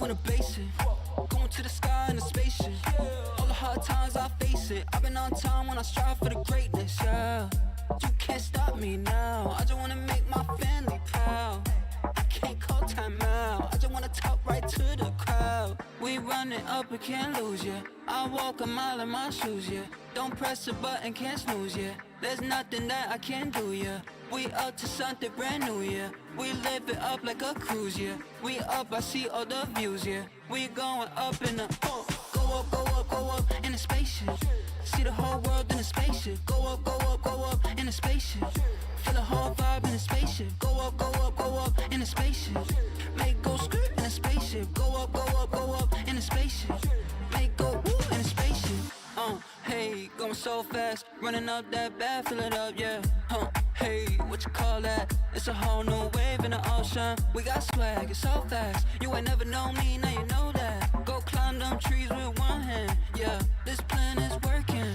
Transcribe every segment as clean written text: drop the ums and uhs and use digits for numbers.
in a basin. Going to the sky in a spaceship. All the hard times I face it. I've been on time when I strive for the greatness, yeah. You can't stop me now. I just wanna make my family proud. I can't call time out. I just wanna talk right to the crowd. We running up and can't lose, yeah. I walk a mile in my shoes, yeah. Don't press a button, can't snooze, yeah. There's nothing that I can't do, yeah. We up to something brand new, yeah. We live it up like a cruise, yeah. We up, I see all the views, yeah. We going up in the go up, go up, go up in a spaceship. See the whole world in a spaceship. Go up, go up, go up in a spaceship. Feel the whole vibe in a spaceship. Go up, go up, go up in a spaceship. Make go skirt in a spaceship. Go up, go up, go up in a spaceship. Make go woo in a spaceship. Hey, going so fast, running up that bad, fill it up, yeah. Hey, what you call that? It's a whole new wave in the ocean. We got swag, it's so fast. You ain't never known me, now you know that. Go climb them trees with one hand, yeah. This plan is working.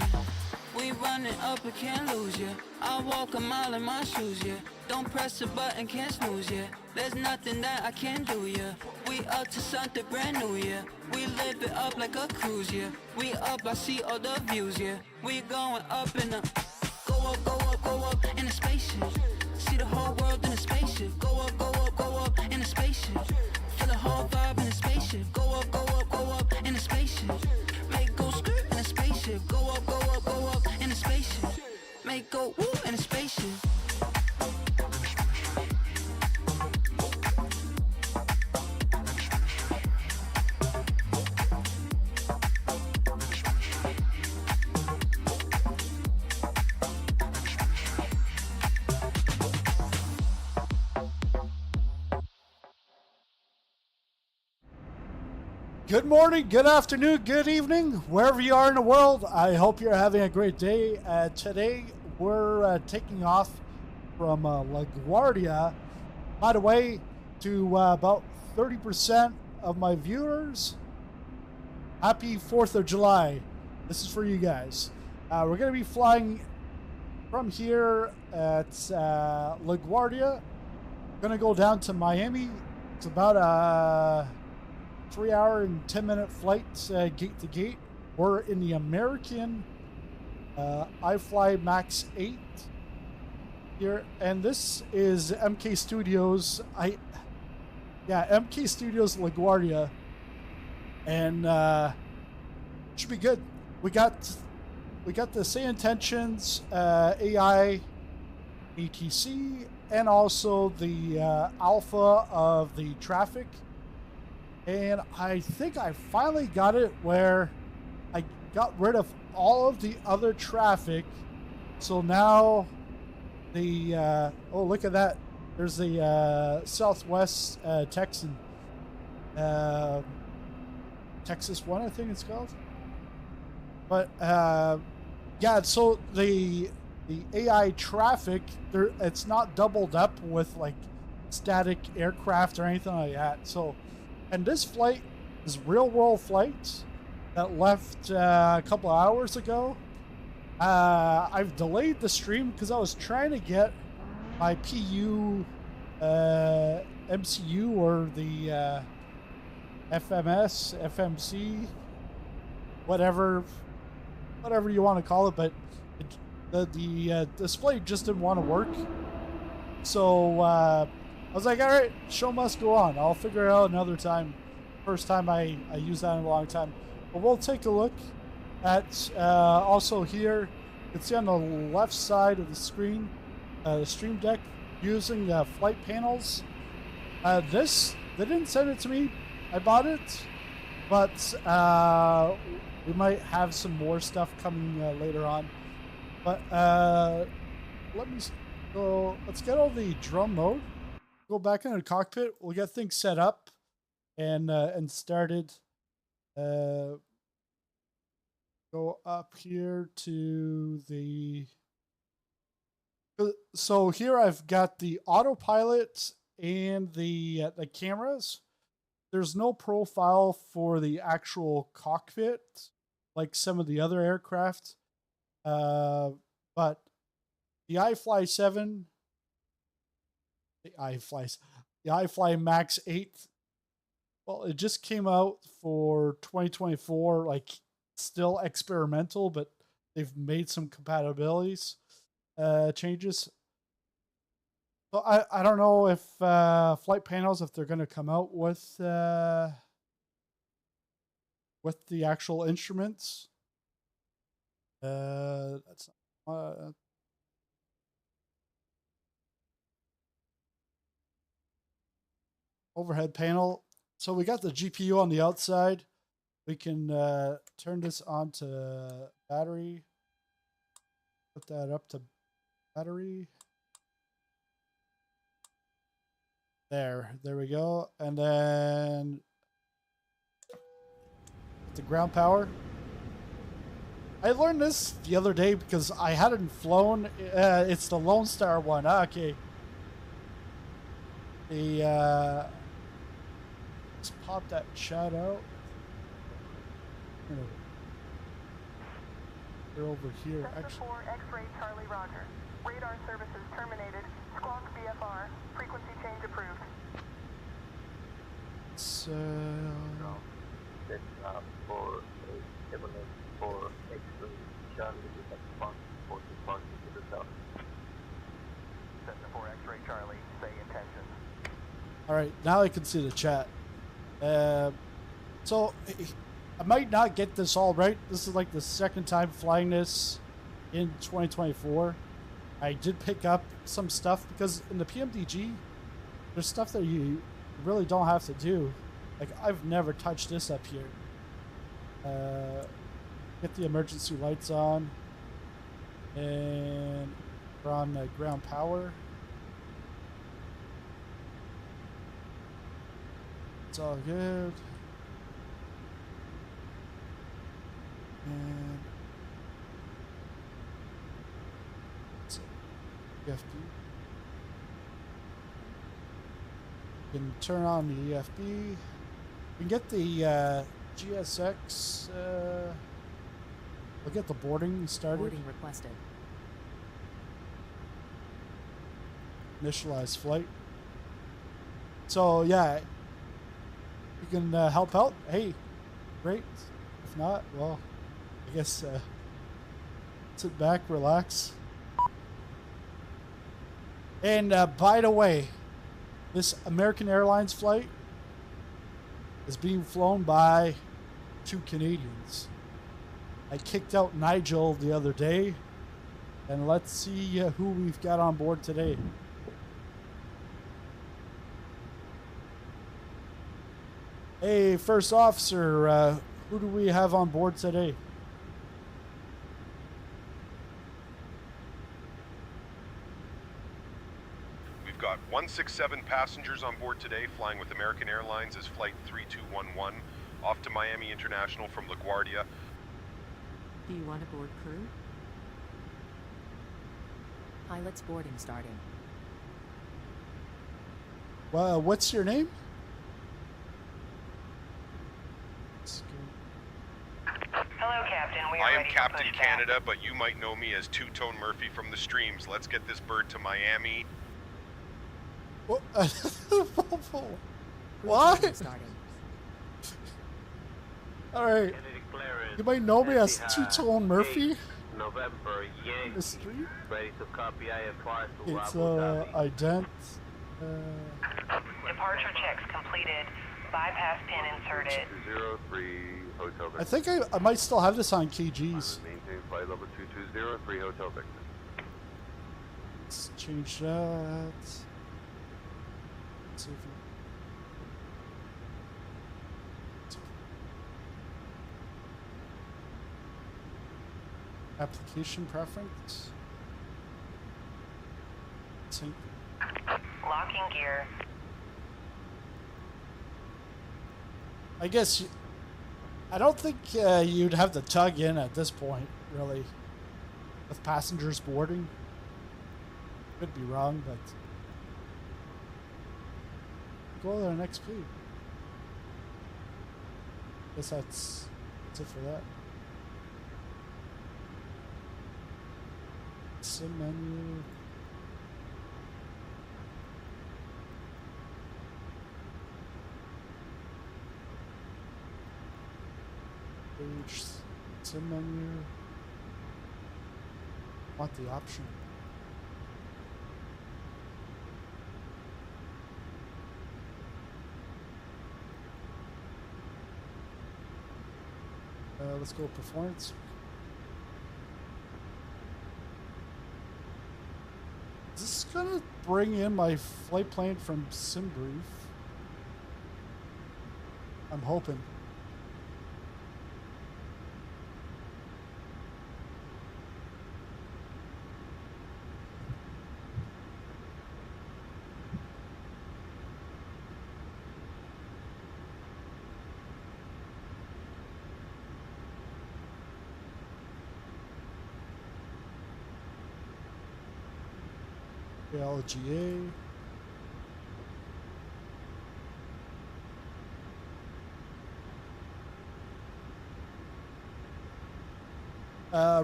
We running up and can't lose, yeah. I walk a mile in my shoes, yeah. Don't press a button, can't snooze, yeah. There's nothing that I can't do, yeah. We up to something brand new, yeah. We live it up like a cruise, yeah. We up, I see all the views, yeah. We going up in the go up, go up, go up in a spaceship. See the whole world in a spaceship. Go up, go up, go up in a spaceship. Feel the whole vibe in a spaceship. Go up, go up, go up in a spaceship. Make go skirt in a spaceship. Go up, go up, go up in a spaceship. Make go woo in a spaceship. Good morning, good afternoon, good evening, wherever you are in the world. I hope you're having a great day. Today, we're taking off from LaGuardia. By the way, to about 30% of my viewers, happy 4th of July. This is for you guys. We're going to be flying from here at LaGuardia. Going to go down to Miami. It's about a 3-hour and 10-minute flight, gate to gate. We're in the American iFly MAX8 here, and this is MK Studios. MK Studios LaGuardia, and should be good. We got the SayIntentions AI ATC, and also the alpha of the traffic. And I think I finally got it where I got rid of all of the other traffic. So now the, oh, look at that. There's the Southwest Texan, Texas 1, I think it's called. But yeah, so the AI traffic, it's not doubled up with like static aircraft or anything like that. So, and this flight is real-world flights that left a couple of hours ago. I've delayed the stream because I was trying to get my PU MCU or the FMS, FMC, whatever you want to call it, but the display just didn't want to work. So I was like, all right, show must go on. I'll figure it out another time. First time I use that in a long time. But we'll take a look at also here. You can see on the left side of the screen, the stream deck using the flight panels. This, they didn't send it to me. I bought it, but we might have some more stuff coming later on. But let's get all the drum mode. Go back into the cockpit. We'll get things set up and started. Go up here to the. So here I've got the autopilot and the cameras. There's no profile for the actual cockpit like some of the other aircraft. But the iFly 7, the iFly MAX8, Well, it just came out for 2024, like still experimental, but they've made some compatibilities changes. So I don't know if flight panels, if they're going to come out with the actual instruments. That's overhead panel. So we got the GPU on the outside. We can turn this on to battery. Put that up to battery. There we go. And then the ground power. I learned this the other day because I hadn't flown. It's the Lone Star one. Okay. Let's pop that chat out. They're over here. Actually. 4 X-ray Charlie Roger. Radar services terminated. Squawk VFR. Frequency change approved. So. It's for X-ray Charlie with a squawk for departure to the south. Cessna 4 X-ray Charlie. SayIntentions. All right, now I can see the chat. So I might not get this all right. This is like the second time flying this in 2024. I did pick up some stuff because in the PMDG, there's stuff that you really don't have to do. Like I've never touched this up here. Get the emergency lights on, and we're on ground power. It's all good. And it's EFB. You can turn on the EFB. You can get the GSX. We'll get the boarding started. Boarding requested. Initialize flight. So yeah, you can help out. Hey, great. If not, well, I guess sit back, relax. And by the way, this American Airlines flight is being flown by 2 Canadians. I kicked out Nigel the other day, and let's see who we've got on board today. Hey, first officer, who do we have on board today? We've got 167 passengers on board today, flying with American Airlines as Flight 3211, off to Miami International from LaGuardia. Do you want a board crew? Pilot's boarding starting. Well, what's your name? Hello, Captain. We are I am ready Captain for pushback. Canada, but you might know me as Two-Tone Murphy from the streams. Let's get this bird to Miami. What? Boarding starting. All right. You might know me as Two-Tone Murphy. November, Yankee. The street. Ready to copy IFR to It's Abu Dhabi. ident. Departure checks completed. Bypass pin inserted. 203 Hotel Victor. I think I might still have this on KGs. Maintain flight level 2203 Hotel Victor. Let's change that. Let's see if application preference. Sync. Locking gear. I guess I don't think you'd have to tug in at this point, really, with passengers boarding. Could be wrong, but go to the next page. Guess that's it for that. Sim menu. Page sim menu. Want the option. Let's go performance. Is this gonna bring in my flight plan from SimBrief? I'm hoping. KLGA.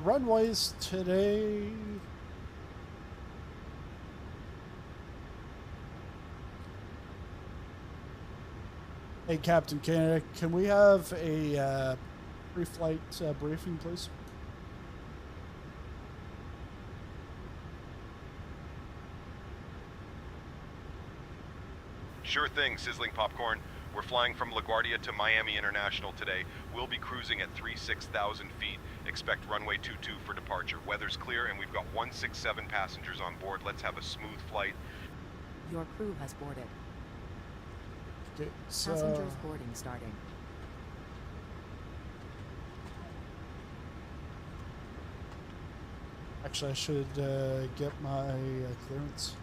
Runways today. Hey, Captain Canada, can we have a pre-flight briefing, please? Sure thing, Sizzling Popcorn. We're flying from LaGuardia to Miami International today. We'll be cruising at 36,000 feet. Expect runway 22 for departure. Weather's clear and we've got 167 passengers on board. Let's have a smooth flight. Your crew has boarded. Okay, so Passengers boarding starting. actually I should get my clearance.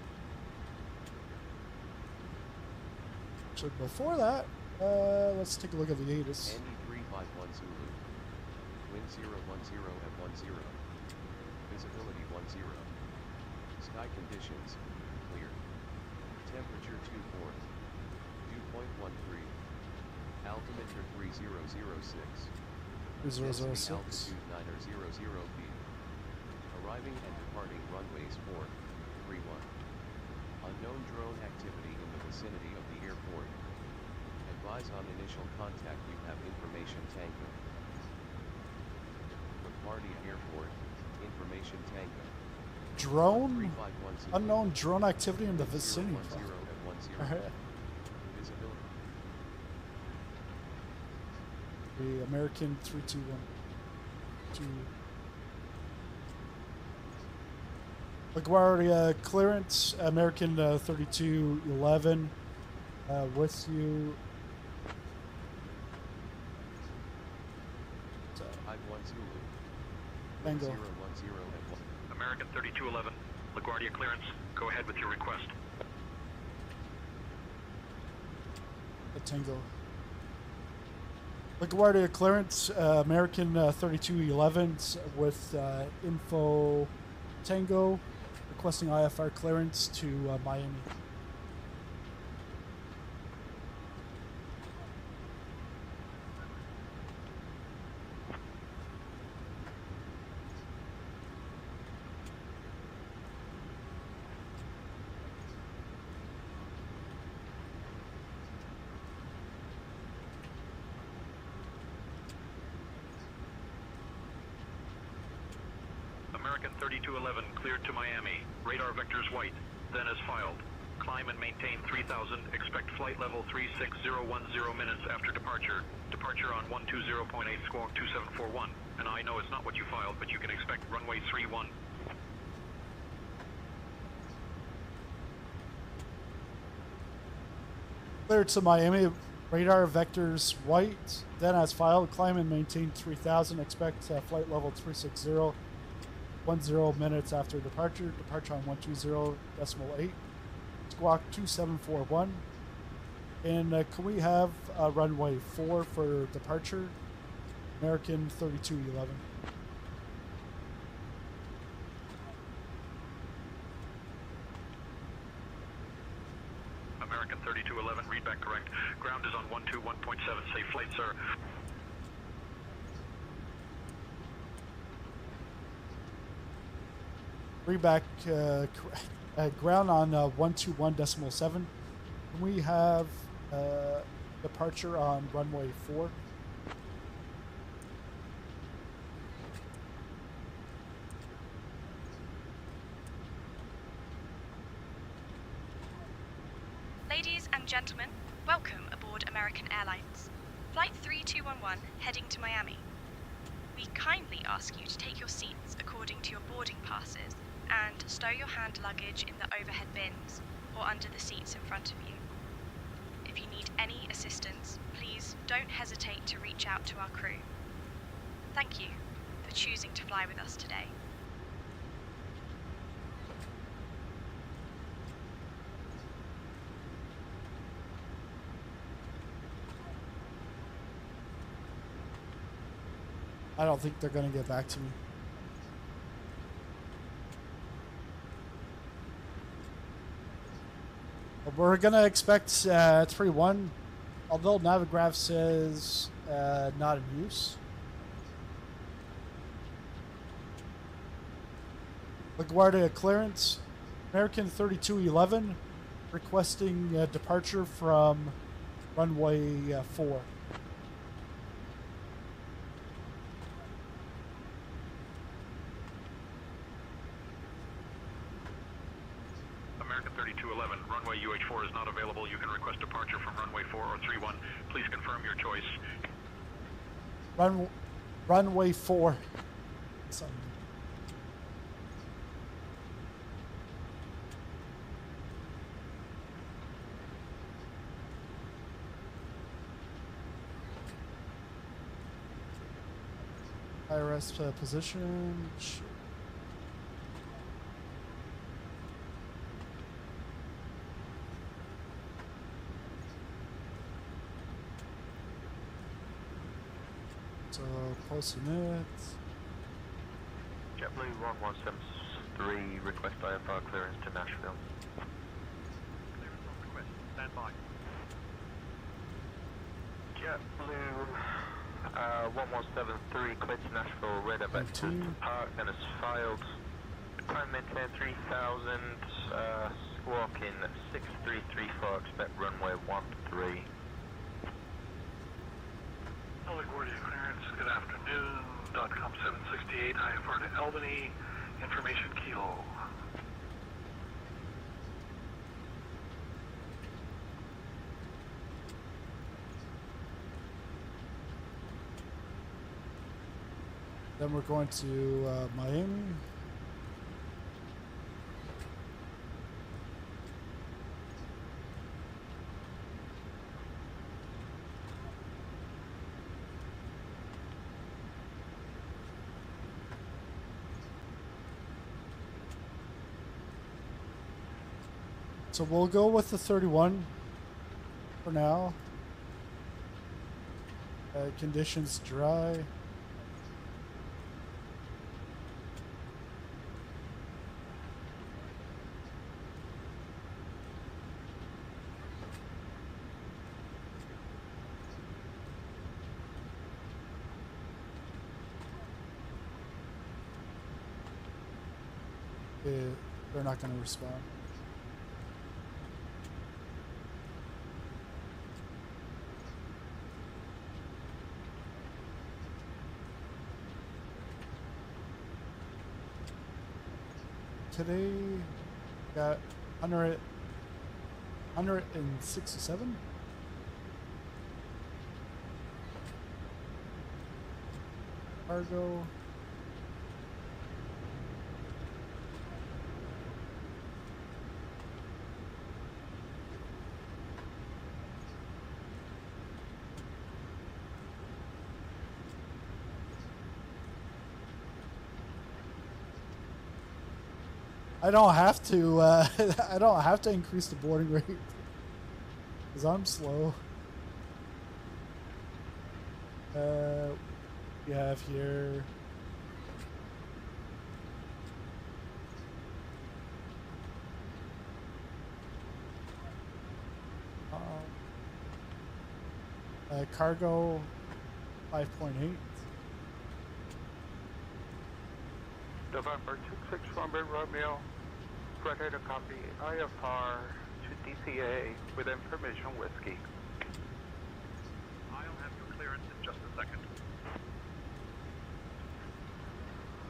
So before that, let's take a look at the ATIS. NE351 Zulu. Wind 010 at 10. Visibility 10. Sky conditions, clear. Temperature 24. Dew point 13. Altimeter 3006. 3006. Altitude 900 feet. Arriving and departing runways 431. Unknown drone activity in the vicinity of the airport. Advise on initial contact. You have information Tango. LaGuardia Airport, information Tango. Drone? 351 Zulu. Unknown drone activity in the vicinity. 10 at 10. Alright. Visibility. The American 321. LaGuardia clearance, American 3211 with you. So, 51 Zulu. Tango. 010 at 1. American 3211, LaGuardia clearance. Go ahead with your request. Tango. LaGuardia clearance, American 3211 with info Tango, requesting IFR clearance to Miami. American 3211 cleared to Miami. Radar vectors white. Then as filed. Climb and maintain 3000. Expect flight level 36010 minutes after departure. Departure on 120.8 squawk 2741. And I know it's not what you filed, but you can expect runway 31. Cleared to Miami. Radar vectors white. Then as filed. Climb and maintain 3000. Expect flight level 360. 10 minutes after departure. Departure on 120.8. Squawk 2741. And can we have runway 4 for departure? American 3211. American 3211, read back correct. Ground is on 121.7. Safe flight, sir. Reback ground on 121.7. Can we have departure on runway 4? and gentlemen, welcome aboard American Airlines. Flight 3211 heading to Miami. We kindly ask you to take your seats according to your boarding passes and stow your hand luggage in the overhead bins or under the seats in front of you. If you need any assistance, please don't hesitate to reach out to our crew. Thank you for choosing to fly with us today. I don't think they're going to get back to me. But we're going to expect 3-1, although Navigraph says not in use. LaGuardia clearance, American 3211 requesting departure from runway 4. American 3211, runway UH4 is not available. You can request departure from runway 4 or 31. Please confirm your choice. Runway 4. IRS position. So posting it. JetBlue 1173, request IFR clearance to Nashville. Clearance on request. Stand by. JetBlue 1173, clear to Nashville, radar vector to park and is filed. Climb maintain 3000, squawk in 6334, expect runway 13. LaGuardia clearance, good afternoon. .com 768, IFR to Albany, information kilo. Then we're going to Miami. So we'll go with the 31 for now. Conditions dry. They're not going to respond. Today got 167. Cargo. I don't have to. I don't have to increase the boarding rate because I'm slow. We have here. Cargo 5.8. November 26 Robert Romeo, ready to copy IFR to DCA with information whiskey. I'll have your clearance in just a second.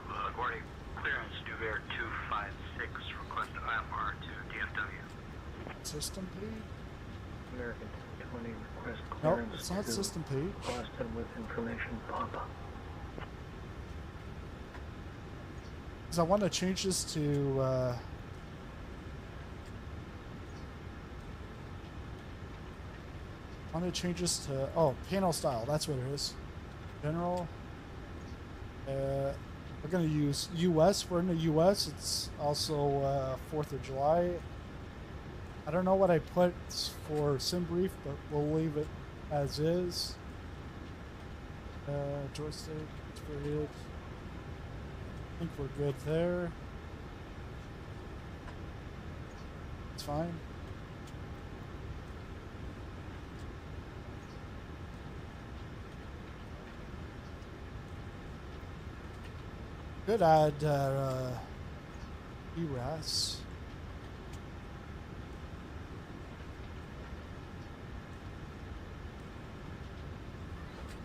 LaGuardia clearance Duver 256, request IFR to DFW. System please. American 20 request Nope, clearance it's not to system page. Boston with information pop-up. Because I want to change this to panel style. That's what it is. General. We're going to use US. We're in the US. It's also 4th of July. I don't know what I put for sim brief, but we'll leave it as is. Joystick, period. I think we're good there. It's fine. Could add ERAS.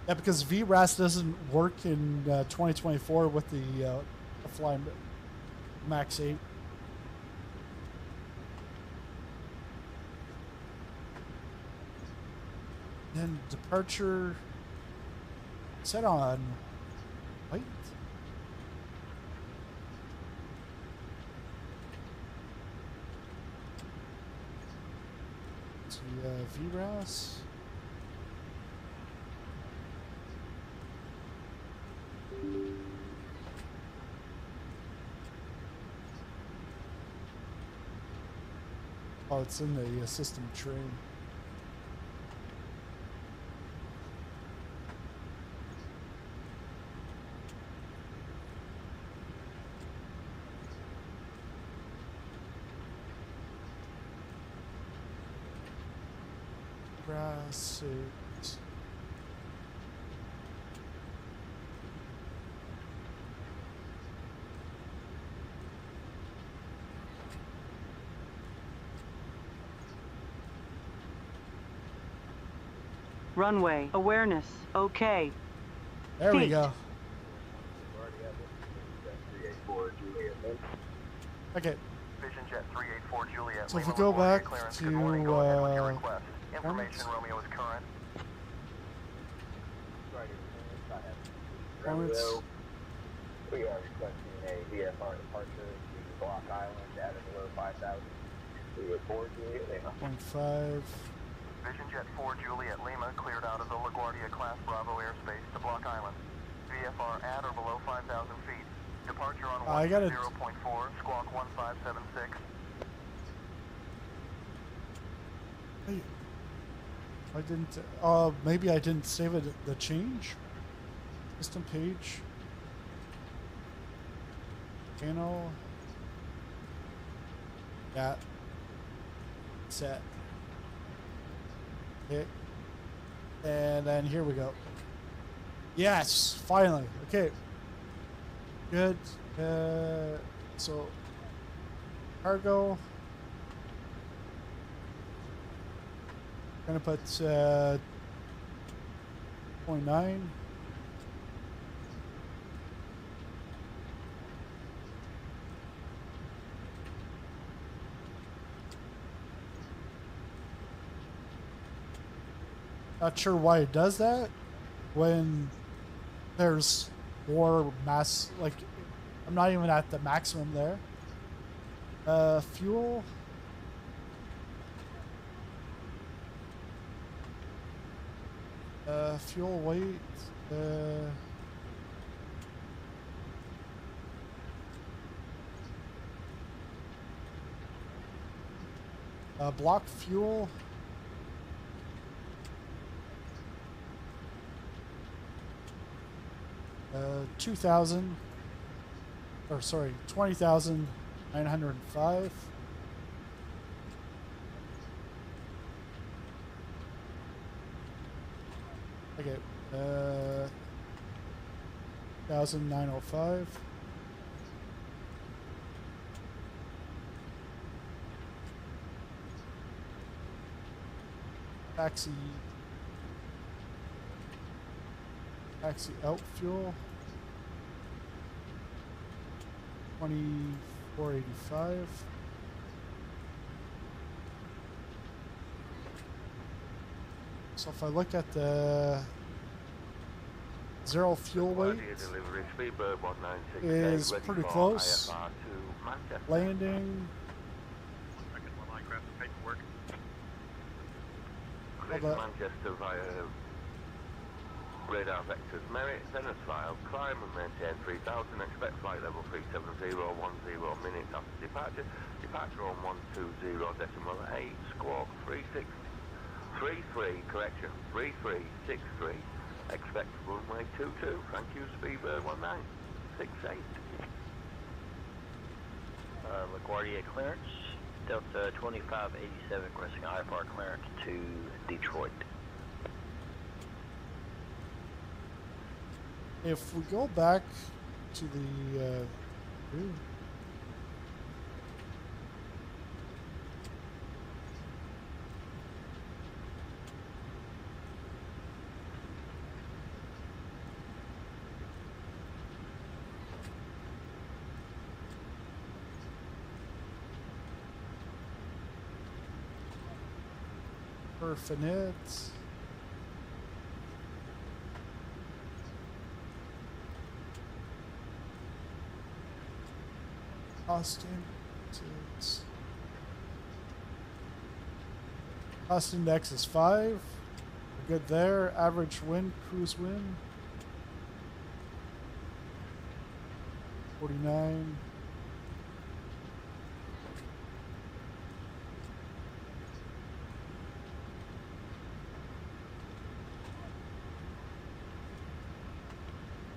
Yeah, because VRAS doesn't work in 2024 with the Fly MAX8. Then departure set on white. So VRAS. Oh, it's in the system train. Grass it. Runway awareness. Okay. There we go. Okay. Vision Jet 384 Juliet. So if we go back to Information Romeo is current. performance. We are requesting a VFR departure to Block Island at or below 5,000. We report Juliet Lima. 0.5. Vision Jet 4 Juliet Lima cleared out of the LaGuardia Class Bravo airspace to Block Island. VFR at or below 5,000 feet. Departure on 0.4, squawk 1576. Wait. I didn't. Maybe I didn't save it. The change. System page. Panel. Yeah. Set. Okay. And then here we go. Yes, finally. Okay. Good. So cargo. Gonna put 0.9. Not sure why it does that when there's more mass, like I'm not even at the maximum there. Fuel. Fuel weight. Block fuel. $2,000, or sorry, 20,905. Okay, 1,905. Taxi out fuel. 2485. So if I look at the zero fuel weight is pretty close. Landing. Manchester via radar vectors merit, then as filed, climb and maintain 3000, expect flight level 37010 minutes after departure, departure on 120.8, squawk 3633, correction, 3363, expect runway 22, thank you, Speedbird 1968. LaGuardia clearance, Delta 2587 requesting iFly clearance to Detroit. If we go back to the Finite. Austin. Cost index is 5. We're good there. Average wind, cruise wind. 49.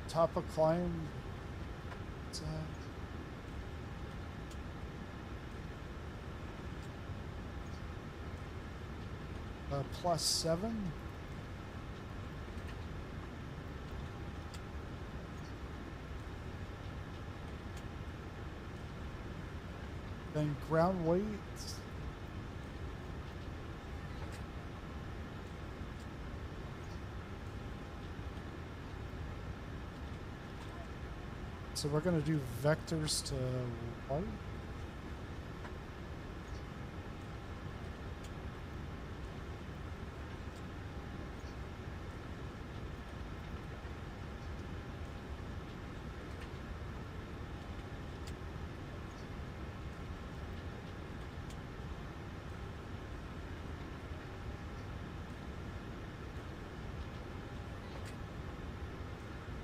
Top of climb. What's that? +7. Then ground weight. So we're going to do vectors to white.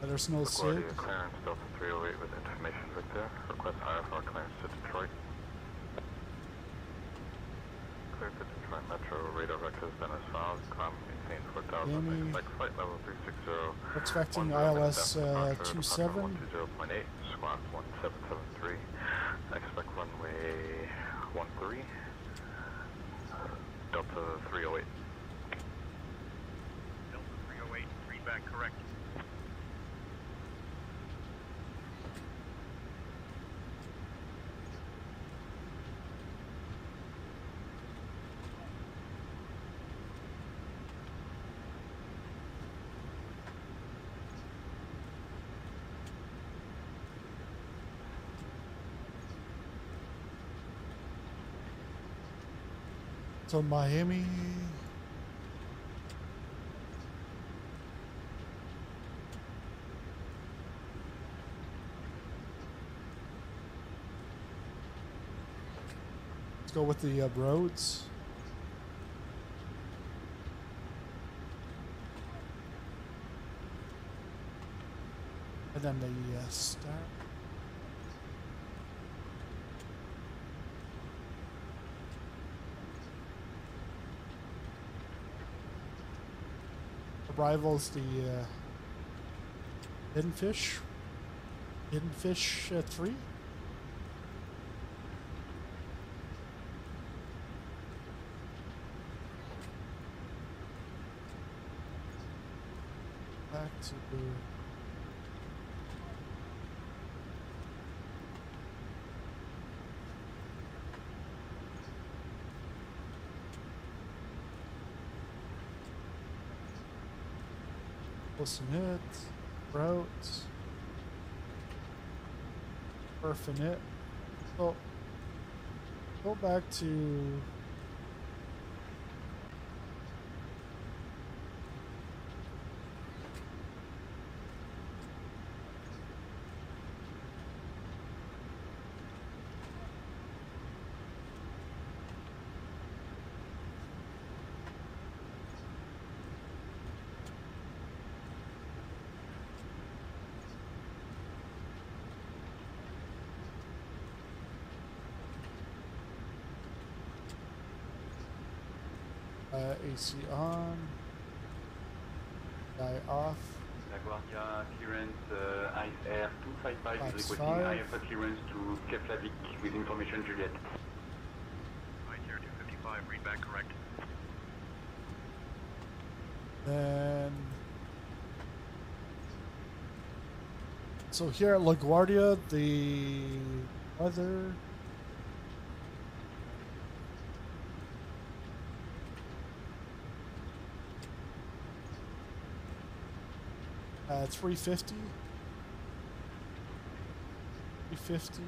There's no SIG. Clearance Delta 308 with information Victor. Request IFR clearance to Detroit. Cleared to Detroit Metro. Radar vectors then as filed. Climb maintain 4000. Expect flight level 360. Expecting ILS 27. 120.8. Squawk 1773. Expect runway 13. Delta 308. Delta 308. Feedback correct. So Miami. Let's go with the roads. And then the start. Rivals the Hidden Fish 3. Back to the Wilson hit, route, Perfinite. So go back to AC on. Guy off. LaGuardia clearance, ICE Air 255 That's is requesting five. IFA clearance to Keflavik with information Juliet. ICE Air 255, read back correct. Then, so here at LaGuardia, the weather. It's 350. 350.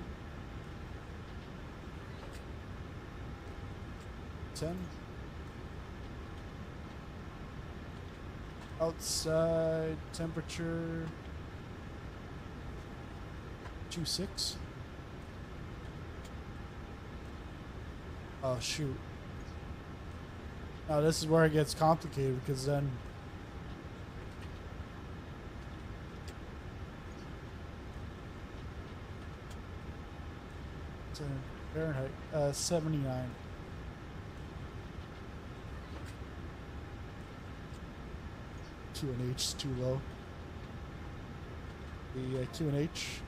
10. Outside temperature 26. Oh shoot. Now this is where it gets complicated because then it's in Fahrenheit 79. QNH is too low. The QNH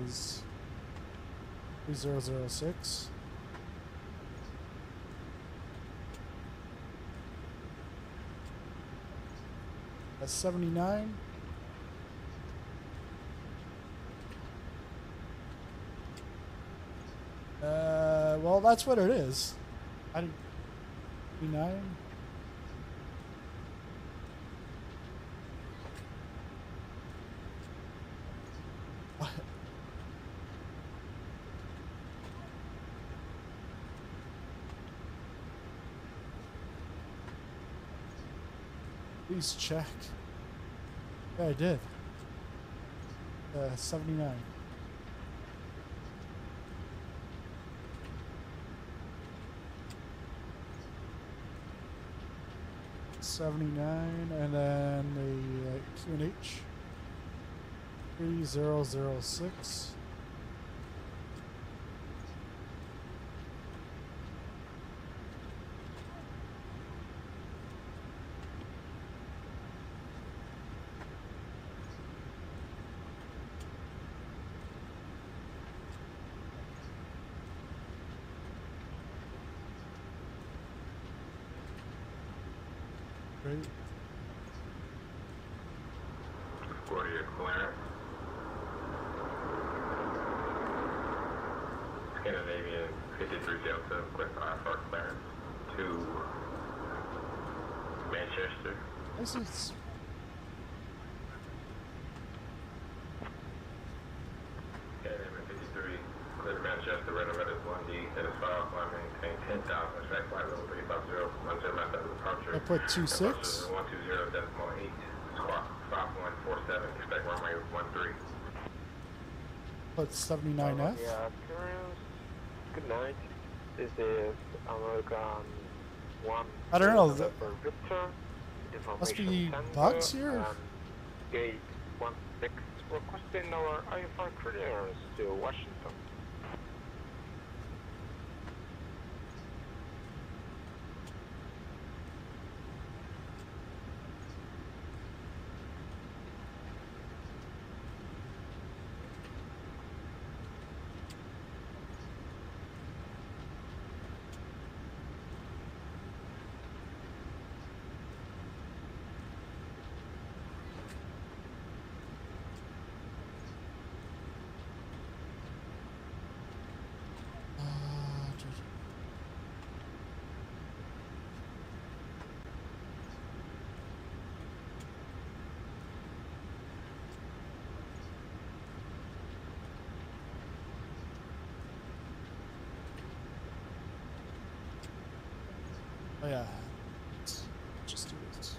is 3006. That's 79. Well, that's what it is. 79. What? Please check. Yeah, I did. 79. And then the QNH 3006. Great. LaGuardia clearance. Scandinavian 53 Delta with iFly clearance to Manchester. This is Scandinavian 53 clear to Manchester, red is 1D, that is 5, climb maintain 10,000, track flight level 350, 10 minutes after departure. I put 26. 120.8, squawk 5147, expect runway 13. Put 79F. Yeah, clearance. Good night. This is American 1. I don't know. For Victor. Must be Information bugs center here. and Gate 16 requesting our iFly clearance to Washington. Oh yeah. Let's just do this.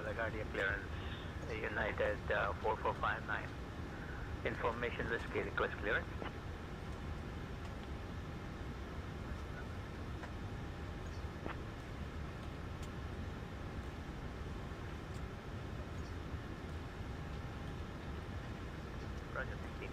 LaGuardia clearance, United 4459. Information Whiskey, request clearance. Roger, 16.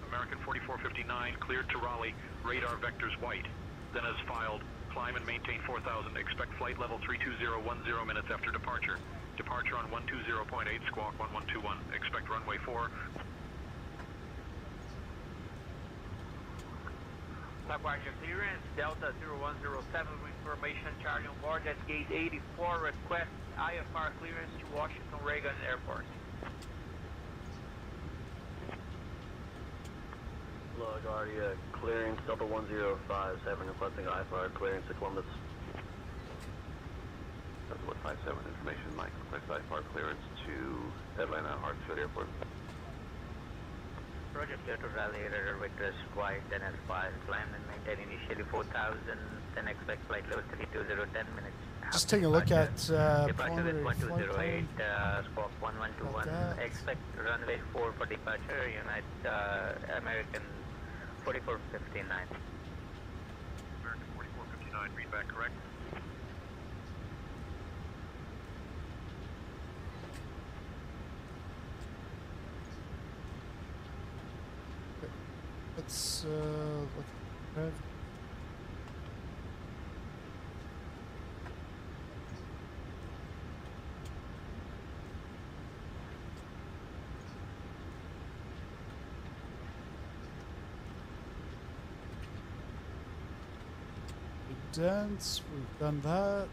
American 4459, cleared to Raleigh, radar vectors white. Then as filed, climb and maintain 4000, expect flight level 32010 minutes after departure. Departure on 120.8, squawk 1121, expect runway 4. LaGuardia clearance, Delta 0107, information charge on board at gate 84, request IFR clearance to Washington Reagan Airport. LaGuardia clearance, Delta 1057, requesting IFR clearance to Columbus. Delta 157, information, Mike, request IFR clearance to Atlanta Hartsfield Airport. Roger, clear to Raleigh, radar vectors white, then as filed, climb and maintain initially 4000, then expect flight level 320, 10 minutes. Just take a look at departure with 1208, squawk 1121, expect runway 4 for departure, United American 4459. American 4459, read back correct. Let's look ahead. Dense, we've done that.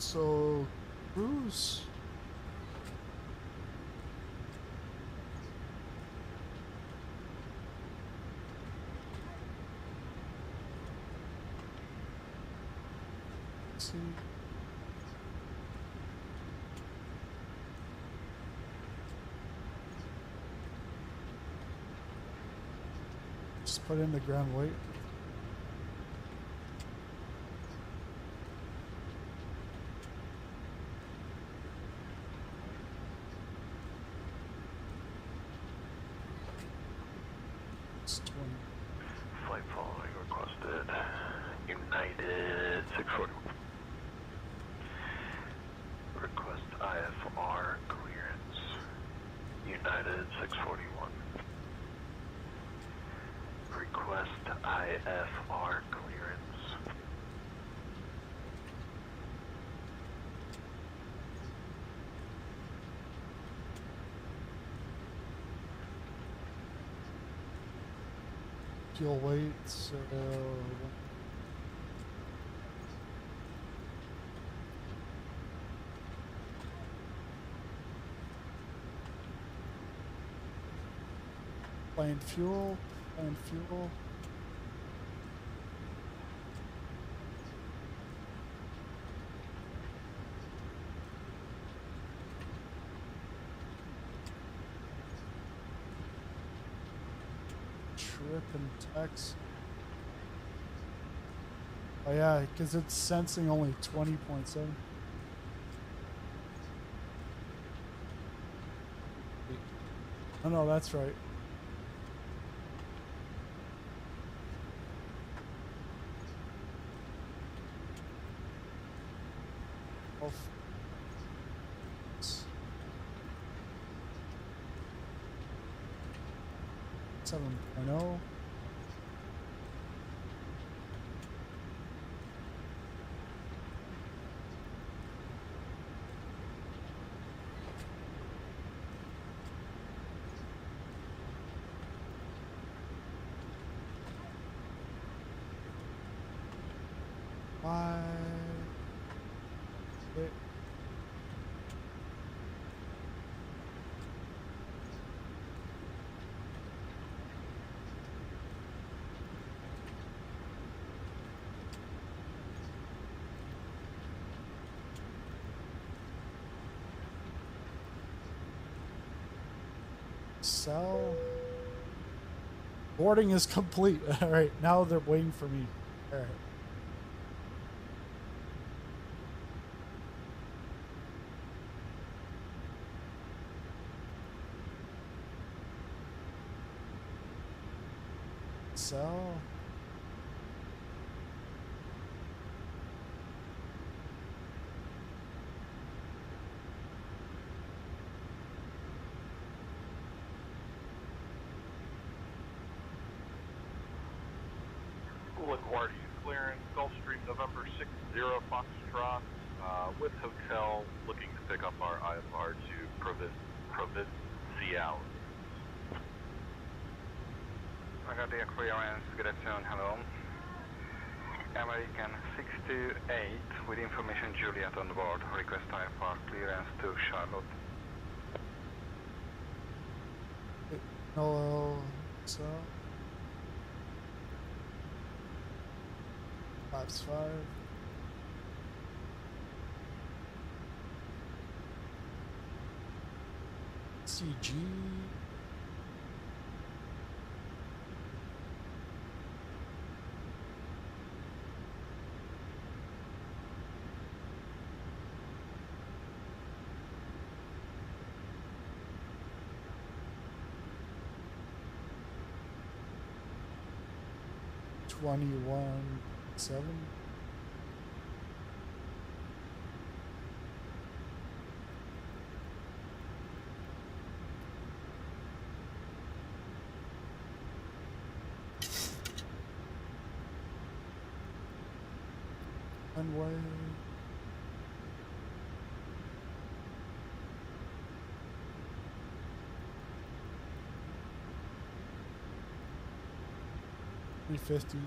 So, cruise. Let's see. Just put in the ground weight. Flight following requested. United 640. Request IFR clearance. United 641. Request IFR clearance. Fuel weight, so plane fuel. Trip and text. Oh yeah, because it's sensing only 20.7. Oh no, that's right. Oh. 7.0. 5. Okay. Sell. Boarding is complete. All right, now they're waiting for me. All right. Sell. LaGuardia clearance, Gulfstream November 60 Foxtrot, with hotel, looking to pick up our IFR to Provincial. LaGuardia clearance, good afternoon, hello. American 628 with information Juliet on board, request IFR clearance to Charlotte. Hello, so 5. CG. $21.7. Runway. $350.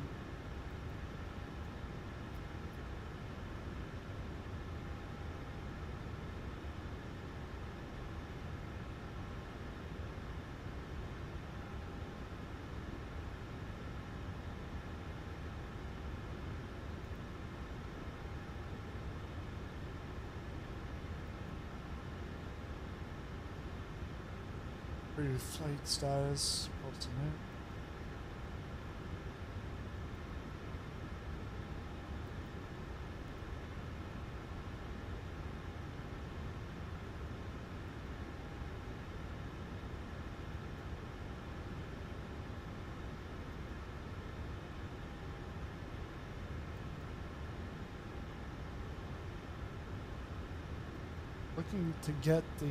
Flight status, ultimate. Looking to get the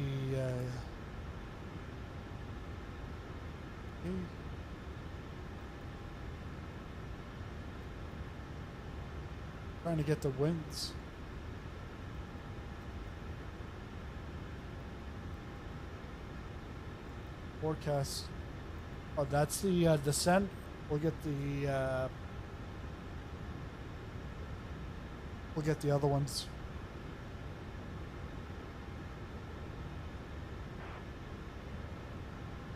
trying to get the winds. Forecast. Oh, that's the descent. We'll get the other ones.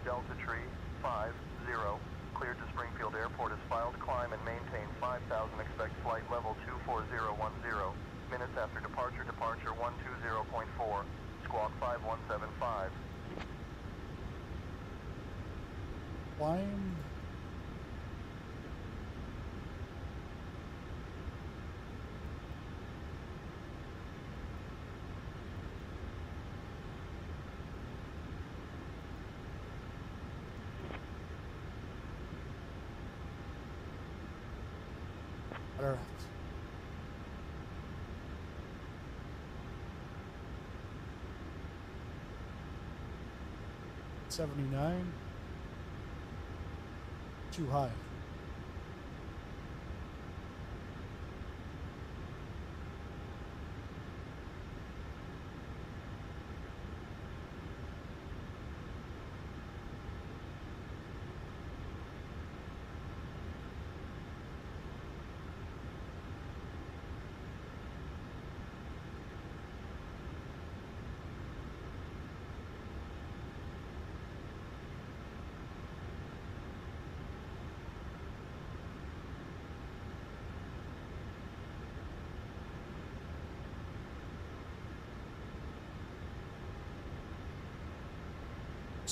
Delta Tree 50, cleared to Springfield Airport is filed. Climb and maintain 5,000. Expect flight level 24010. Minutes after departure, departure 120.4. Squawk 5175. Climb. Better. 79. Too high.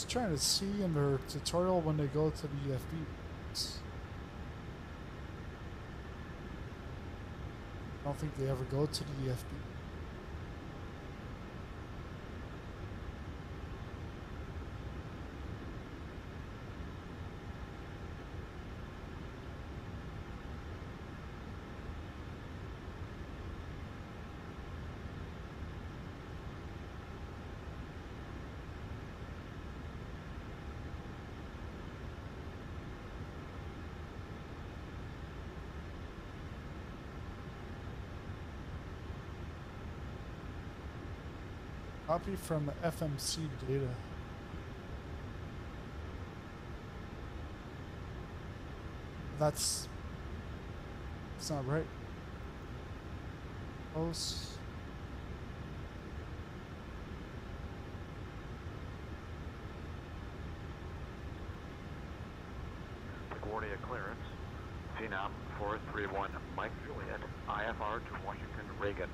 Just trying to see in their tutorial when they go to the EFB. I don't think they ever go to the EFB. Copy from FMC data. That's not right. Close. LaGuardia clearance. Phenom 431 Mike Juliet, IFR to Washington Reagan.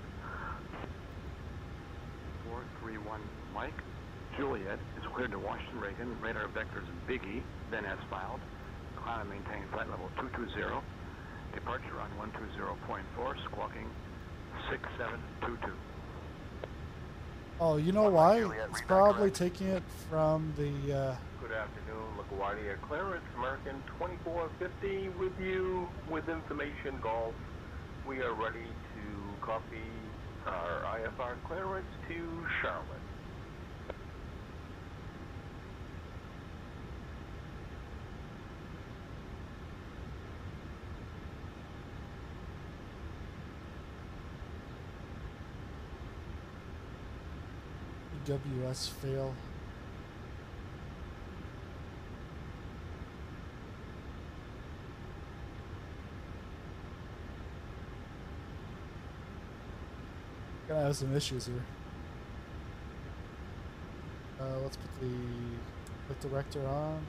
431 Mike Juliet is cleared to Washington Reagan, radar vectors Biggie, then as filed. Climb and maintain flight level 220. Departure on 120.4, squawking 6722. Oh, you know why? It's probably taking it from the Good afternoon, LaGuardia clearance, American 2450 with you with information golf. We are ready to copy our IFR clearance to Charlotte. WS fail. Gonna have some issues here. Let's put the flight director on.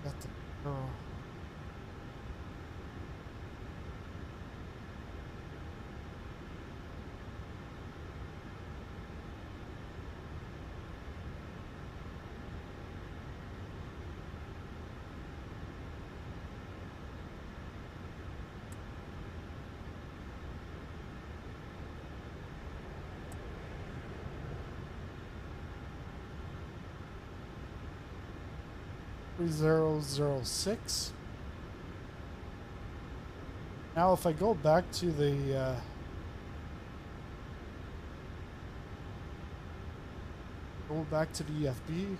Got the girl. $3006. Now if I go back to the go back to the EFB,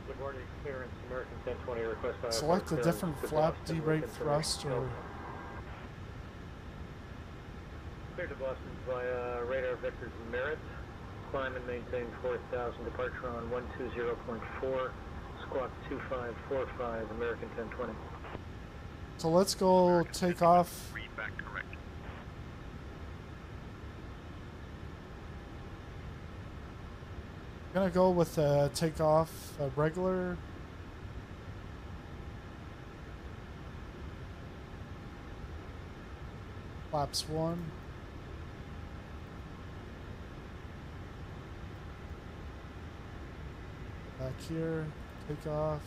LaGuardia clearance, American 1020 request by select a different flap, D-brake thrust, or clear to Boston via radar vectors Merit. Climb and maintain 4,000. Departure on 120.4. Squawk 2545. American 1020. so let's go take off. Read back correct. Gonna go with takeoff regular. Flaps 1. Back here, take off.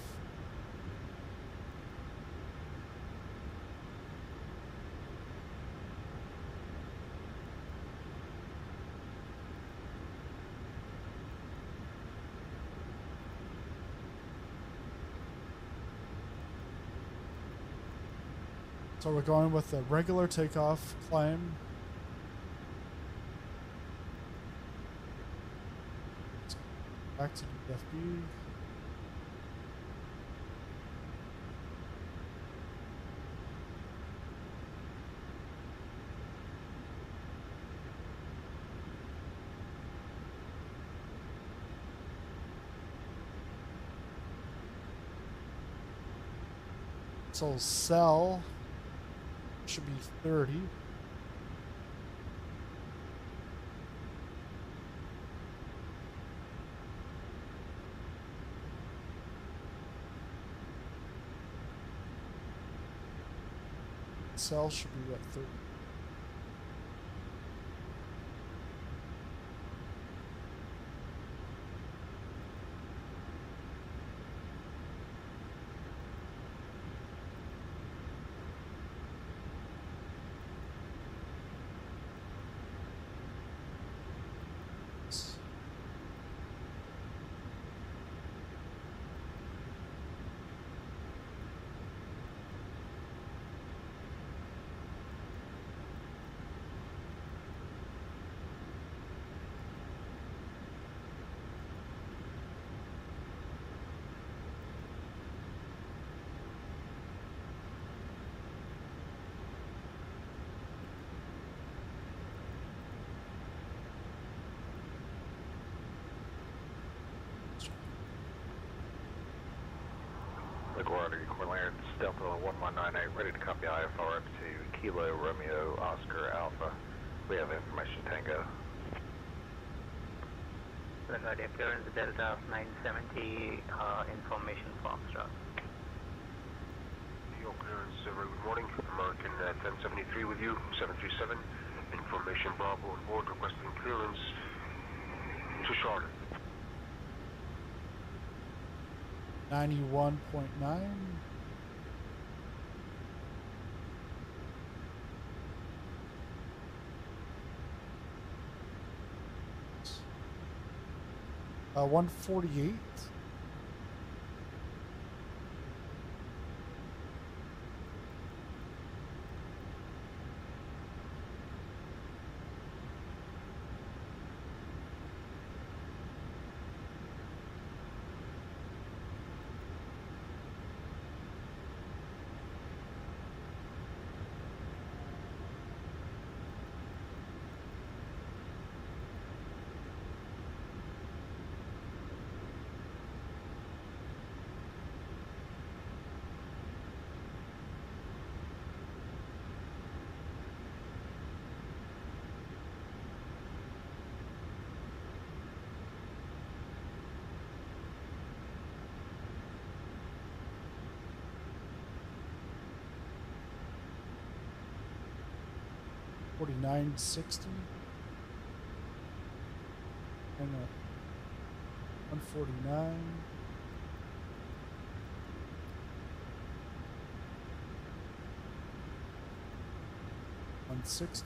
So we're going with a regular takeoff climb. Back to FB. So cell should be 30. Cell should be at 30. LaGuardia, clearance Delta 1198, ready to copy IFR up to Kilo Romeo Oscar Alpha. We have information Tango. LaGuardia, clearance Delta 970, information Foxtrot. New York clearance, very good morning. American 1073 with you, 737. Information Bravo on board, requesting clearance to Charlotte. 91.9. Uh, 148. $49.60 and $149. $160.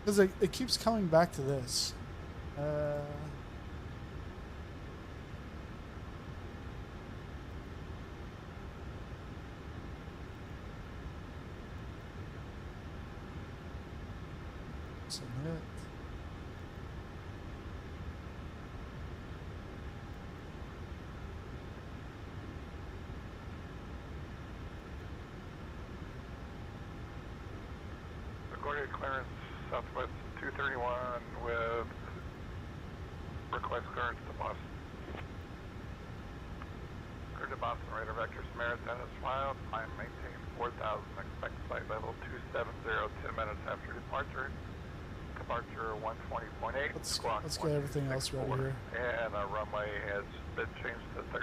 Because it keeps coming back to this. Submit. LaGuardia clearance Southwest 231 with request clearance to Boston. Clear to Boston, radar vector Samaritan is filed. Climb maintain 4,000. Expect flight level 270, 10 minutes after departure. Departure 120.8. Let's get everything else ready here. And our runway has been changed to 13.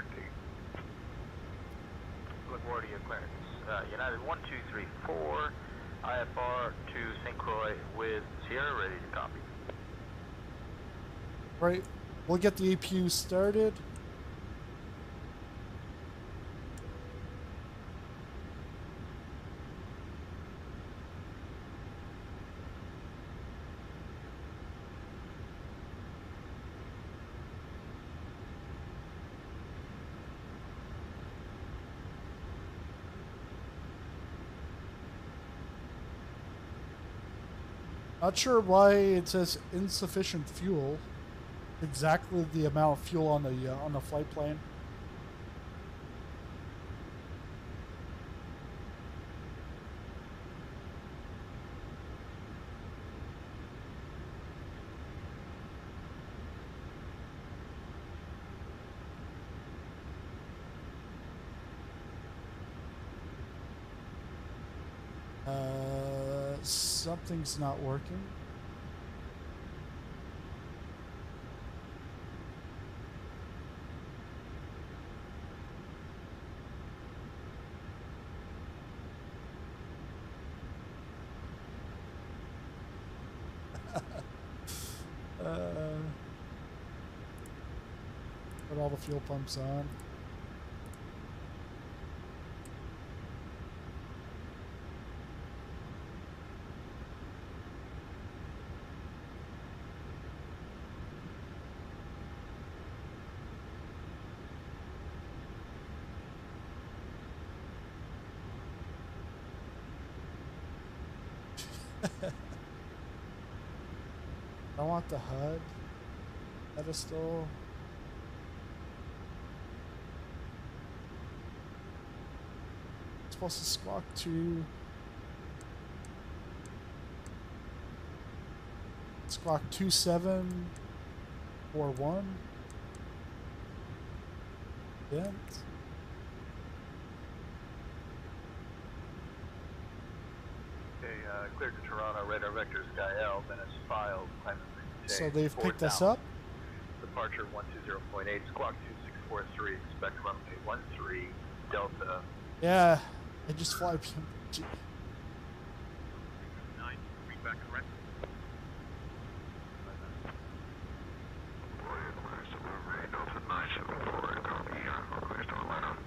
LaGuardia clearance. United 1234. IFR to St. Croix with Sierra, ready to copy. Right, we'll get the APU started. Not sure why it says insufficient fuel. Exactly the amount of fuel on the flight plan. Something's not working. Put all the fuel pumps on. I want the HUD pedestal. It's supposed to squawk to squawk 2741. Vent. Cleared to Toronto, radar vector Sky L, then it's filed. So they've picked us up? Departure 120.8, squawk 2643, expect runway 13, Delta. Yeah, I just fly PMG. 9, read back and rest. Delta 974, copy, request to Atlanta.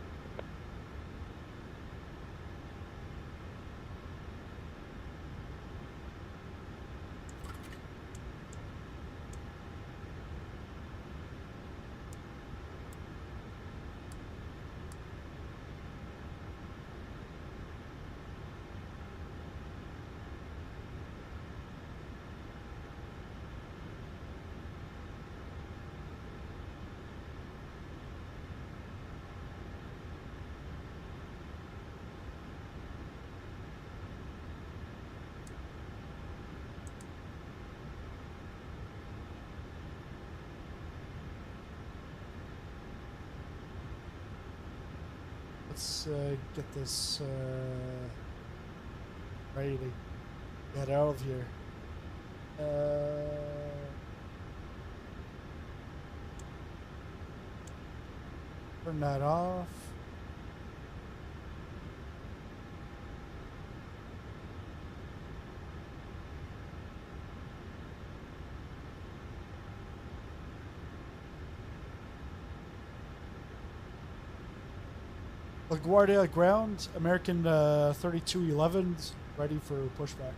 Let's get this ready to get out of here. Turn that off. LaGuardia ground, American 3211's ready for pushback.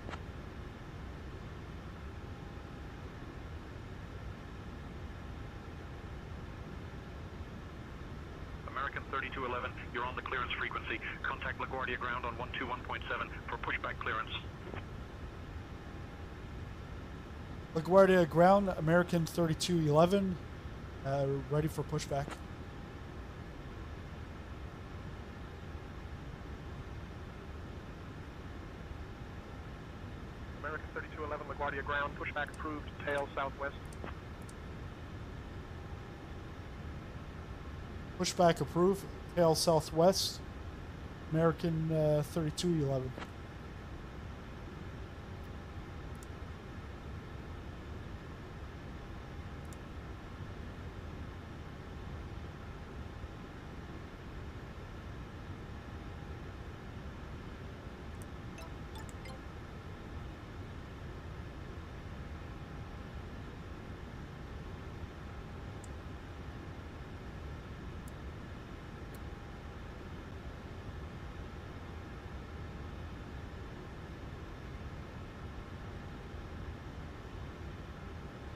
American 3211, you're on the clearance frequency. Contact LaGuardia ground on 121.7 for pushback clearance. LaGuardia ground, American 3211, ready for pushback. American 3211, LaGuardia ground, pushback approved, tail southwest. Pushback approved, tail southwest, American 3211.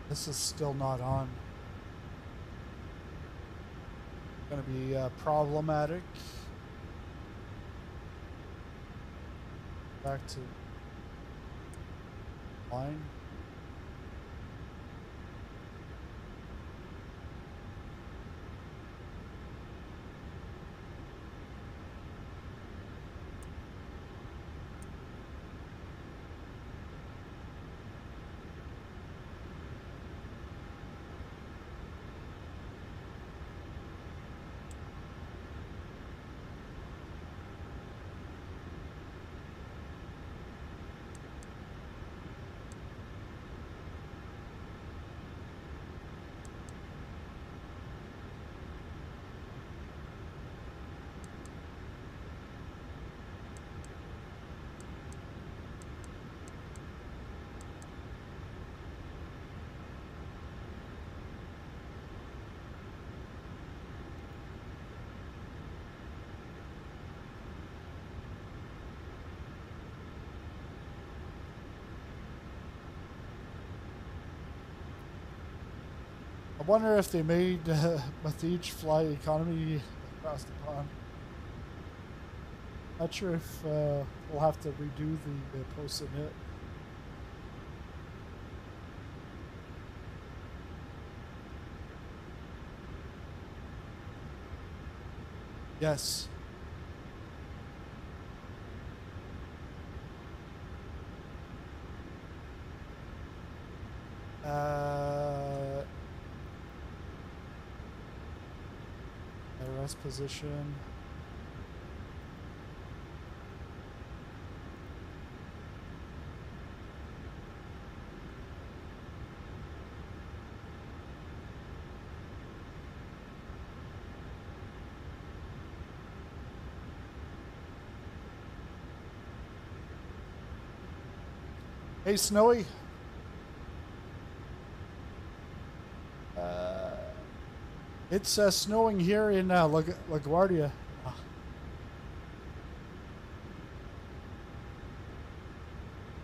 This is still not on. Gonna be problematic. Back to Flying. I wonder if they made with each fly economy across the pond. Not sure if we'll have to redo the post and hit. Yes. Rest position. Hey, Snowy. It's snowing here in LaGuardia.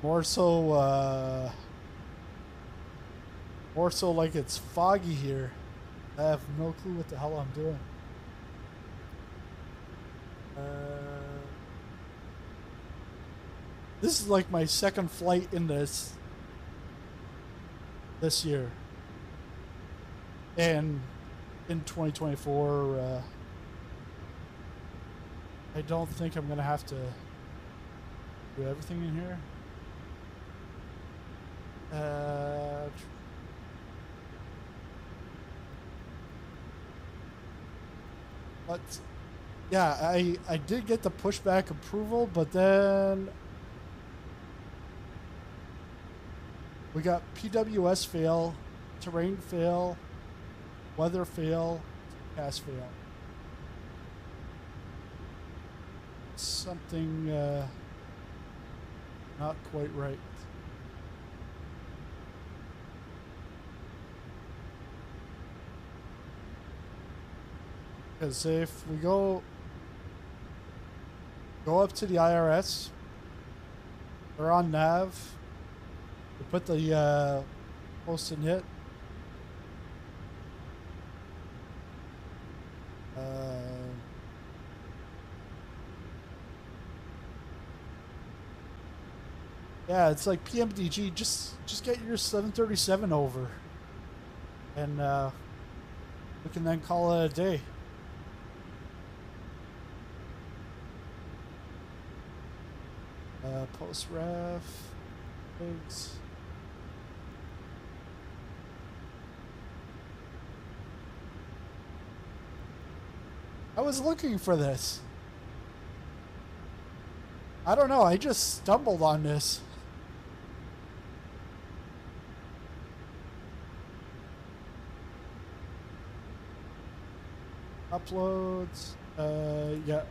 More so like it's foggy here. I have no clue what the hell I'm doing. This is like my second flight in this year. And in 2024, I don't think I'm gonna have to do everything in here. But yeah, I did get the pushback approval, but then we got PWS fail, terrain fail, weather fail, pass fail. Something not quite right. Because if we go up to the IRS, we're on nav, we put the post and hit. Yeah, it's like PMDG. Just get your 737 over, and we can then call it a day. Post ref, pigs. I was looking for this. I don't know. I just stumbled on this. Uploads. Yeah.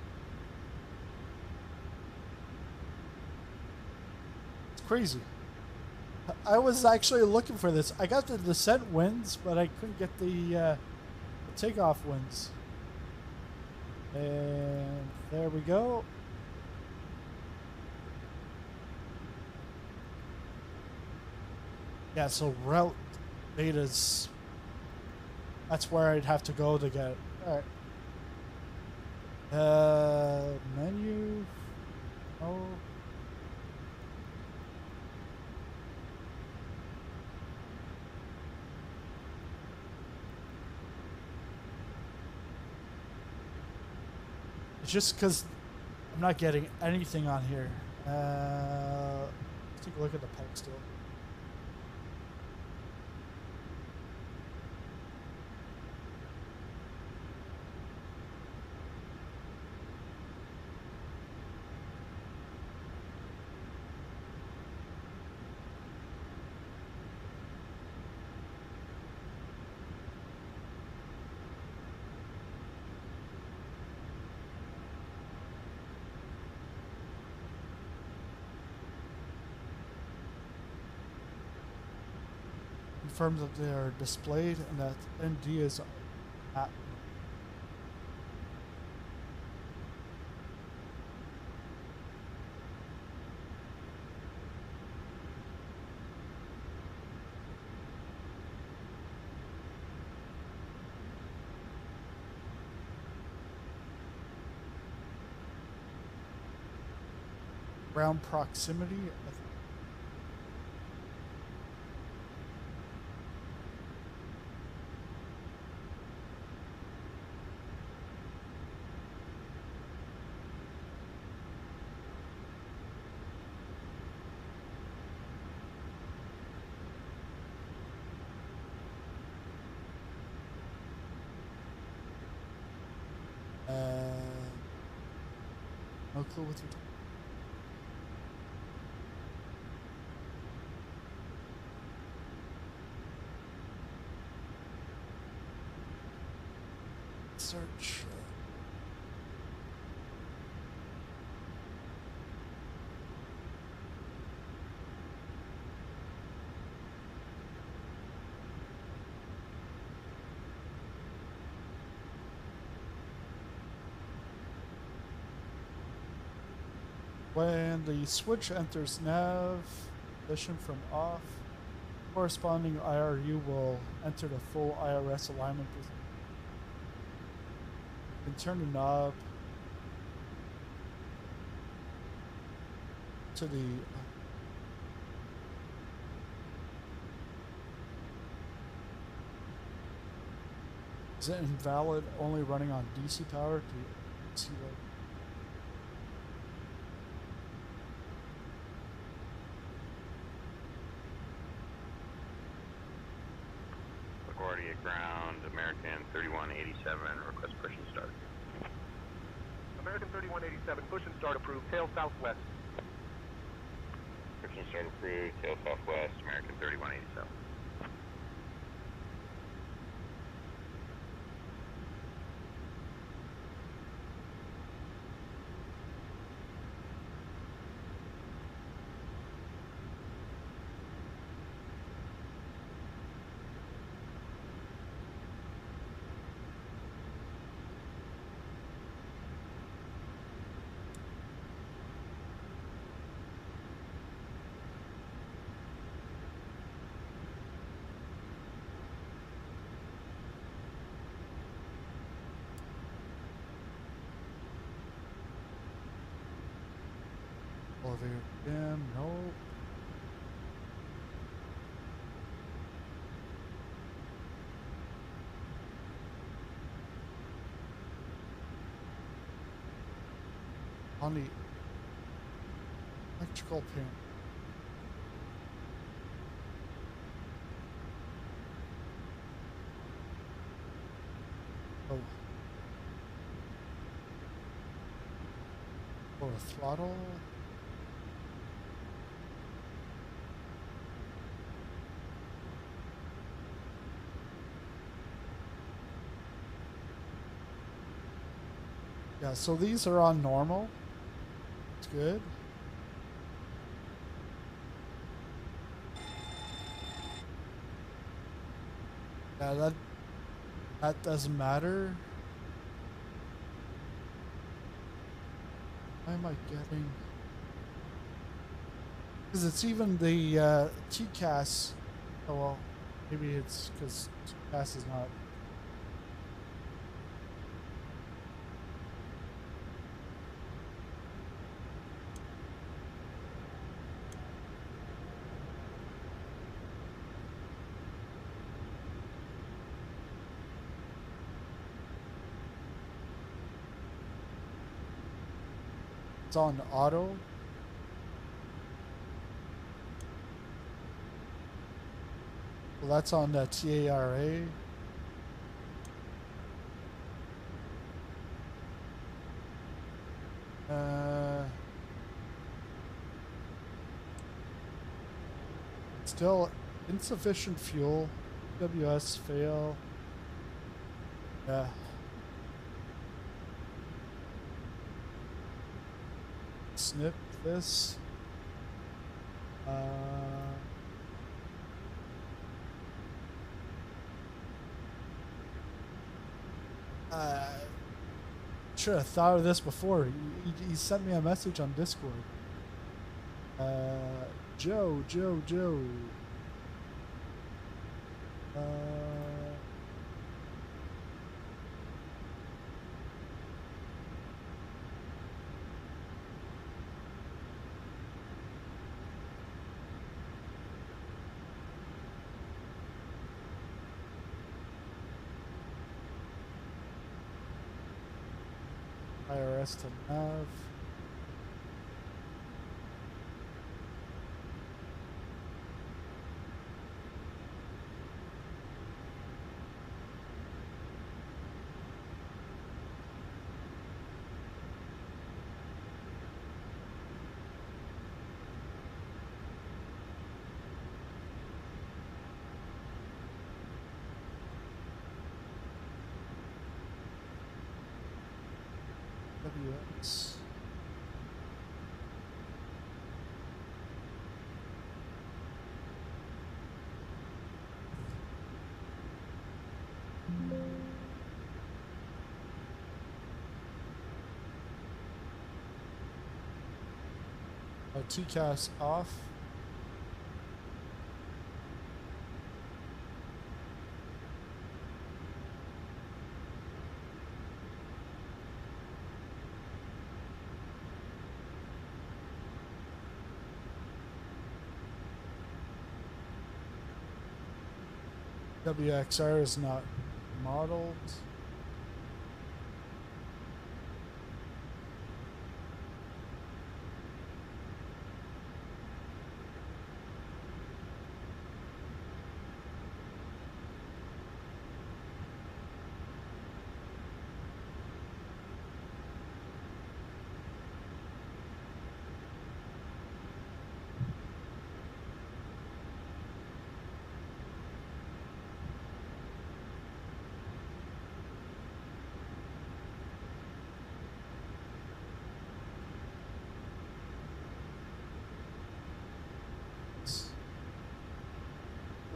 It's crazy. I was actually looking for this. I got the descent wins, but I couldn't get the takeoff wins. And there we go. Yeah, so route betas. That's where I'd have to go to get it. Alright. Menu. Oh. It's just because I'm not getting anything on here. Let's take a look at the pedestal. Confirm that they are displayed and that ND is at. Ground proximity. No clue what you're talking. Search. When the switch enters nav position from off, corresponding IRU will enter the full IRS alignment position. You can turn the knob to the is it invalid, only running on DC power to see what. LaGuardia ground, American 3187, request push and start. American 3187, push and start approved, tail southwest. Push and start approved, tail southwest, American 3187. Elevator jam, nope. On the electrical pin. Oh. Or a throttle. Yeah, so these are on normal. It's good. Yeah, that doesn't matter. Why am I getting? Because it's even the TCAS. Oh well, maybe it's because TCAS is not. on auto. Well, that's on TARA. Still insufficient fuel. WS fail. Yeah. Snip this. Should have thought of this before. He sent me a message on Discord. Joe. IRS to nav. WX. TCAS off. WXR is not modeled.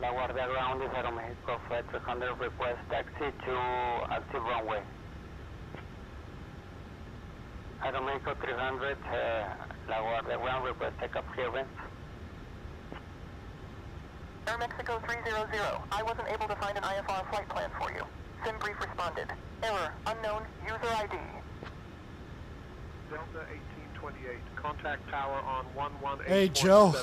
LaGuardia ground is Aeromexico Flight 300, request taxi to active runway. Aeromexico 300, LaGuardia ground, request takeoff clearance. Aeromexico 300, I wasn't able to find an IFR flight plan for you. Sim brief responded. Error, unknown, user ID. Delta 1828, contact tower on 118.7. Hey, Joe.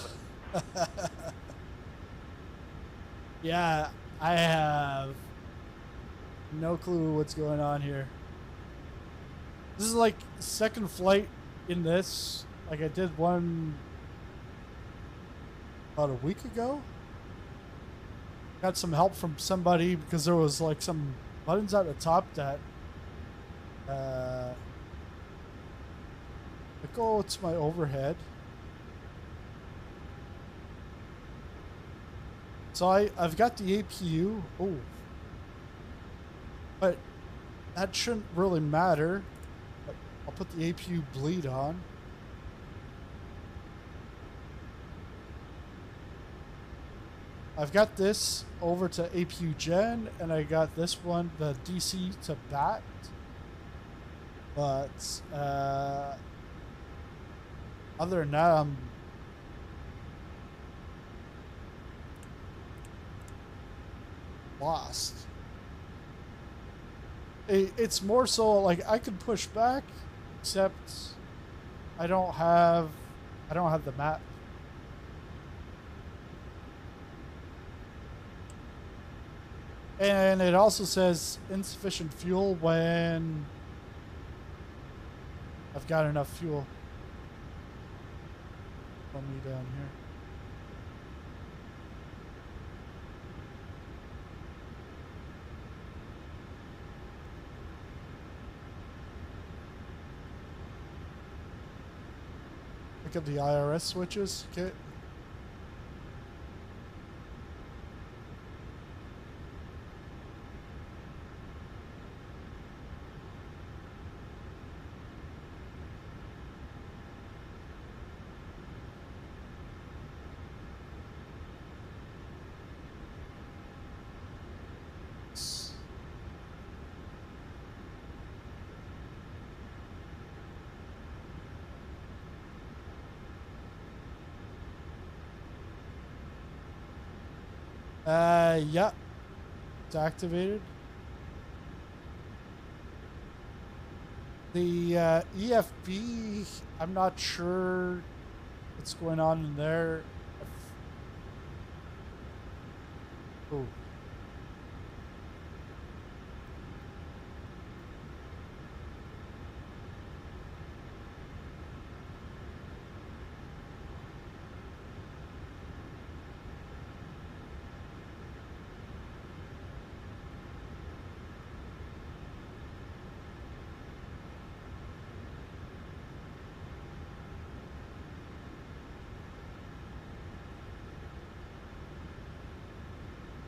Yeah, I have no clue what's going on here. This is like second flight in this. Like I did one about a week ago. Got some help from somebody because there was like some buttons at the top that go to my overhead. So I've got the APU. Oh. But that shouldn't really matter. I'll put the APU bleed on. I've got this over to APU Gen, and I got this one, the DC to BAT. But other than that, I'm lost. It's more so like I could push back, except I don't have the map. And it also says insufficient fuel when I've got enough fuel. Tell me down here. Pick up the IRS switches, okay. Yeah, it's activated. The EFB, I'm not sure what's going on in there. Oh.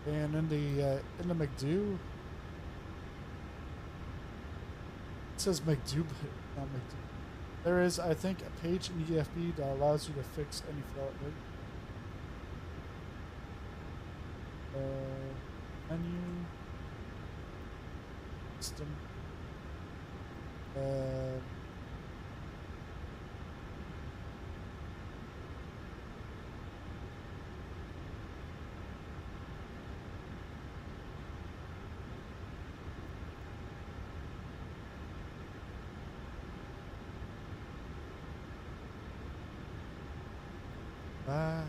And in the McDo, it says McDo, but not McDo. There is, I think, a page in EFB that allows you to fix any fault rate. Menu, system, back.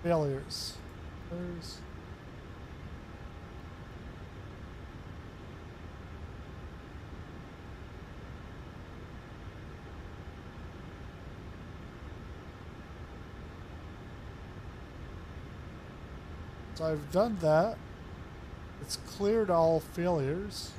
Failures. Failures. So I've done that. It's cleared all failures.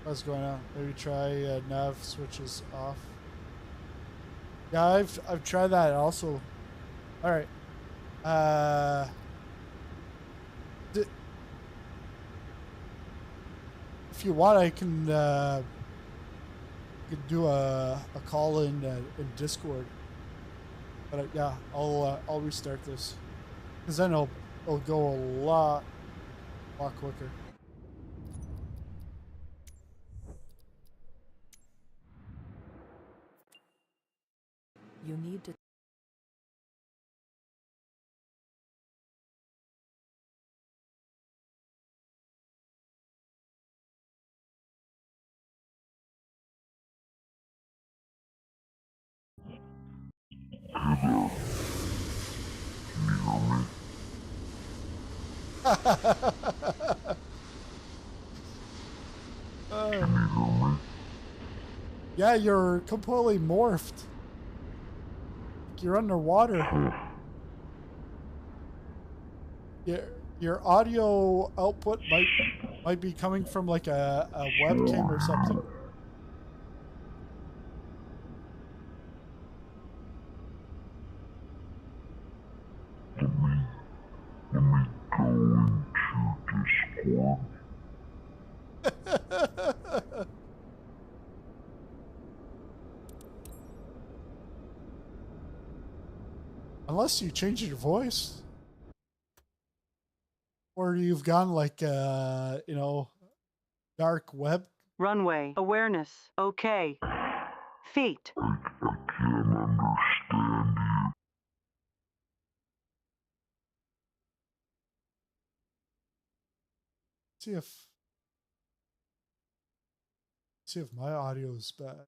What's going on? Maybe try nav switches off. Yeah, I've tried that also. All right. If you want, I can do a call in Discord. But yeah, I'll restart this because then it'll go a lot quicker. You need to Yeah, you're completely morphed. You're underwater. Your audio output might be coming from like a webcam or something. Let me go into Discord. Unless you change your voice. Or you've gone like, you know, dark web. Runway. Awareness. Okay. Feet. I can't understand you. See if my audio is bad.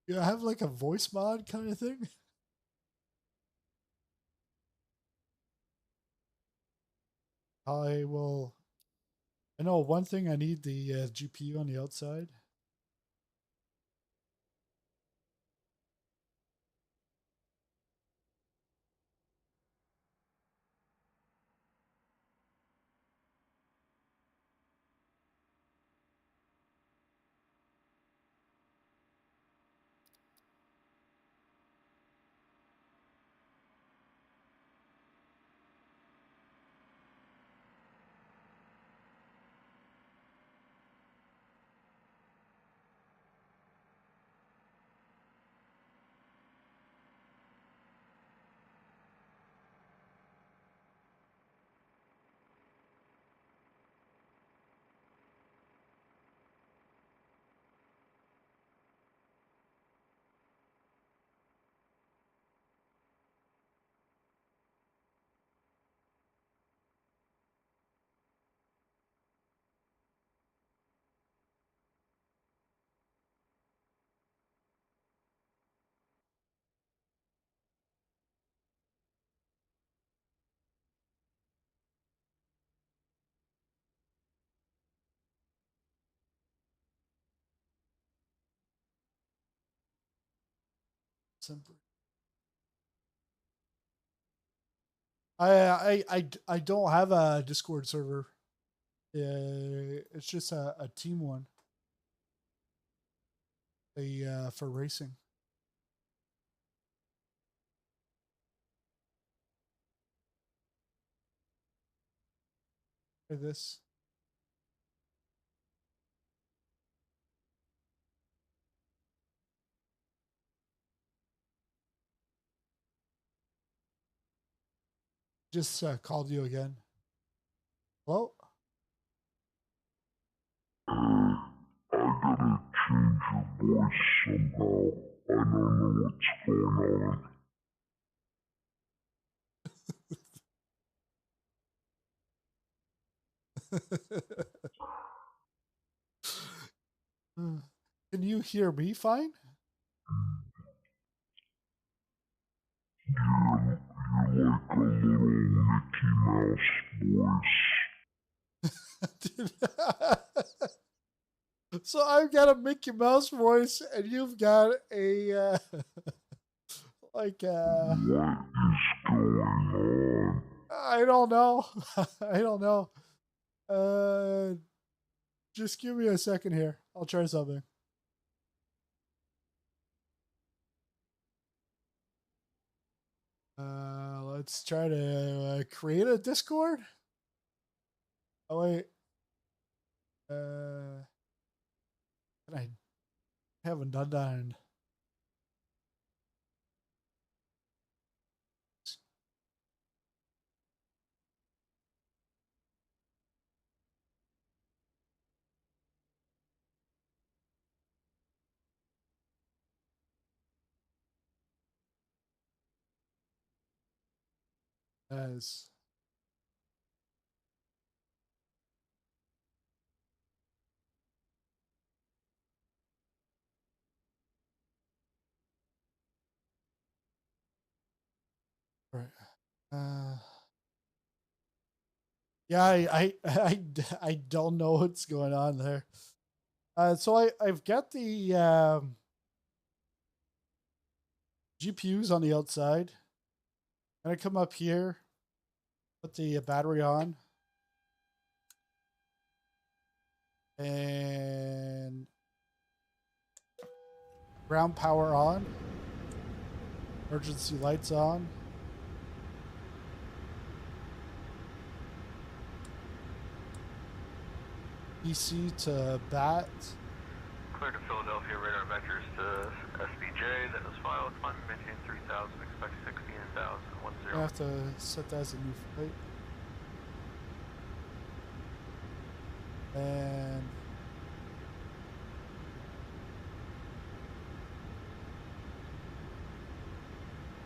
Yeah, I have like a voice mod kind of thing. I know one thing, I need the GPU on the outside. Simple. I don't have a Discord server. It's just a team one. For racing. Try this. Just called you again. Hello? I gotta change your voice somehow. I don't know what's going on. Can you hear me fine? You're like a little Mickey Mouse voice. So I've got a Mickey Mouse voice, and you've got a like What is going on? I don't know. I don't know. Just give me a second here. I'll try something. Let's try to create a Discord. Oh wait. I haven't done that in as right. Yeah, I don't know what's going on there. So I've got the GPUs on the outside. I'm gonna come up here, put the battery on, and ground power on, emergency lights on. EC to BAT. Clear to Philadelphia, radar vectors to SBJ, that is filed, climb and maintain 3000, expect 16,010. I have to set that as a new flight. And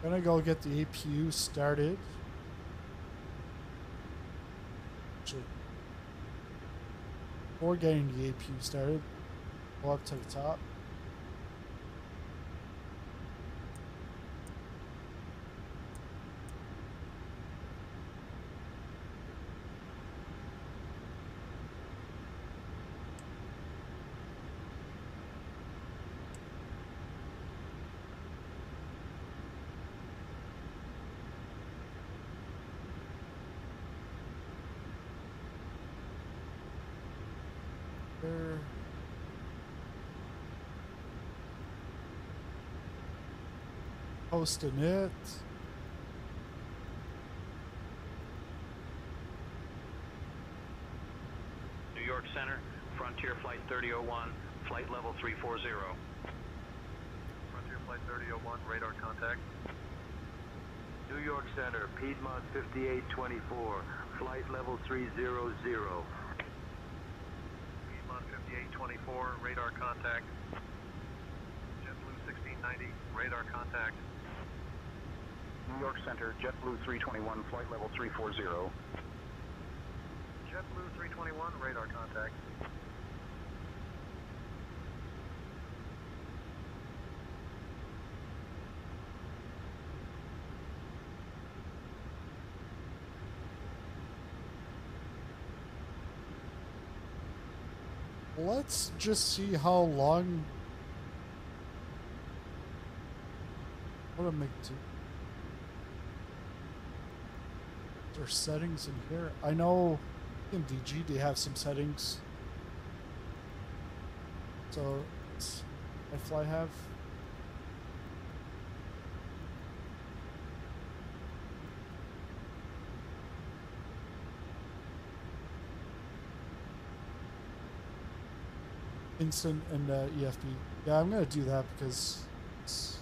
gonna go get the APU started. Actually, before getting the APU started, go up to the top. Posting it. New York Center, Frontier Flight 3001, flight level 340. Frontier Flight 3001, radar contact. New York Center, Piedmont 5824, flight level 300. Piedmont 5824, radar contact. JetBlue 1690, radar contact. New York Center, JetBlue 321, flight level 340. JetBlue 321, radar contact. Let's just see how long. What am I do? There's settings in here. I know in DG they have some settings. So it's iFly have. Instant and EFB. Yeah, I'm gonna do that because it's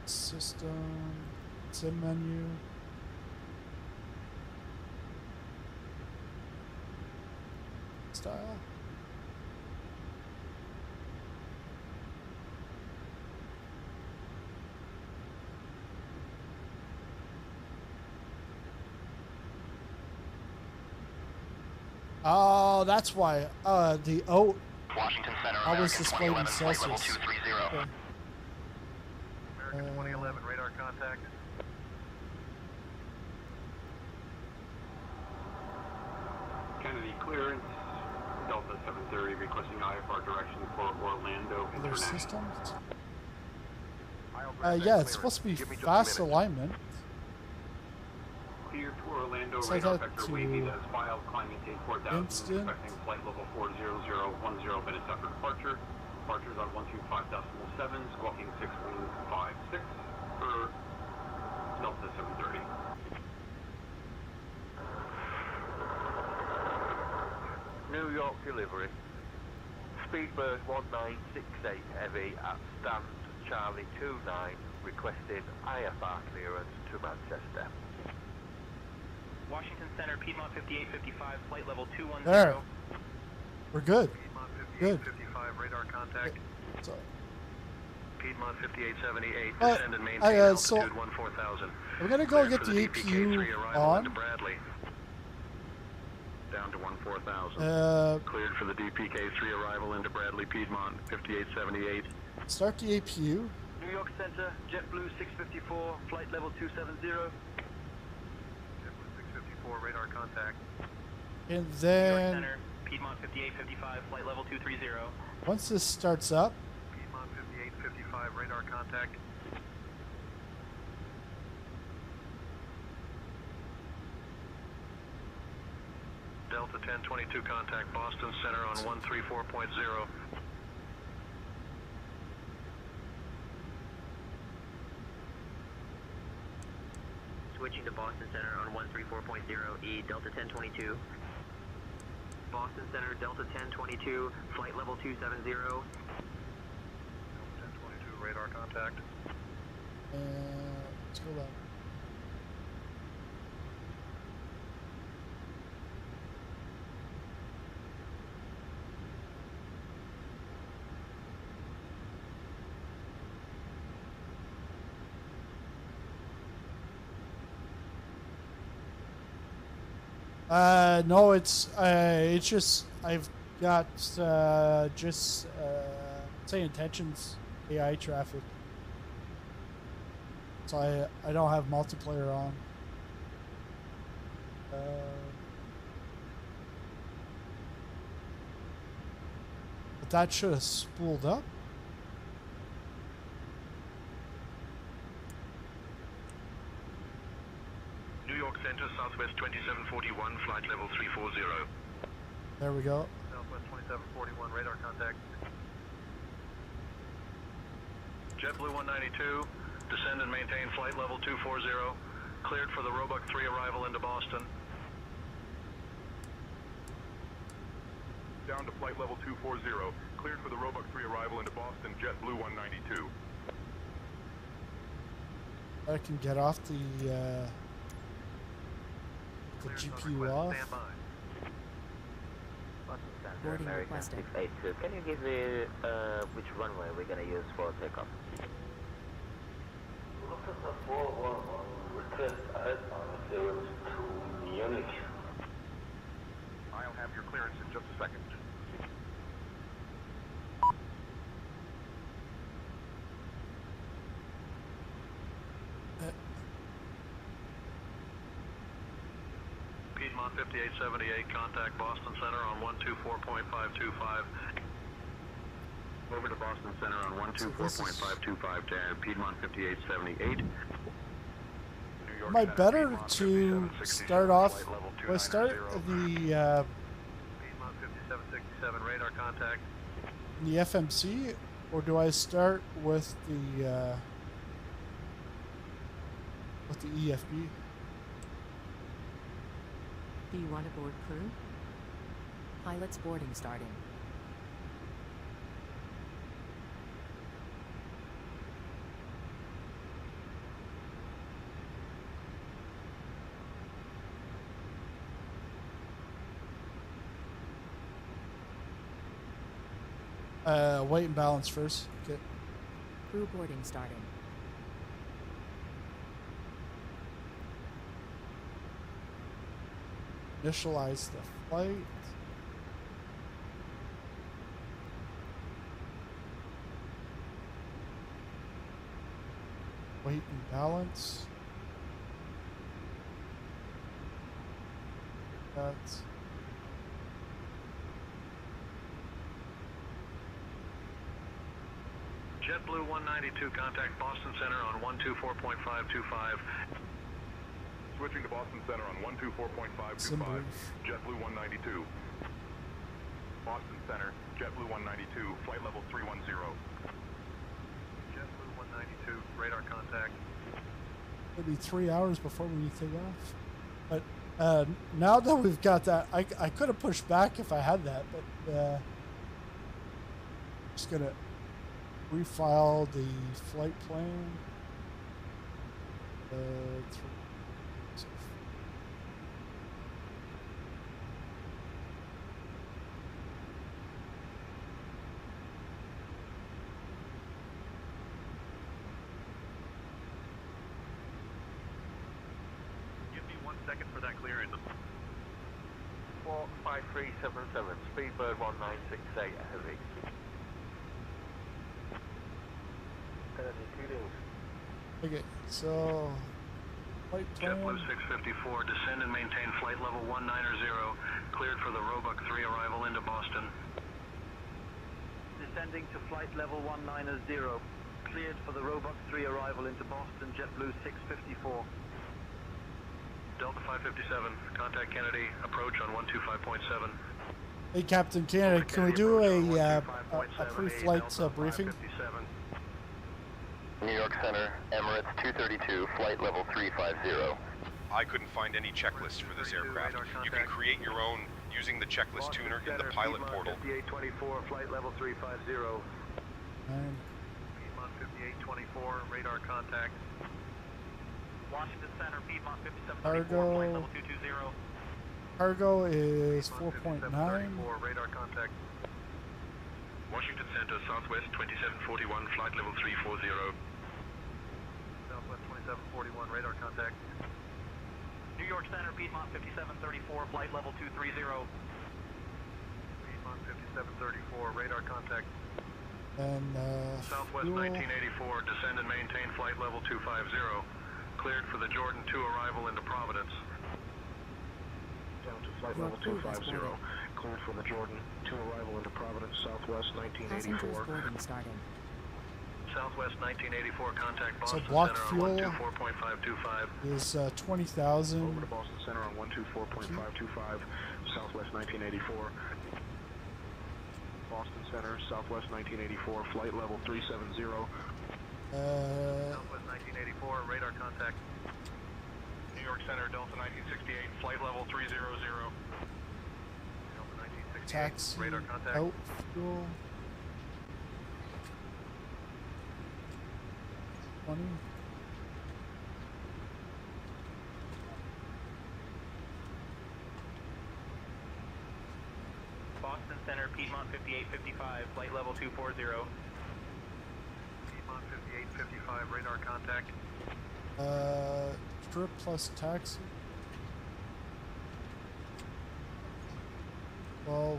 system, sim menu. Style. Oh, that's why. The O. Washington Center, I was American displayed in 2011, flight level Celsius. 230. Okay. American 2011, radar contact. Kennedy clearance, Delta 730 requesting IFR direction for Orlando Other International. systems. Yeah, it's supposed to be fast alignment. Clear to Orlando, So radar I got vector to wavy that is filed, climbing take 4000, instant. expecting flight level 40010 minutes after departure. Departures on 125.7, squawking 6156 for Delta 730. New York delivery. Speedbird 1968 Heavy at stand Charlie 29, requesting IFR clearance to Manchester. Washington Center, Piedmont 5855, flight level 210. There. We're good. Piedmont Good. 5855, radar contact. So, Piedmont 5878, Uh, descend and maintain so altitude 14,000. I'm gonna go Cleared get for the DPK3 APU arrival on. into Bradley. Down to 14,000. Cleared for the DPK3 arrival into Bradley, Piedmont 5878. Start the APU. New York Center, JetBlue 654, flight level 270. JetBlue 654, radar contact. And New York then Center, Piedmont 5855, flight level 230. once this starts up, Piedmont 5855, radar contact. Delta 1022, contact Boston Center on 134.0. switching to Boston Center on 134.0 E Delta 1022. Boston Center Delta 1022, flight level 270. Delta 1022, radar contact. Let's go back. No, it's just I've got SayIntentions AI traffic, so I don't have multiplayer on. But that should have spooled up. New York Center, Southwest 2741, flight level 340. There we go. Southwest 2741, radar contact. JetBlue 192, descend and maintain flight level 240, cleared for the Roebuck 3 arrival into Boston. Down to flight level 240, cleared for the Roebuck 3 arrival into Boston, JetBlue 192. I can get off the GPU off. Boarding requested. MAX8, can you give me which runway we're gonna use for takeoff? Lufthansa 411, request outbound clearance to Munich. I'll have your clearance in just a second. Piedmont 5878, contact Boston Center on 124.525. Over to Boston Center on 124.525 to Piedmont 5878. Am I better to start off? Do I start the Piedmont 5767, radar contact. the FMC, or do I start with the EFB? Do you want to board crew? Pilot's boarding starting. Weight and balance first. Okay. Crew boarding starting. Initialize the flight. Weight and balance. That's JetBlue 192, contact Boston Center on 124.525. Switching to Boston Center on 124.525, JetBlue 192. Boston Center, JetBlue 192, flight level 310. JetBlue 192, radar contact. It'll be 3 hours before we take off. But now that we've got that, I could have pushed back if I had that, but just gonna refile the flight plan. Give me 1 second for that clearance. 45377, Speedbird 1968, heavy. Okay, so flight plan. JetBlue 654, descend and maintain flight level 190, cleared for the Roebuck 3 arrival into Boston. Descending to flight level 190, cleared for the Roebuck 3 arrival into Boston, JetBlue 654. Delta 557, contact Kennedy, approach on 125.7. Hey, Captain Kennedy, can we do a pre-flight briefing? New York Center, Emirates 232, flight level 350. I couldn't find any checklist for this aircraft. You can create your own using the checklist tuner in the pilot portal. 5824, flight level 350. Piedmont 5824, radar contact. Washington Center, Piedmont 5734, flight level 220. Cargo is 4.9. Radar contact. Washington Center, Southwest 2741, flight level 340. Southwest 2741, radar contact. New York Center, Piedmont 5734, flight level 230. Piedmont 5734, radar contact. And Southwest 1984, descend and maintain flight level 250. Cleared for the Jordan 2 arrival into Providence. Down to flight level 250. Cleared for the Jordan 2 arrival into Providence, Southwest 1984. Southwest 1984, contact so Boston block Center fuel on 124.525. is 20,000. Over to Boston Center on 124.525, Southwest 1984. Boston Center, Southwest 1984, flight level 370. Southwest 1984, radar contact. New York Center, Delta 1968, flight level 300. Delta 1968, Taxi radar contact. out fuel. 20. Boston Center, Piedmont 5855, flight level 240. Piedmont 5855, radar contact. Trip plus taxi. 12.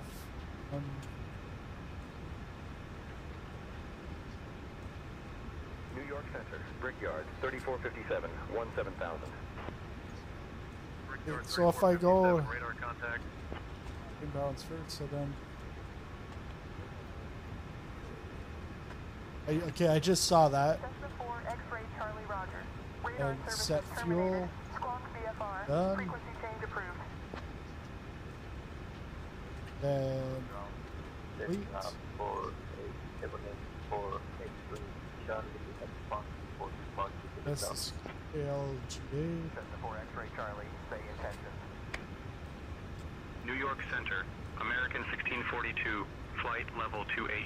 New York Center, Brickyard 3457, 17,000. So if I go radar contact. inbounds first, so then okay, I just saw that. And set fuel. Done. Then wait. This is KLGA. New York Center, American 1642, flight level 280.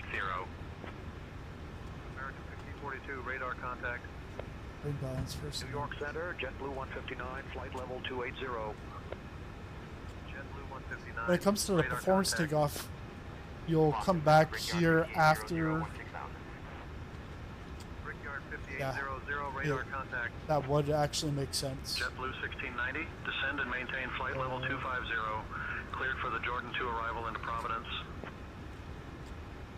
American 1642, radar contact. Inbounds first. New York Center, JetBlue 159, flight level 280. JetBlue 159. When it comes to the performance takeoff, you'll come back here after. Yeah, radar contact. That would actually make sense. JetBlue 1690, descend and maintain flight level 250. Cleared for the Jordan 2 arrival into Providence.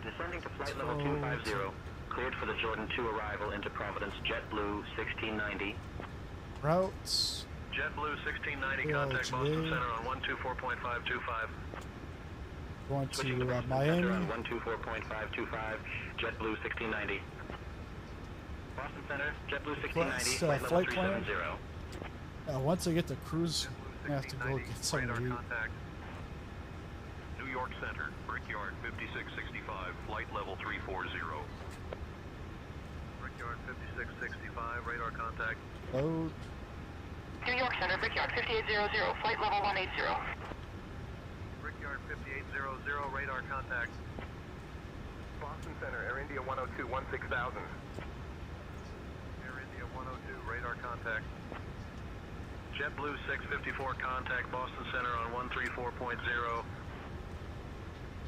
Descending to flight level 250. Cleared for the Jordan 2 arrival into Providence, JetBlue 1690. Routes. JetBlue 1690, contact Boston Center on 124.525. Going Switching to Boston Miami. Center on 124.525, JetBlue 1690. Boston Center, JetBlue 1690, flight level 370. Once I get the cruise, I have to go get some radar meat. contact. New York Center, Brickyard 5665, flight level 340. Brickyard 5665, radar contact. Load. New York Center, Brickyard 5800, flight level 180. Brickyard 5800, radar contact. Boston Center, Air India 102, 16,000. Air India 102, radar contact. JetBlue 654, contact Boston Center on 134.0.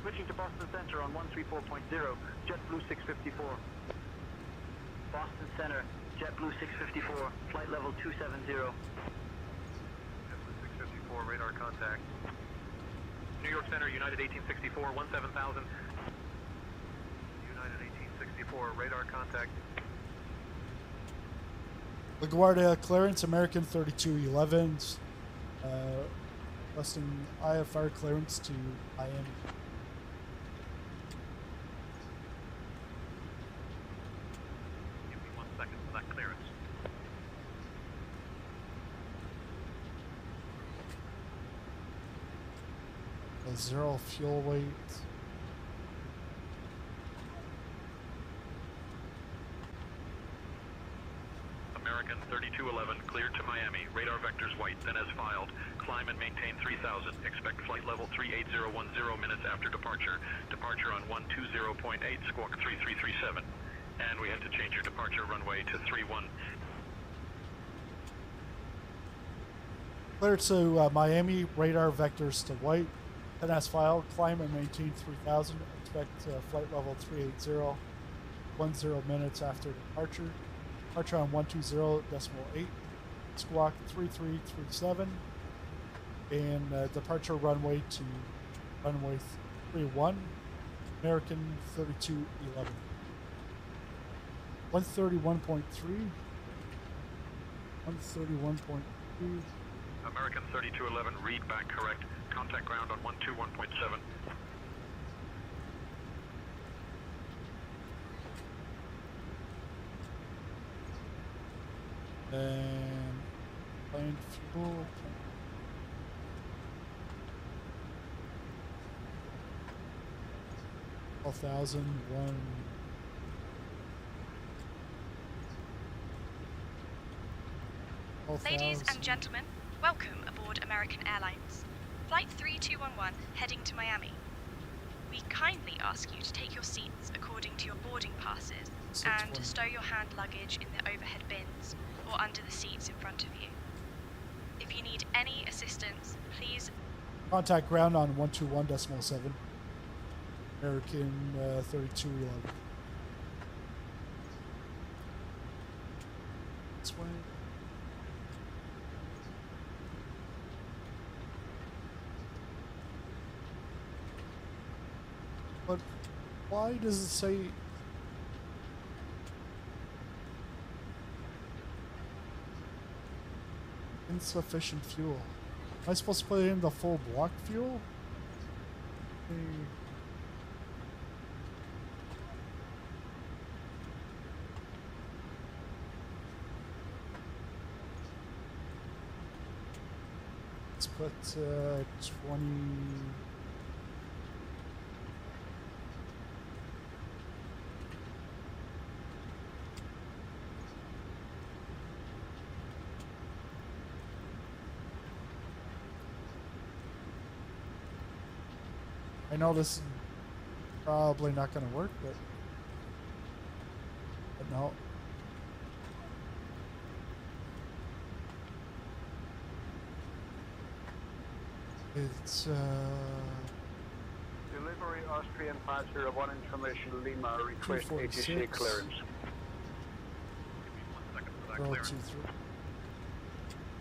Switching to Boston Center on 134.0, JetBlue 654. Boston Center, JetBlue 654, flight level 270. JetBlue 654, radar contact. New York Center, United 1864, 17,000. United 1864, radar contact. LaGuardia clearance, American 3211. Requesting IFR clearance to Miami. Give me 1 second for that clearance. Zero fuel weight. American 3211, cleared to Miami. Radar vectors white, then as filed. Climb and maintain 3000. Expect flight level 38010 minutes after departure. Departure on 120.8, squawk 3337. And we had to change your departure runway to 31. Clear to Miami, radar vectors to white, then as filed. Climb and maintain 3000. Expect flight level 38010 minutes after departure. Departure on 120.8, squawk 3337, and departure runway to runway 31, American 3211. 131.3, 131.3. American 3211, read back correct. Contact ground on 121.7. And plane fuel. $12,001. Ladies and gentlemen, welcome aboard American Airlines. Flight 3211 heading to Miami. We kindly ask you to take your seats according to your boarding passes and to stow your hand luggage in the overhead bins or under the seats in front of you. If you need any assistance, please Contact ground on 121.7. American 3211. This way. But why does it say insufficient fuel? Am I supposed to put in the full block fuel? Let's put 20. I know this is probably not going to work, but no. It's Delivery Austrian 501 information Lima, request ATC clearance.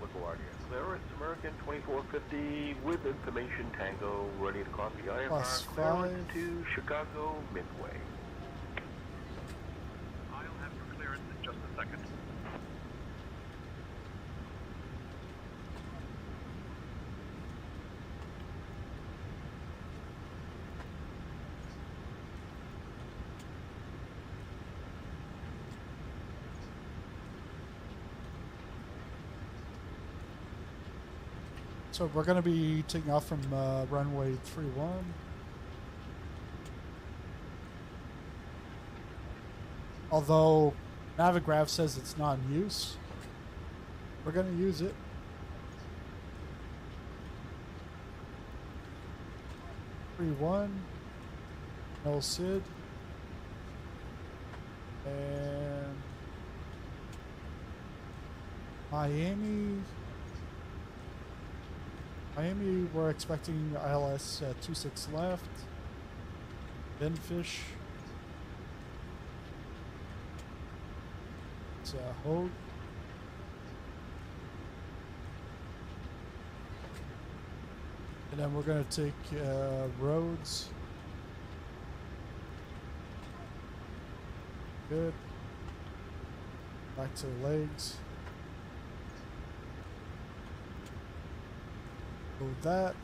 LaGuardia clearance, American 2450 with information Tango, ready to copy IFR clearance to Chicago Midway. I'll have your clearance in just a second. So we're going to be taking off from runway 31. Although Navigraph says it's not in use, we're going to use it. No SID. And Miami, we're expecting ILS 26 left. Benfish. It's Hogue. And then we're going to take Rhodes. Good. Back to the legs. Load that.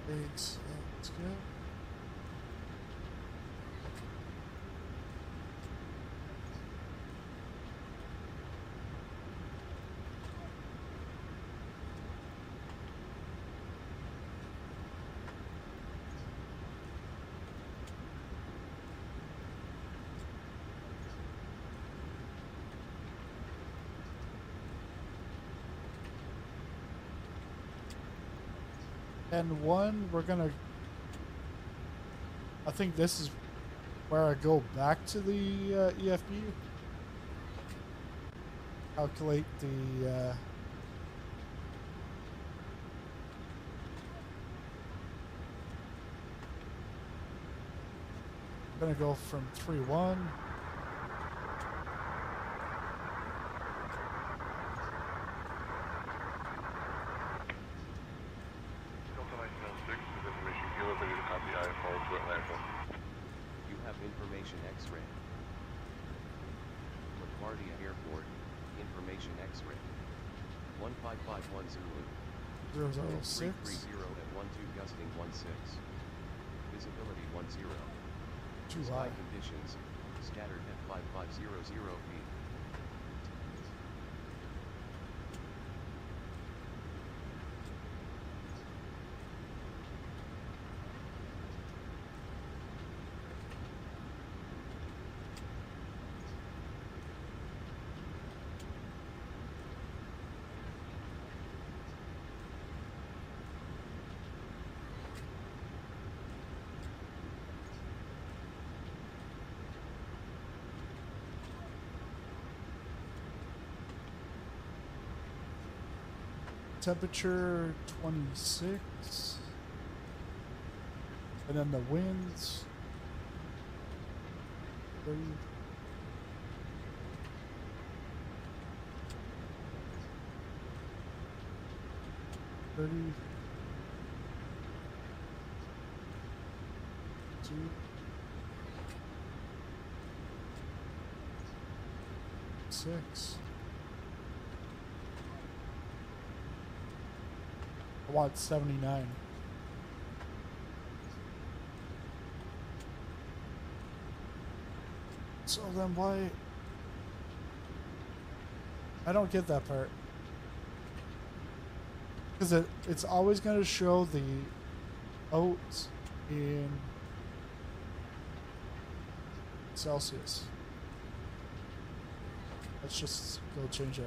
Legs. Let's go. And one, we're gonna, I think this is where I go back to the EFB. Calculate the I'm gonna go from 3-1. You have information X-ray. LaGuardia Airport, information X-ray. 15510 Zulu. 006. 330 at 12 gusting 16. Visibility 10. Too Sky high. conditions, scattered at 5500 feet. Temperature 26. And then the winds 30. Six. I want 79. So then why? I don't get that part. Because it's always going to show the oats in Celsius. Let's just go change that.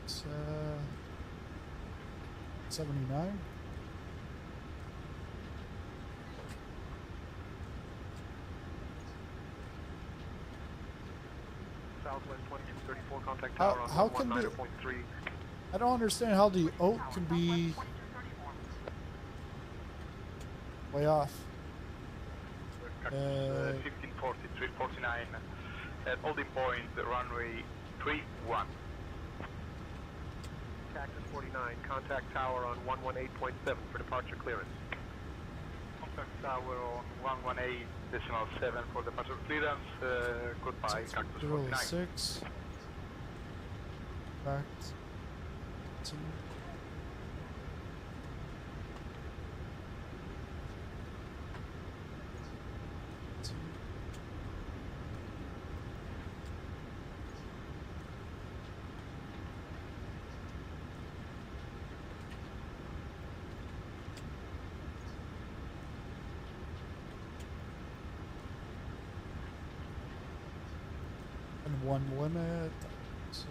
It's 79. Southwest 2234, contact tower on How can the, 119.3. I don't understand how the oat can be way off. 1549 at holding point, runway 31. Cactus 49, contact tower on 118.7 for departure clearance. Contact tower on 118.7 for departure clearance. Goodbye, Cactus 49. 06. Back to and one limit. So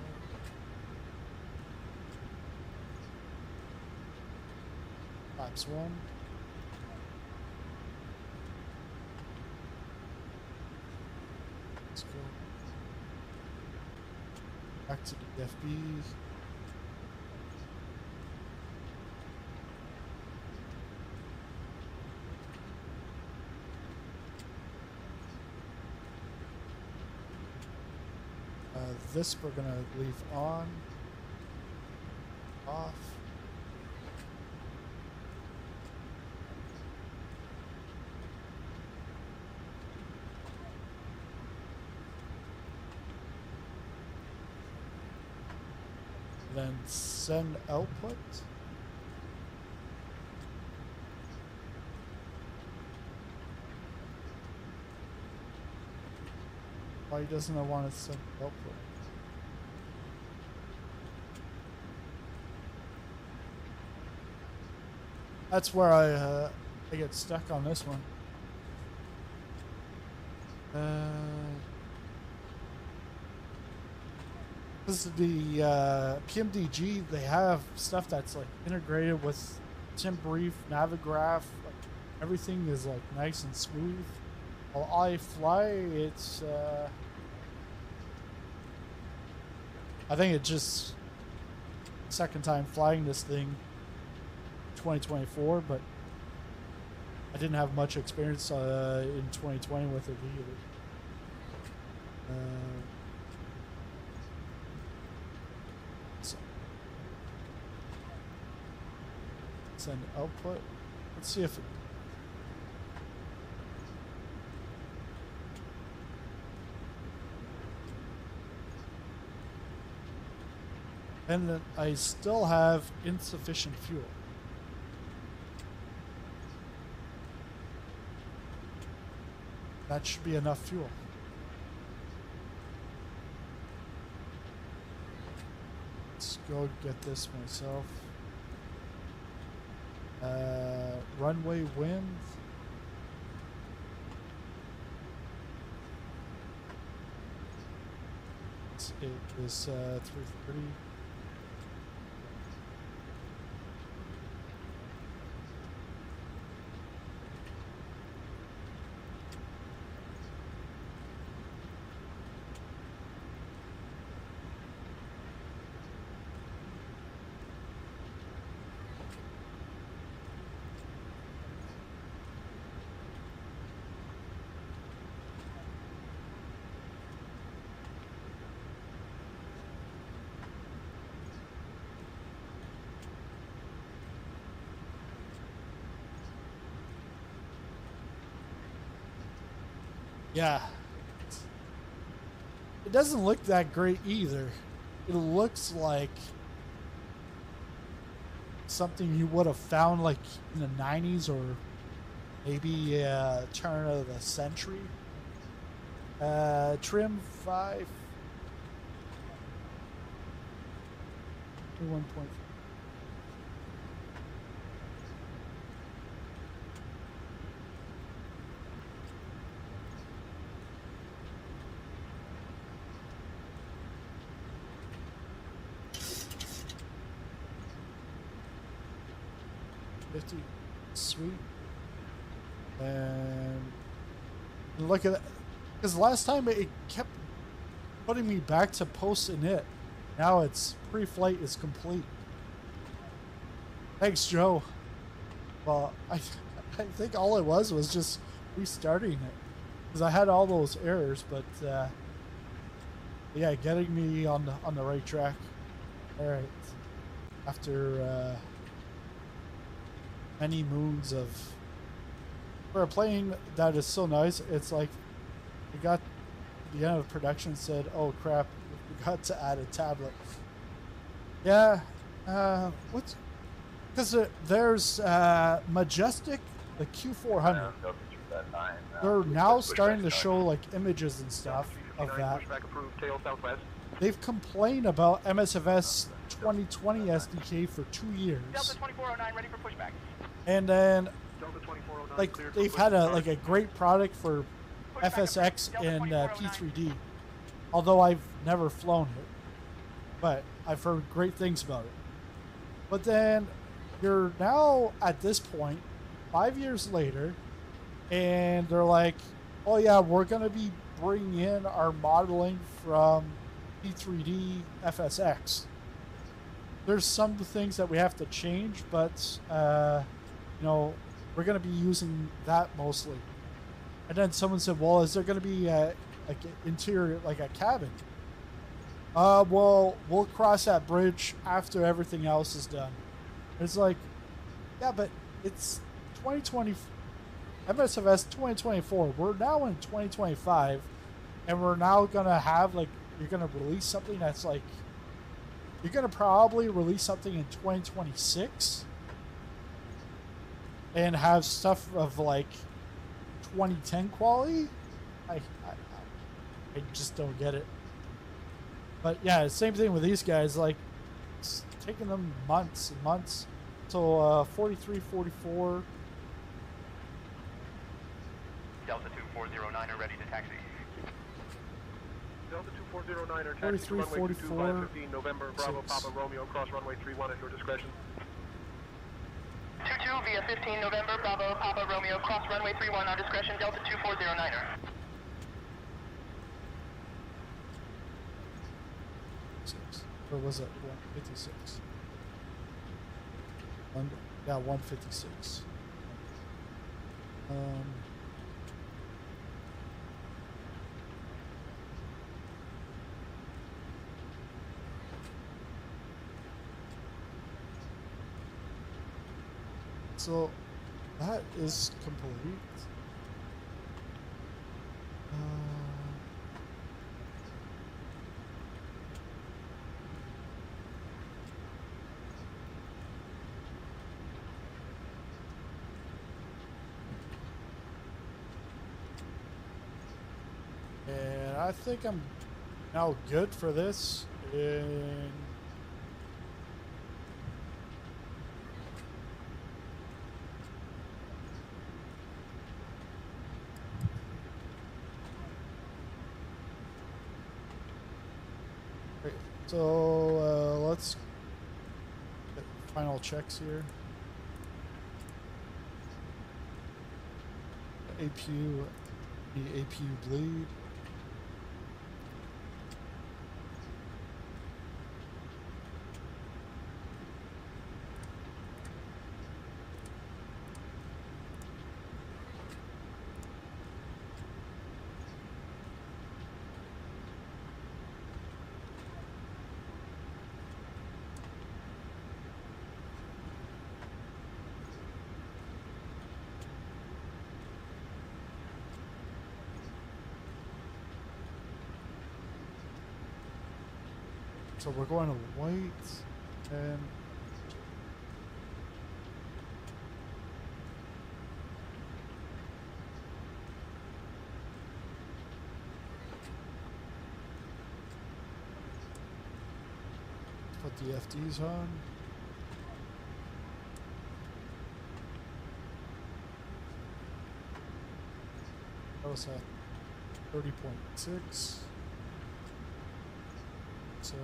Laps 1. Let's go back to the FB. This we're gonna leave on, off. Then send output. Why doesn't it want to send output? That's where I get stuck on this one. This is the PMDG. They have stuff that's like integrated with Brief, Navigraph. Like, everything is like nice and smooth. While iFly, it's I think it's just second time flying this thing 2024, but I didn't have much experience in 2020 with it either. So send output. Let's see if it. And then I still have insufficient fuel. That should be enough fuel. Let's go get this myself. Runway wind. It is 330. Yeah. It doesn't look that great either. It looks like something you would have found like in the 90s or maybe turn of the century. Trim 5. 1.5. Sweet. And look at that. Because last time it kept putting me back to post init. Now it's pre-flight is complete. Thanks, Joe. Well, I think all it was just restarting it. Because I had all those errors, but yeah, getting me on the right track. Alright. After many moons of for a plane that is so nice, it's like we got the end of production said, oh crap, we forgot to add a tablet. Yeah, what's because there's Majestic, the Q400. They're now starting to show like images and stuff of that. They've complained about MSFS 2020 SDK for 2 years. Delta 2409 ready for pushback. And then, like, they've had a great product for FSX and P3D, although I've never flown it, but I've heard great things about it. But then, you're now at this point, 5 years later, and they're like, oh yeah, we're going to be bringing in our modeling from P3D FSX. There's some things that we have to change, but you know, we're going to be using that mostly. And then someone said, well, is there going to be like an interior, like a cabin? Well, we'll cross that bridge after everything else is done. It's like, yeah, but it's 2020, MSFS 2024. We're now in 2025, and we're now going to have, like, you're going to release something that's like, you're going to probably release something in 2026 and have stuff of like 2010 quality. I just don't get it. But yeah, same thing with these guys. Like, it's taking them months and months. So 43, 44. Delta 2409 are ready to taxi. Delta 2409 are taxi to runway 22 15 November, Bravo, Papa, Romeo, cross runway 31 at your discretion. 22 via 15 November, Bravo, Papa, Romeo, cross runway 31 on discretion, Delta 2409er. Or was it 156? Yeah, 156. So that is complete. And I think I'm now good for this. And so let's get final checks here. APU, the APU bleed. So we're going to white and put the FDs on. That was at 30.6. So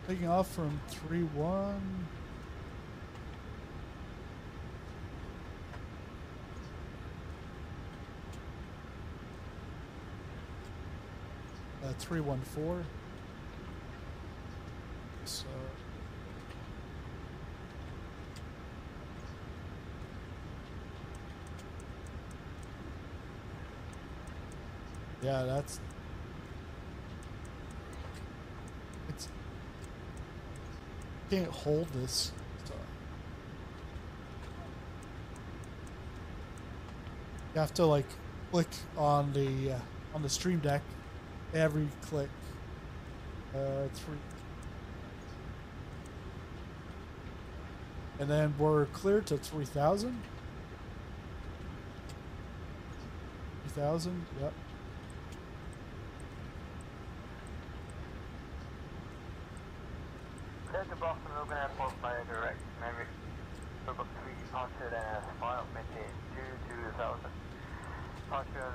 taking off from 3-1. At 314. So yeah, that's it's can't hold this. So you have to like click on the stream deck every click. 3 and then we're clear to 3,000. 3,000, yep. Clear to Boston Logan Airport by direct Navigraph. Purple 3 departure and file maintain 2000. Departure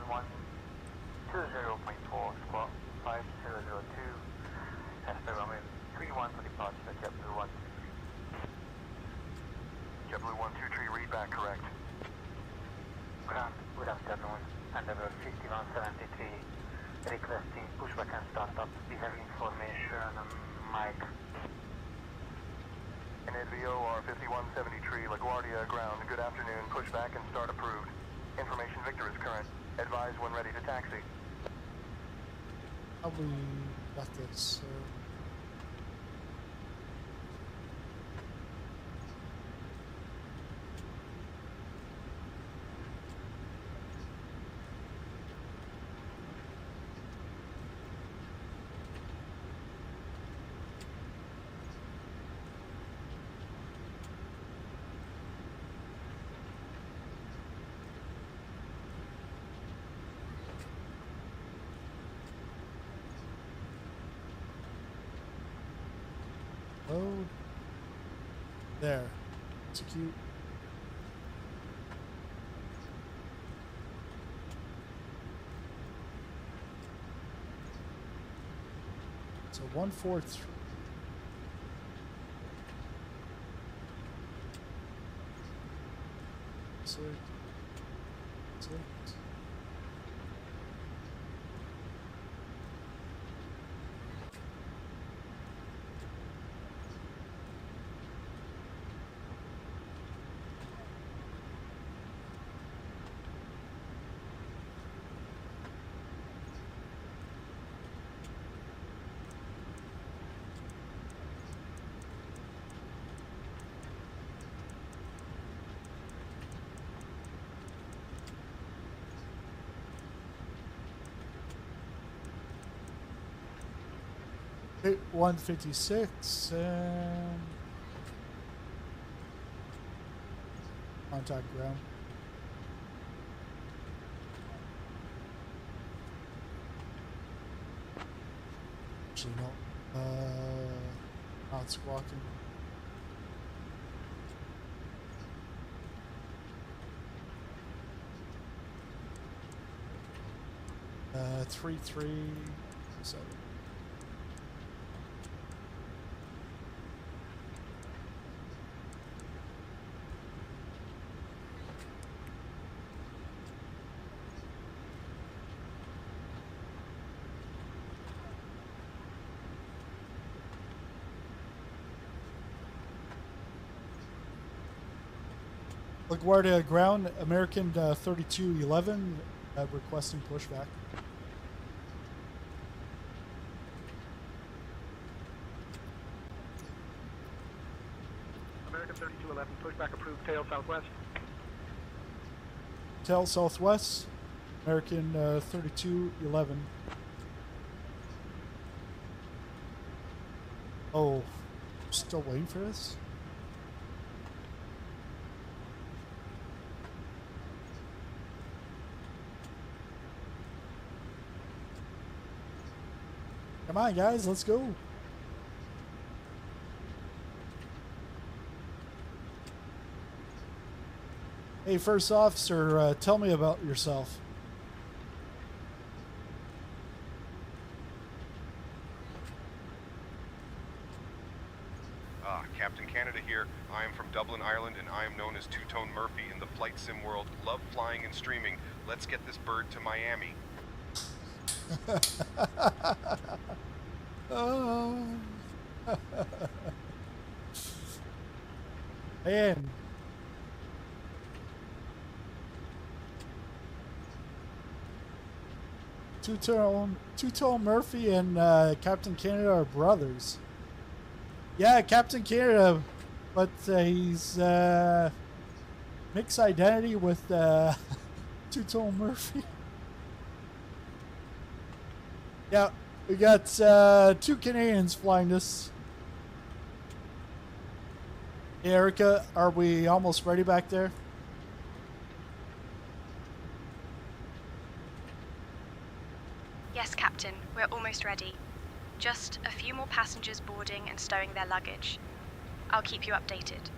120.4 squawk 5002. As per runway 31 for departure, JetBlue 123. JetBlue 123, read back correct. Ground, good afternoon. Endeavour 5173, requesting pushback and startup. We have information, Mike. NVOR 5173, LaGuardia ground. Good afternoon. Pushback and start approved. Information Victor is current. Advise when ready to taxi. Probably got this. Load. There. Execute. So 143. Select. 156 and contact ground. Actually, no. Not squawking. Uh, 337. LaGuardia ground, American 3211, requesting pushback. American 3211, pushback approved, tail southwest. Tail southwest, American 3211. Oh, still waiting for this? Come on, guys, let's go. Hey, first officer, tell me about yourself. Captain Canada here. I am from Dublin, Ireland, and I am known as Two-Tone Murphy in the flight sim world. Love flying and streaming. Let's get this bird to Miami. Oh. Man. Two-Tone Murphy and Captain Canada are brothers. Yeah, Captain Canada, but he's mixed identity with Two-Tone Murphy. Yeah, we got 2 Canadians flying this. Hey, Erica, are we almost ready back there? Yes, Captain, we're almost ready. Just a few more passengers boarding and stowing their luggage. I'll keep you updated.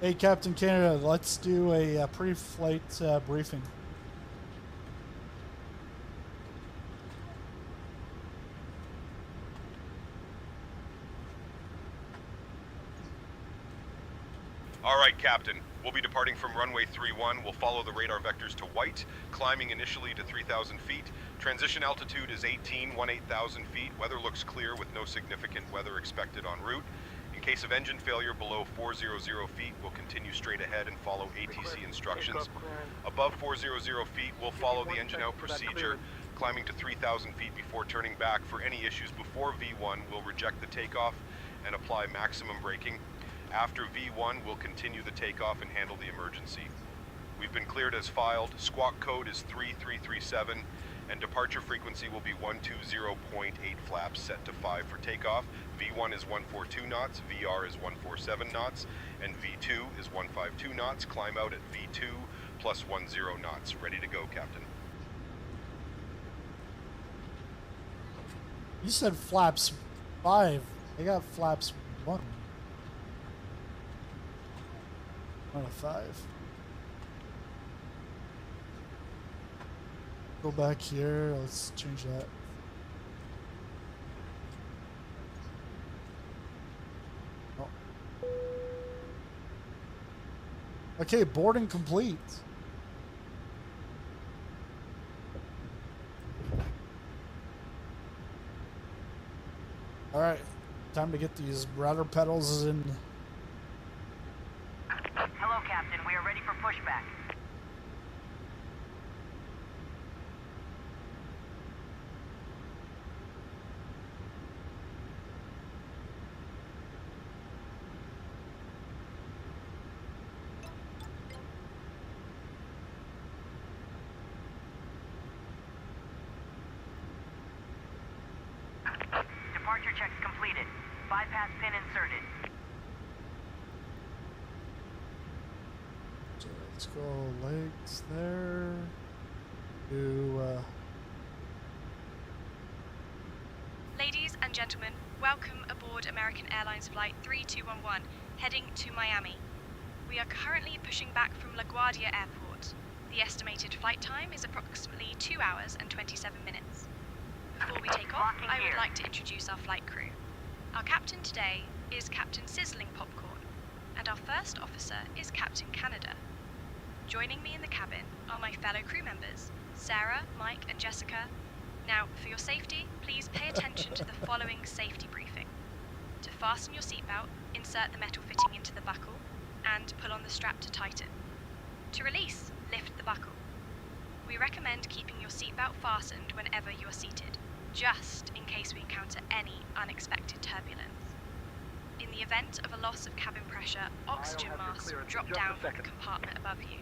Hey, Captain Canada, let's do a pre-flight briefing. All right, Captain. We'll be departing from runway 31. We'll follow the radar vectors to white, climbing initially to 3,000 feet. Transition altitude is 8,000 feet. Weather looks clear with no significant weather expected en route. In case of engine failure below 400 feet, we'll continue straight ahead and follow ATC instructions. Above 400 feet, we'll follow the engine out procedure, climbing to 3,000 feet before turning back. For any issues before V1, we'll reject the takeoff and apply maximum braking. After V1, we'll continue the takeoff and handle the emergency. We've been cleared as filed. Squawk code is 3337, and departure frequency will be 120.8 flaps set to 5 for takeoff. V1 is 142 knots, VR is 147 knots, and V2 is 152 knots. Climb out at V2 plus 10 knots. Ready to go, Captain. You said flaps 5. They got flaps 1 out of 5. Go back here. Let's change that. Oh. Okay, boarding complete. All right, time to get these rudder pedals in. Hello, Captain. We are ready for pushback. Departure checks completed. Bypass pin inserted. So let's go legs there. Do Ladies and gentlemen, welcome aboard American Airlines Flight 3211, heading to Miami. We are currently pushing back from LaGuardia Airport. The estimated flight time is approximately 2 hours and 27 minutes. Before we take off, I would like to introduce our flight crew. Our captain today is Captain Sizzling Popcorn, and our first officer is Captain Canada. Joining me in the cabin are my fellow crew members, Sarah, Mike, and Jessica. Now, for your safety, please pay attention to the following safety briefing. To fasten your seatbelt, insert the metal fitting into the buckle, and pull on the strap to tighten. To release, lift the buckle. We recommend keeping your seatbelt fastened whenever you are seated, just in case we encounter any unexpected turbulence. In the event of a loss of cabin pressure, oxygen masks will drop down from the compartment above you.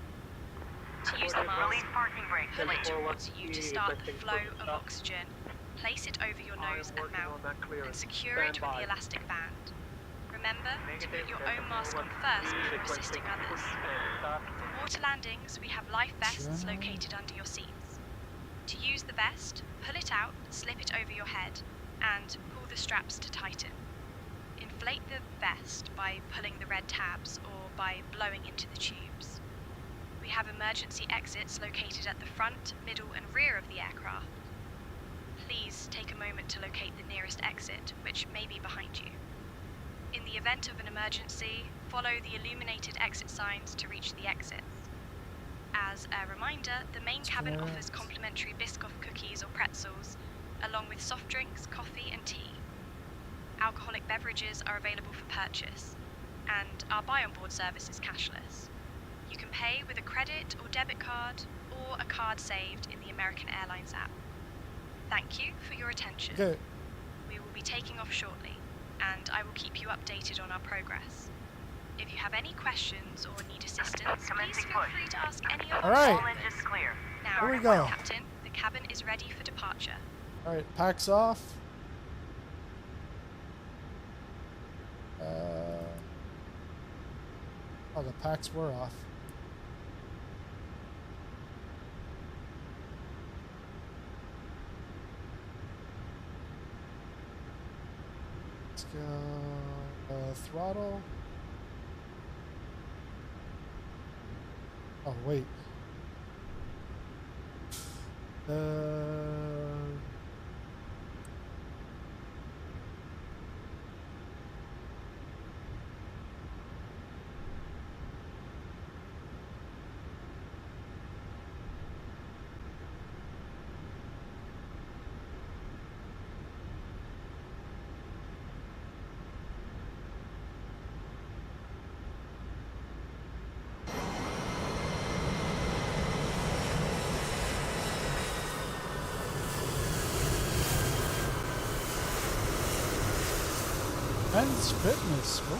To use the mask, pull it towards you to start the flow of oxygen, place it over your nose and mouth, and secure it with the elastic band. Remember to put your own mask on first before assisting others. For water landings, we have life vests located under your seats. To use the vest, pull it out, slip it over your head, and pull the straps to tighten. Inflate the vest by pulling the red tabs or by blowing into the tubes. We have emergency exits located at the front, middle, and rear of the aircraft. Please take a moment to locate the nearest exit, which may be behind you. In the event of an emergency, follow the illuminated exit signs to reach the exits. As a reminder, the main cabin offers complimentary Biscoff cookies or pretzels, along with soft drinks, coffee, and tea. Alcoholic beverages are available for purchase, and our buy-on-board service is cashless. You can pay with a credit or debit card, or a card saved in the American Airlines app. Thank you for your attention. Okay. We will be taking off shortly, and I will keep you updated on our progress. If you have any questions or need assistance, please feel free to ask any of All right. All engines clear. Now, Here we go. Captain, the cabin is ready for departure. all right, packs off. Oh, the packs were off. Let's go throttle. Oh, wait. Men's fitness. Whoa.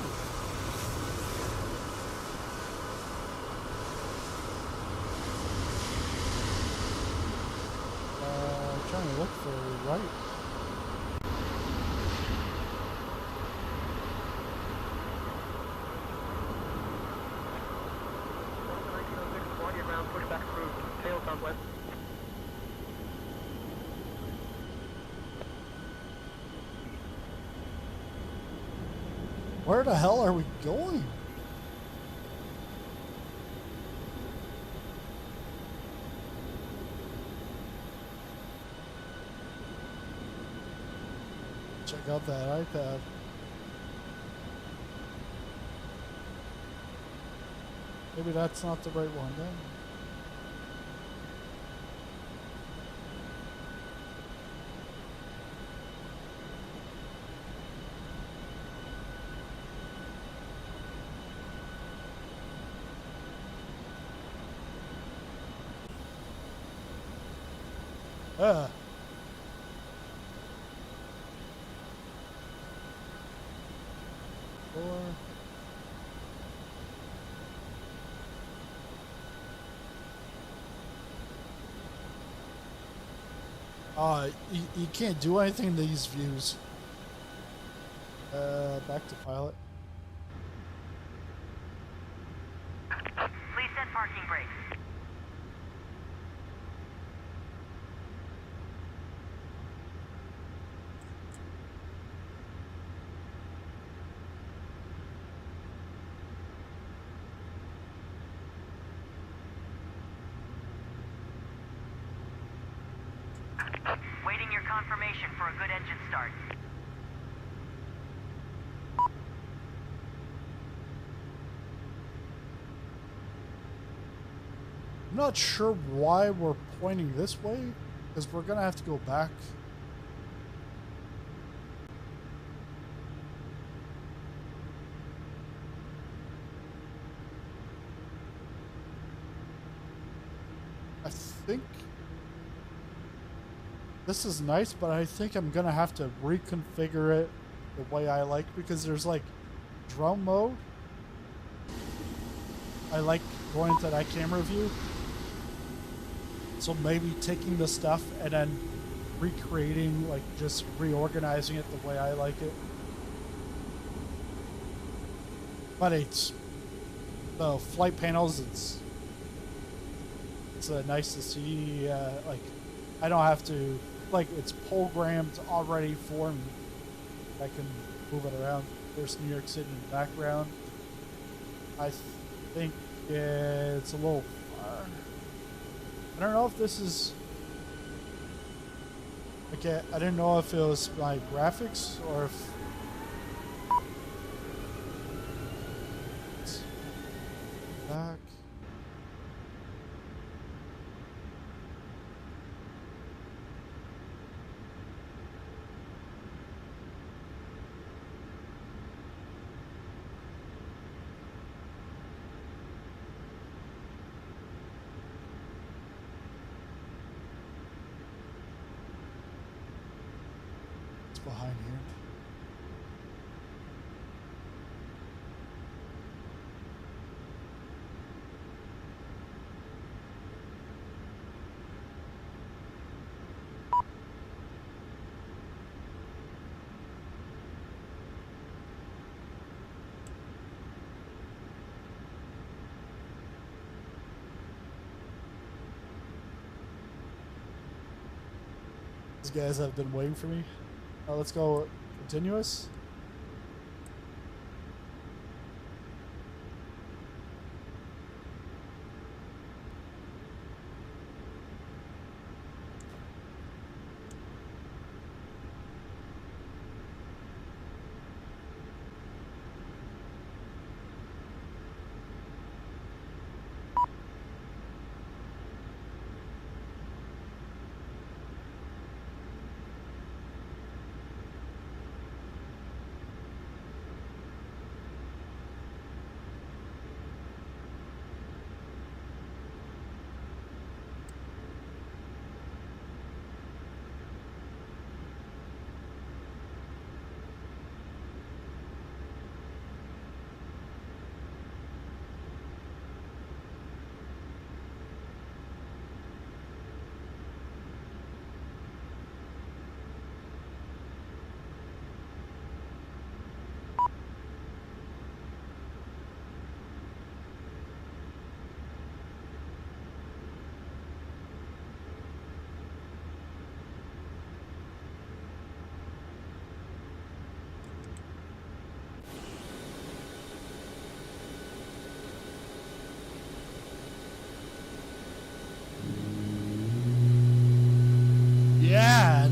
Trying to look for right. Pushback through tail southwest. Where the hell are we going? Check out that iPad. Maybe that's not the right one then. You can't do anything in these views. Back to pilot. Please set parking brakes. Waiting your confirmation for a good engine start. I'm not sure why we're pointing this way, because we're gonna have to go back. I think this is nice, but I think I'm gonna have to reconfigure it the way I like, because there's like drone mode. I like going into that camera view. So maybe taking the stuff and then recreating, like just reorganizing it the way I like it. But it's the flight panels. It's nice to see. Like I don't have to, like it's programmed already for me. I can move it around. There's New York City in the background. I think it's a little far. I don't know if this is, okay, I didn't know if it was my graphics or if it's back. Behind here. These guys have been waiting for me. Let's go continuous.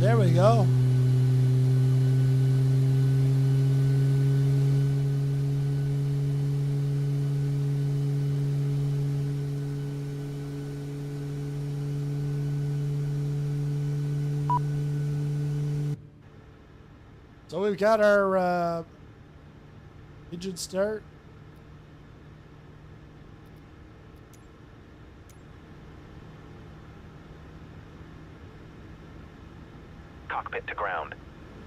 There we go. So we've got our engine start. Cockpit to ground.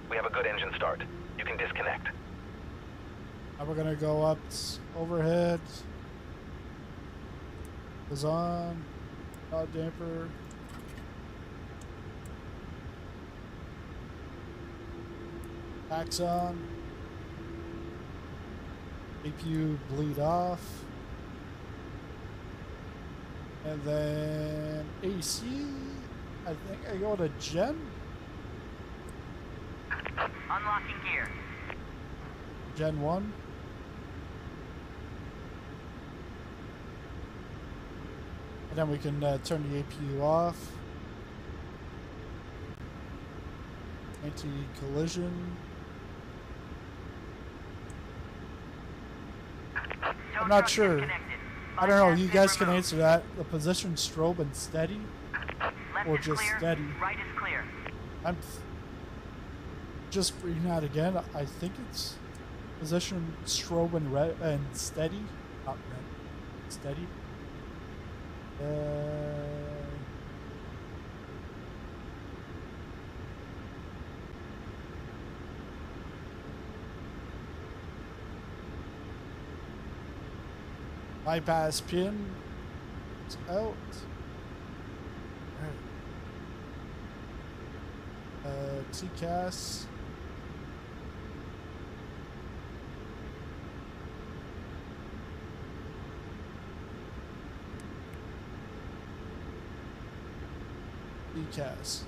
We have a good engine start. You can disconnect. Now we're gonna go up overhead. Is on. Yaw damper. Packs on. APU bleed off. And then AC. I think I go to Gen. Unlocking gear. Gen 1. And then we can turn the APU off. Anti-collision. I'm not sure. I don't know. You guys can answer that. The position, strobe, and steady, or just steady. Right is clear. I'm just reading that again. I think it's position, strobe, and red and steady, not red, steady. Bypass pin. It's out. Alright. TCAS. TCAS.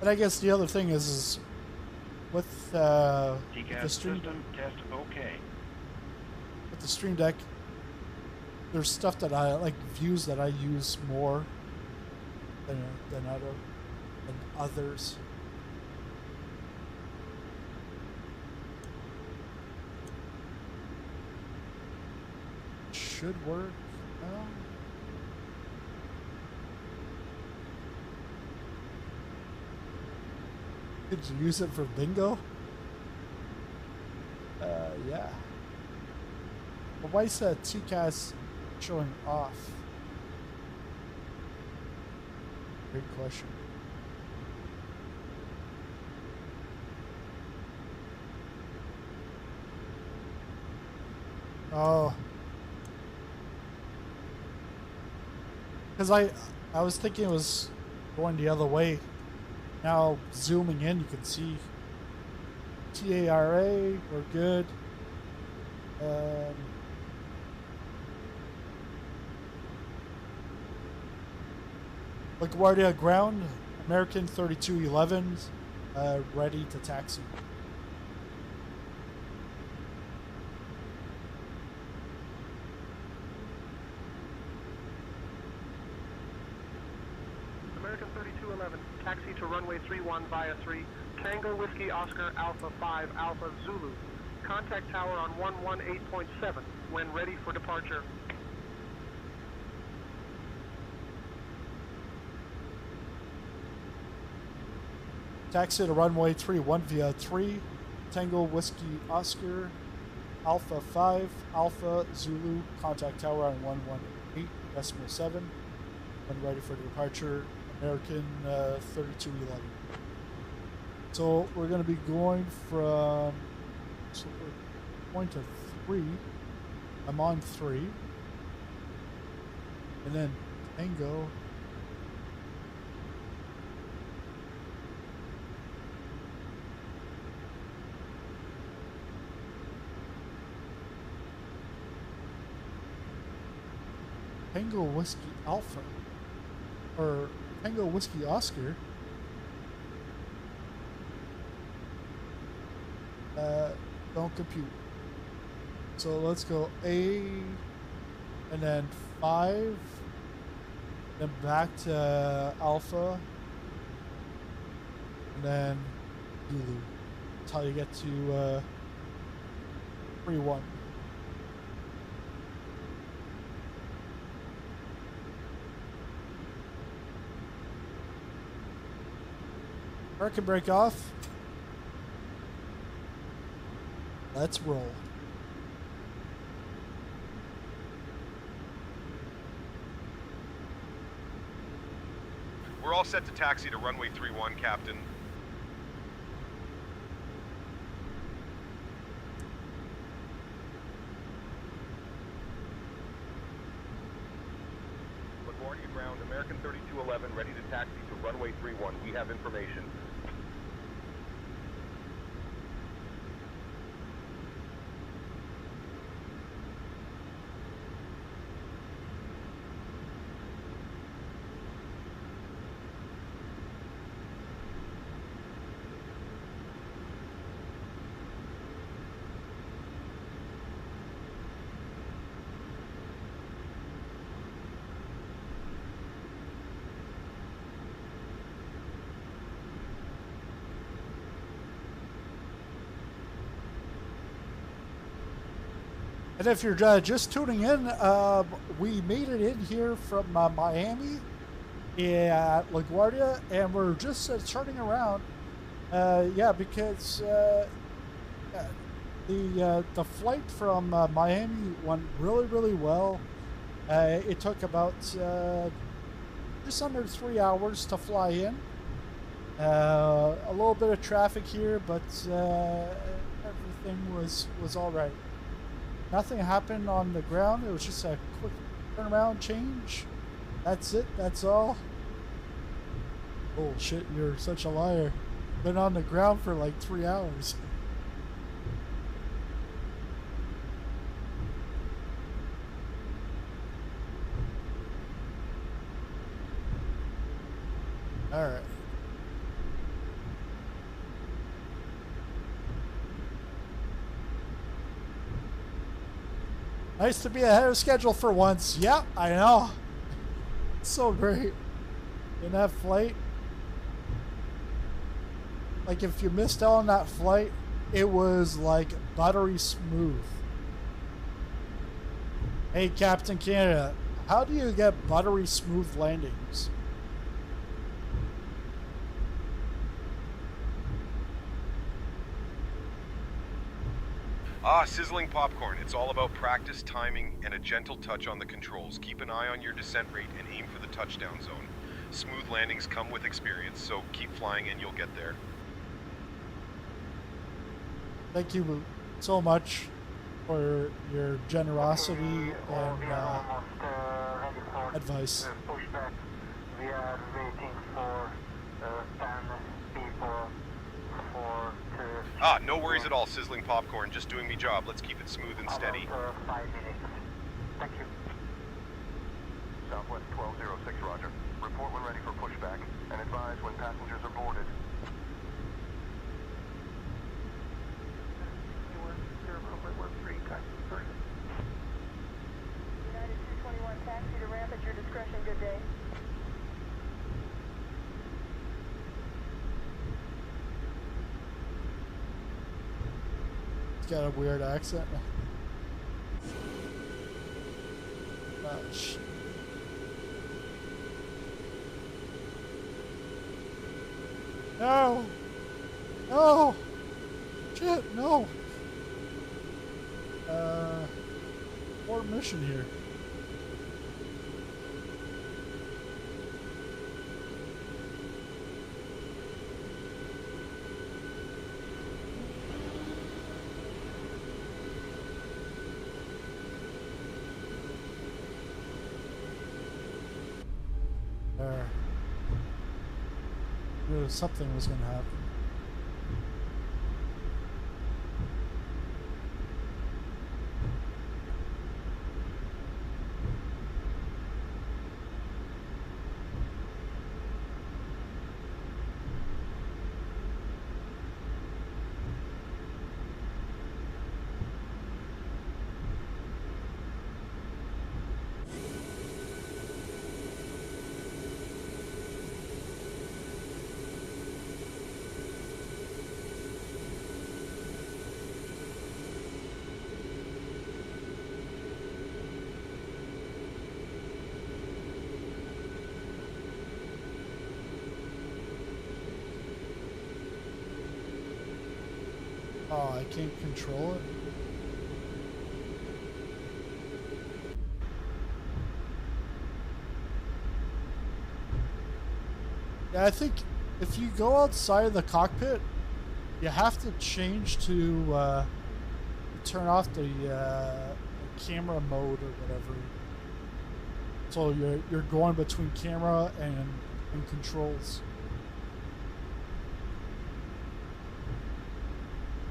But I guess the other thing is with the Stream system test okay. With the Stream Deck, there's stuff that I like, views that I use more than others. Should work. Did you use it for bingo? Yeah. But why is that TCAS showing off? Great question. Oh. Because I was thinking it was going the other way. Now zooming in, you can see TARA, we're good. LaGuardia ground, American 3211, ready to taxi. American 3211, taxi to runway 31 via 3, Tango Whiskey Oscar Alpha 5 Alpha Zulu. Contact tower on 118.7 when ready for departure. Taxi to runway 31 via 3, Tango Whiskey Oscar Alpha 5 Alpha Zulu. Contact tower on 118.7 when ready for departure. American 3211. So we're going to be going from, so we're going to 3. I'm on 3. And then Tango. Tango Whiskey Alpha. Or Tango Whiskey Oscar. don't compute. So let's go A, and then 5, then back to Alpha, and then Zulu. That's how you get to 3-1. American break off. Let's roll. We're all set to taxi to runway 31, Captain. LaGuardia ground, American 3211, ready to taxi to runway 31. We have information. And if you're just tuning in, we made it in here from Miami at LaGuardia, and we're just turning around. Yeah, because the flight from Miami went really well. It took about just under 3 hours to fly in. A little bit of traffic here, but everything was all right. Nothing happened on the ground. It was just a quick turnaround change. That's it. That's all. Oh shit, you're such a liar. Been on the ground for like 3 hours. All right. Nice to be ahead of schedule for once. Yeah, I know. It's so great. In that flight. Like if you missed out on that flight, it was like buttery smooth. Hey, Captain Canada, how do you get buttery smooth landings? Ah, sizzling popcorn. It's all about practice, timing, and a gentle touch on the controls. Keep an eye on your descent rate and aim for the touchdown zone. Smooth landings come with experience, so keep flying and you'll get there. Thank you so much for your generosity and advice. We are waiting for 10 people Ah, no worries at all, sizzling popcorn. Just doing me job. Let's keep it smooth and steady. 5 minutes. Thank you. Southwest 1206, roger. Report when ready for pushback, and advise when passengers are boarded. United 221 taxi to ramp at your discretion. Good day. He's got a weird accent. Oh, shit. No! No! Shit, no! Port mission here. Knew something was going to happen. Oh, I can't control it. Yeah, I think if you go outside of the cockpit, you have to change to turn off the camera mode or whatever. So you're going between camera and controls.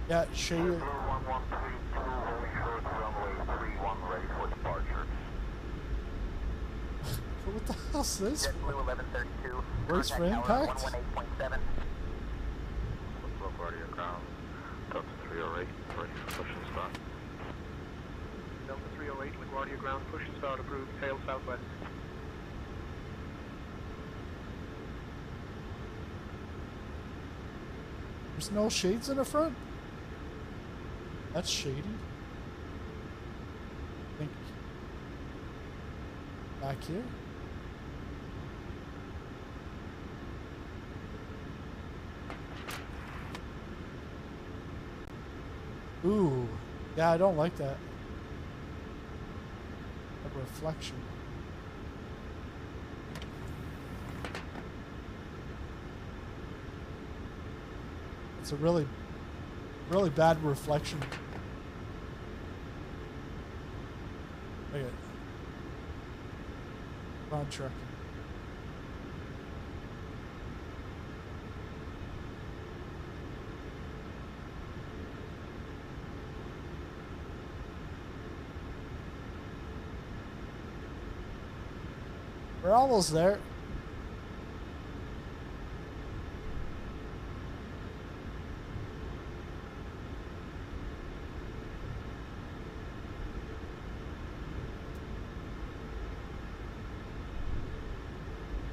Yeah, shade. What the hell's this? Where's for impact? LaGuardia ground. Delta 308, ready for push and start. Delta 308, LaGuardia ground, push and start approved, tail southwest. There's no shades in the front? That's shady. Think back here. Ooh, yeah, I don't like that. A reflection. It's a really bad reflection. Look at it. Contract. We're almost there.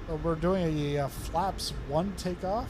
So we're doing a flaps 1 takeoff.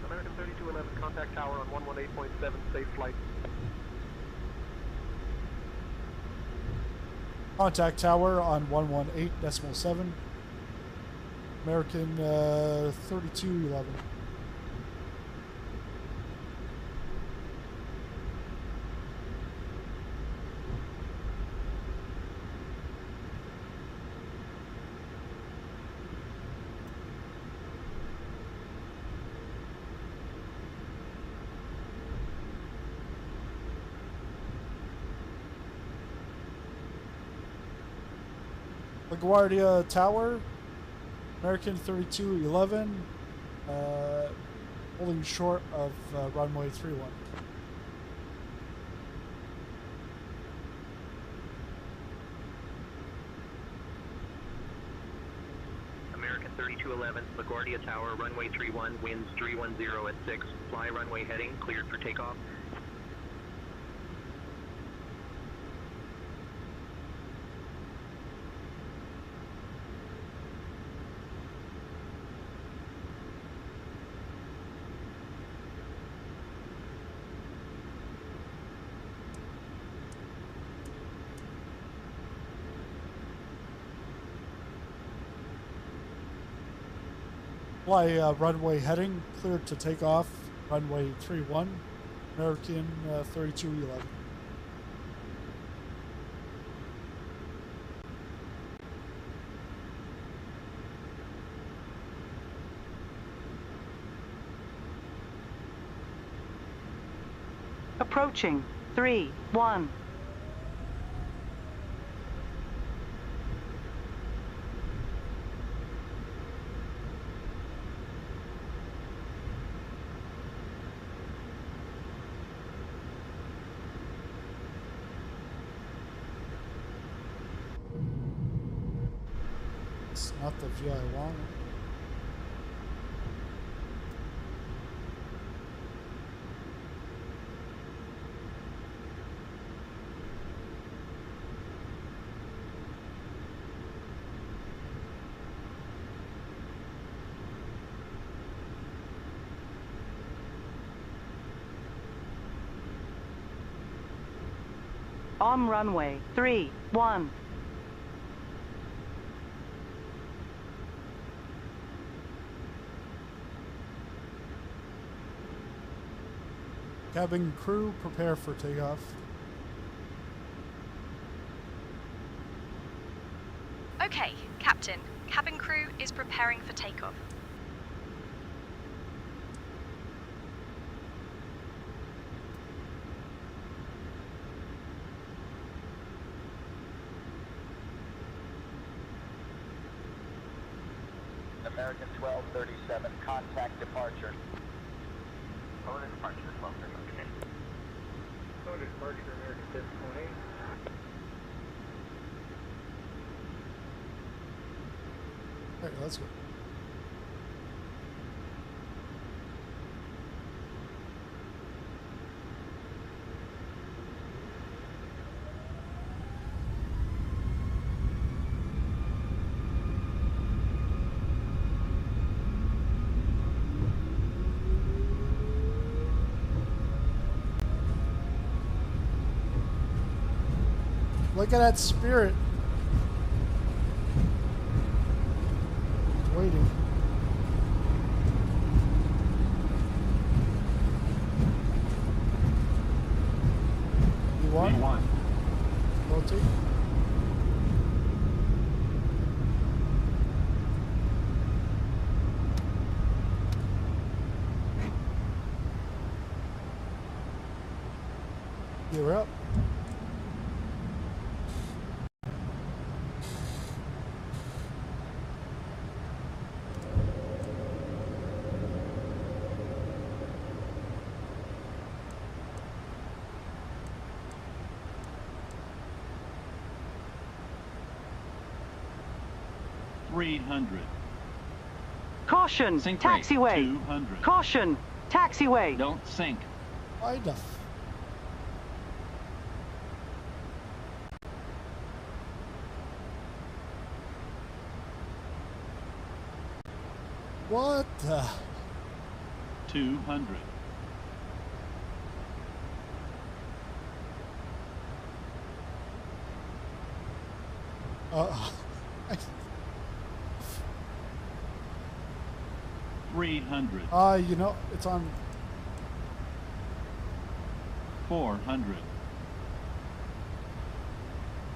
American 3211, contact tower on 118.7, safe flight. Contact tower on 118.7. American 3211. LaGuardia Tower, American 3211, holding short of runway 31. American 3211, LaGuardia Tower, runway 31, winds 310 at 6, fly runway heading, cleared for takeoff. Fly runway heading, cleared to take off, runway 31, American 3211. Approaching 3-1. That's not the view I wanted. On runway 31. Cabin crew, prepare for takeoff. Okay, Captain. Cabin crew is preparing for takeoff. American 1237, contact departure. Oh, departure 1237. Oh, departure American 1020. All right, let's go. Look at that Spirit. It's waiting. V1. Rotate. You're up. Caution, Sink taxiway. 200. Caution, taxiway. Don't sink. Why the What the? 200. Uh, 300. you know, it's on 400.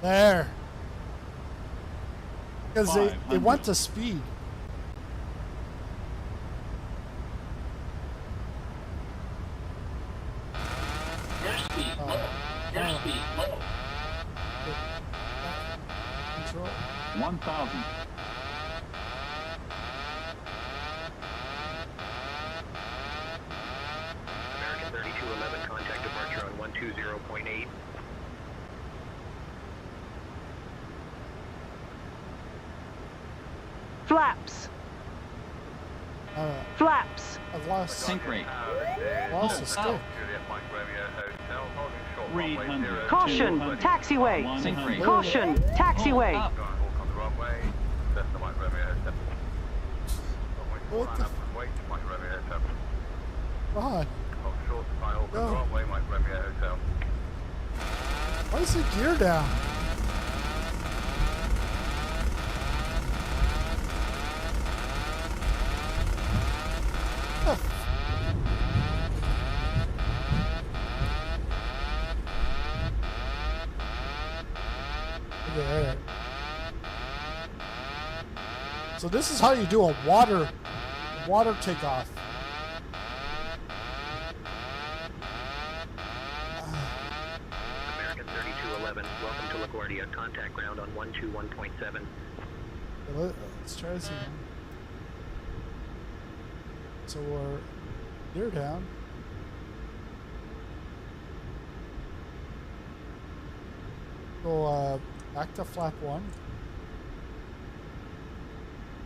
there. Because it 500. went to speed. Control. 1,000. American 3211, contact departure on 120.8. Flaps. Flaps. I've lost Sink rate. Lost the stick. Juliet Mike Romeo Hotel, holding short runway 300. Caution, 200. taxiway. Sink rate. Caution, taxiway. Up. Go and walk on the runway. Cessna Mike Romeo Hotel. What the? Wait, Mike Romeo Hotel. God. Hold short, file on the No. runway, Mike Romeo Hotel. Why is the gear down? Oh. There. So this is how you do a water takeoff. American 3211, welcome to LaGuardia. Contact ground on 121.7. Let's try this again. So you're down. Go back to flap 1.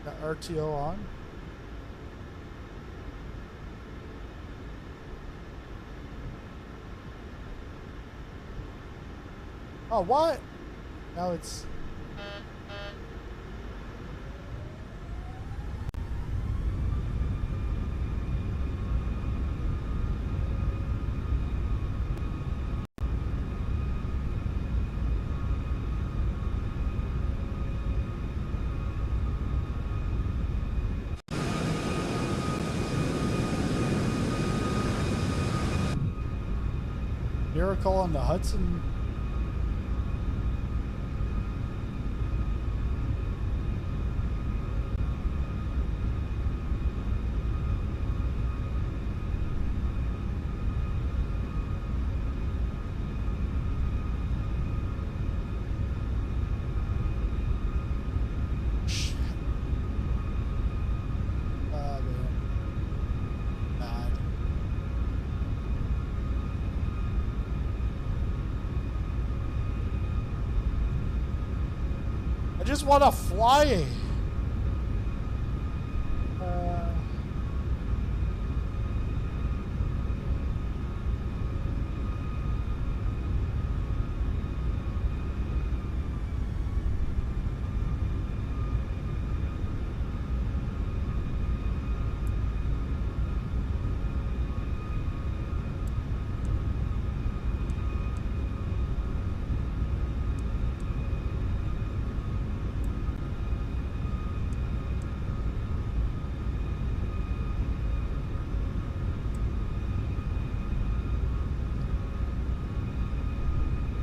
Got RTO on. Oh, what? Now it's... Miracle on the Hudson. I just want to fly.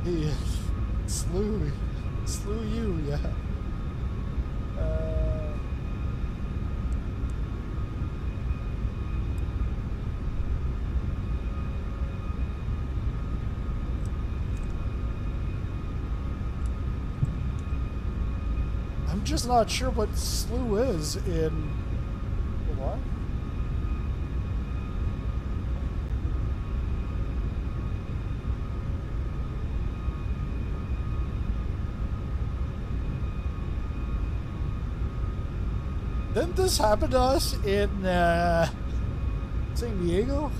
He slew you, yeah. I'm just not sure what slew is in what? Didn't this happen to us in San Diego?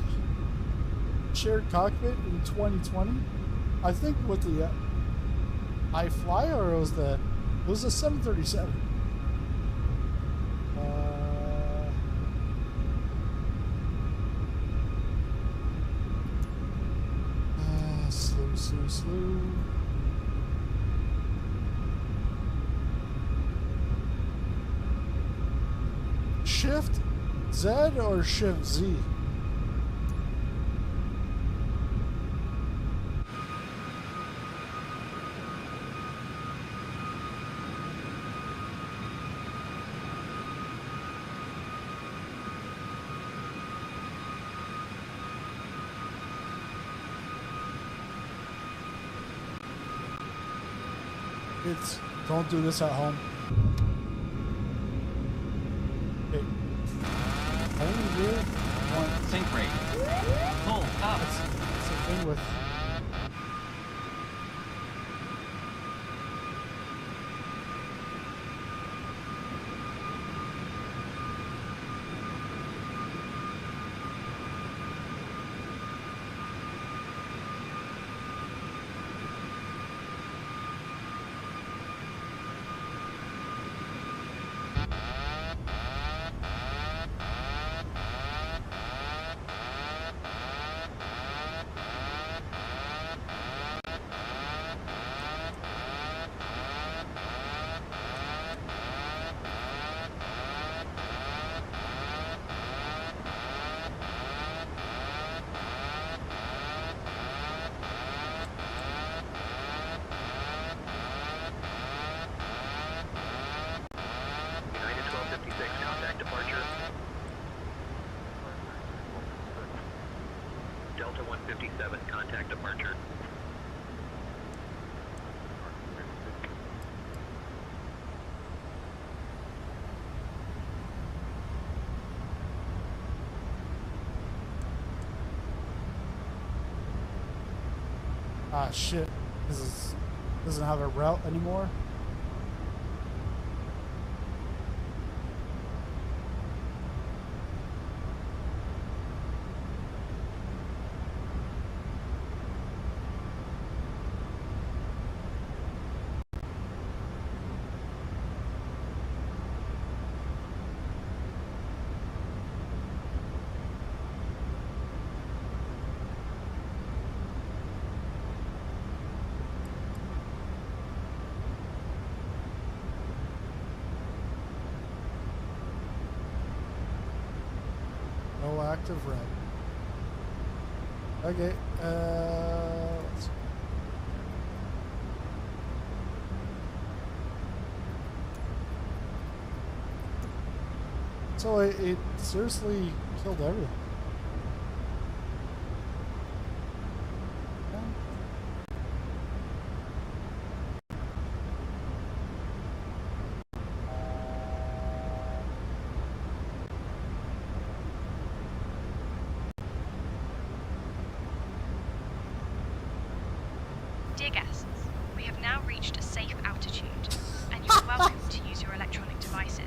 Shared cockpit in 2020? I think with the iFly, or it was the 737. Slew. Shift Z or Shift Z? Don't do this at home. Okay. Only really one sync rate. Full up. That's the thing with. Delta 157, contact departure. Ah, shit. This doesn't have a route anymore. Still active, red. Okay, let's see. So it seriously killed everything. Dear guests, we have now reached a safe altitude, and you are welcome to use your electronic devices.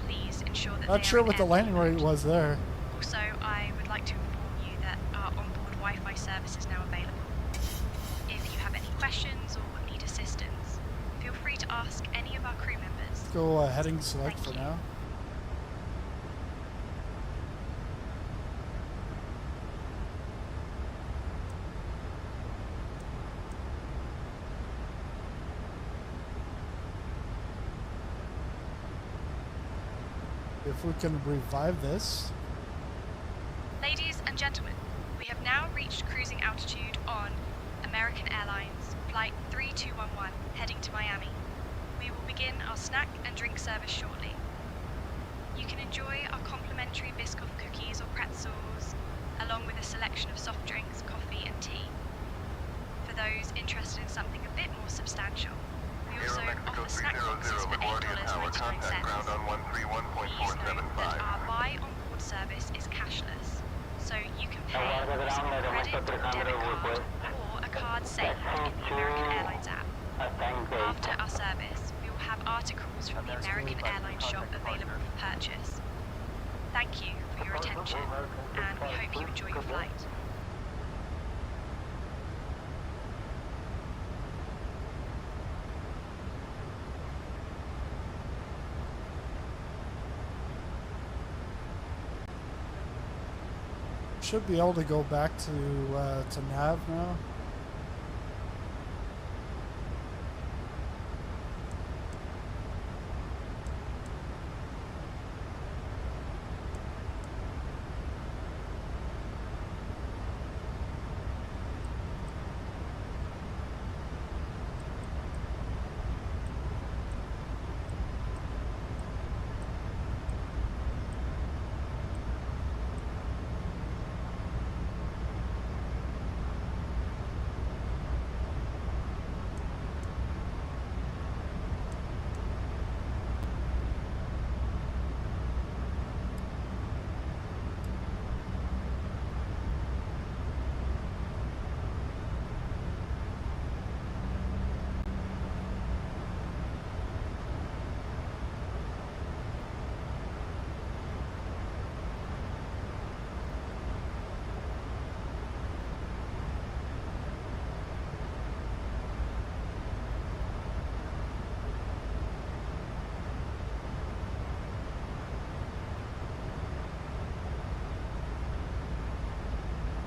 Please ensure that Not sure what the landing rate was there. Also, I would like to inform you that our onboard Wi-Fi service is now available. If you have any questions or need assistance, feel free to ask any of our crew members. Let's go heading select for now. If we can revive this. Ladies and gentlemen, we have now reached cruising altitude on American Airlines Flight 3211 heading to Miami. We will begin our snack and drink service shortly. You can enjoy our complimentary Biscoff cookies or pretzels, along with a selection of soft drinks, coffee and tea. For those interested in something a bit more substantial, we also offer snack boxes for $8.99. Our buy on board service is cashless, so you can pay using a credit or debit card or a card saved in the American Airlines app. After our service, we will have articles from the American Airlines shop available for purchase. Thank you for your attention, and we hope you enjoy your flight. Should be able to go back to nav now.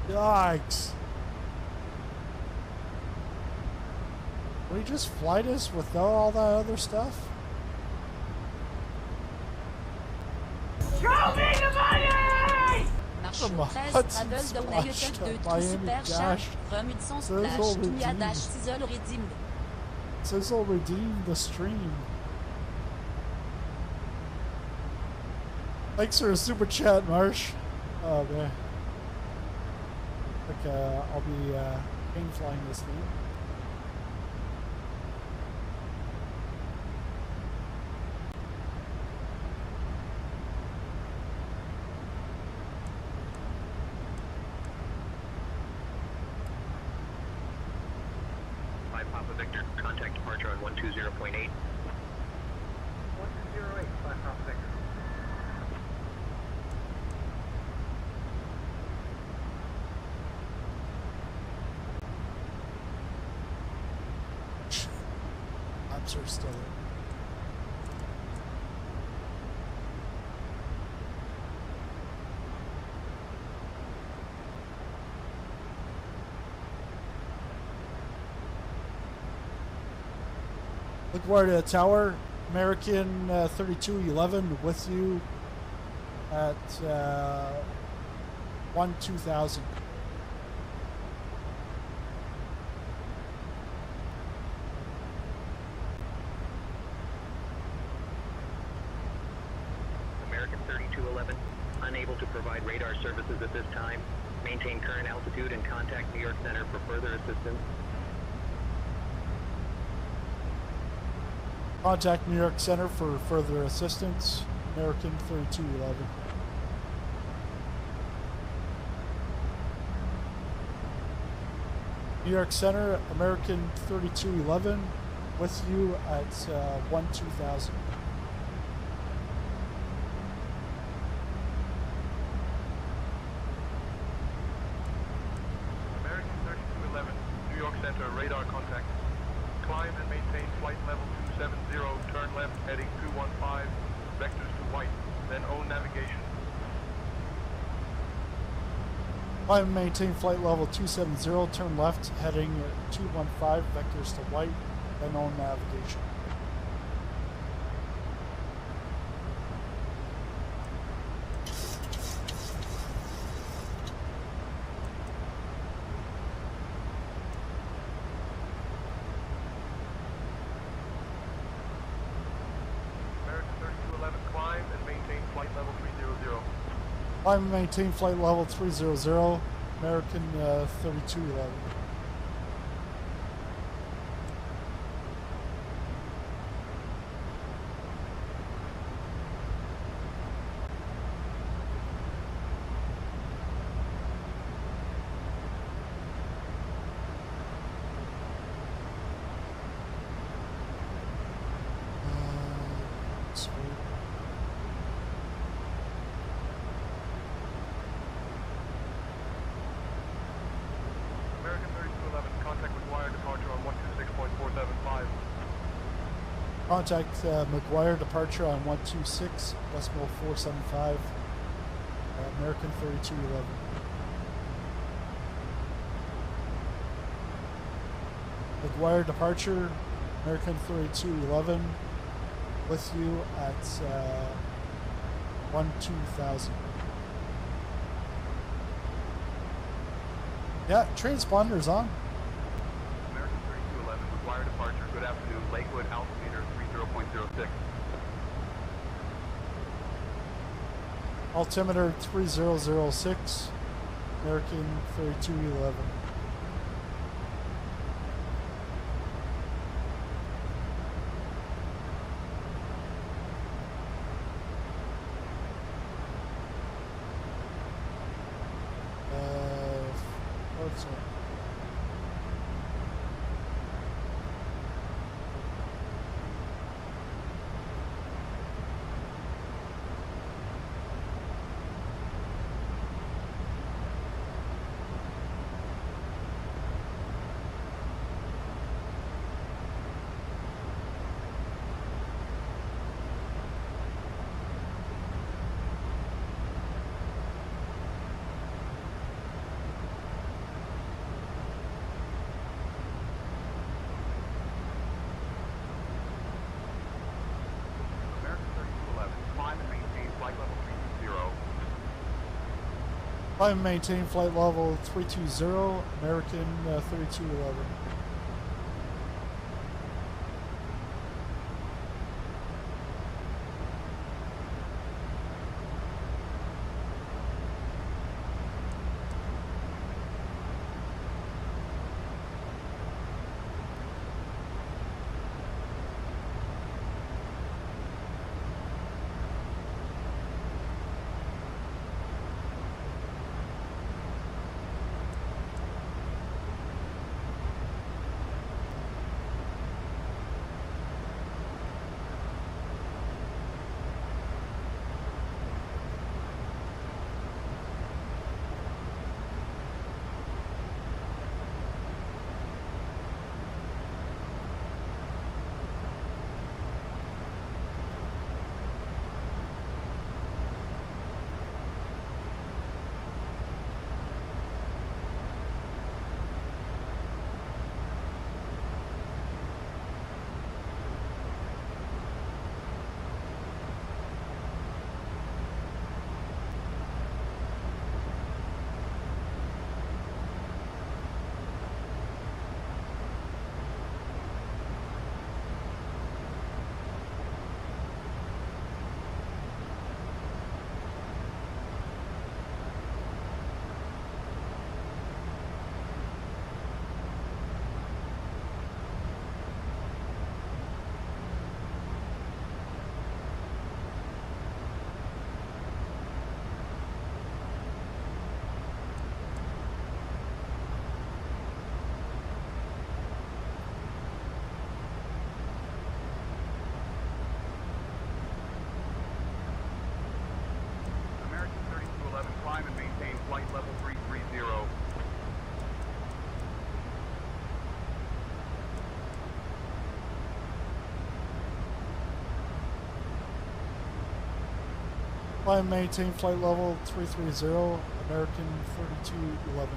Yikes. Will you just fly this without all that other stuff? Show me the money! Marche 13, travel de Miami Dash. Sizzle redeemed the stream. Thanks for a super chat, Marsh. Oh man. Okay, I'll be pain flying this thing. Papa Victor, contact departure on 120.8. 1208, 5 Papa Victor. Laps are still there. LaGuardia Tower, American 3211 with you. at 1-2000. American 3211, unable to provide radar services at this time. Maintain current altitude and contact New York Center for further assistance. Contact New York Center for further assistance. American 3211. New York Center, American 3211, with you at 1-2000. American 3211, New York Center, radar contact. Climb and maintain flight level 270, turn left, heading 215, vectors to white, then own navigation. Climb and maintain flight level 270, turn left, heading 215, vectors to white, then own navigation. Climb and maintain flight level 300, American 3211. Contact McGuire departure on 126.475, American 3211. McGuire departure, American 3211, with you at 1-2000. Yeah, transponder's on. American 3211, McGuire departure, good afternoon, Lakewood, altimeter 30.06. Altimeter 3006, American 3211. What's that? Climb and maintain flight level 320, American 3211. Climb and maintain flight level 330, American 3211.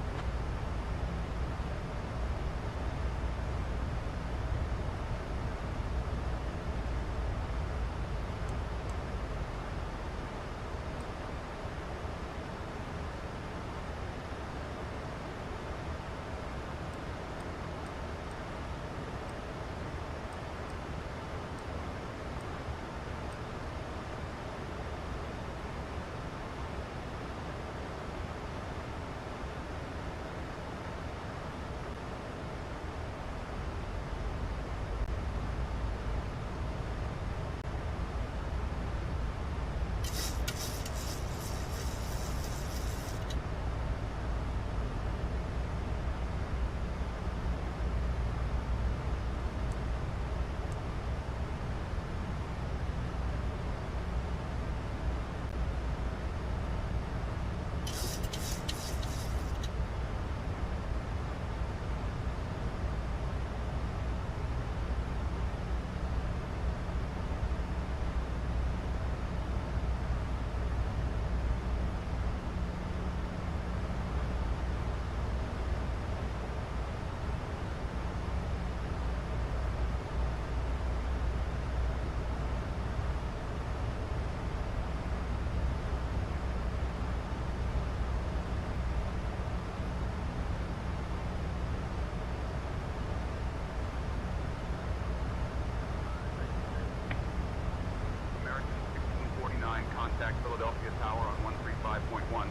Contact Philadelphia Tower on 135.1.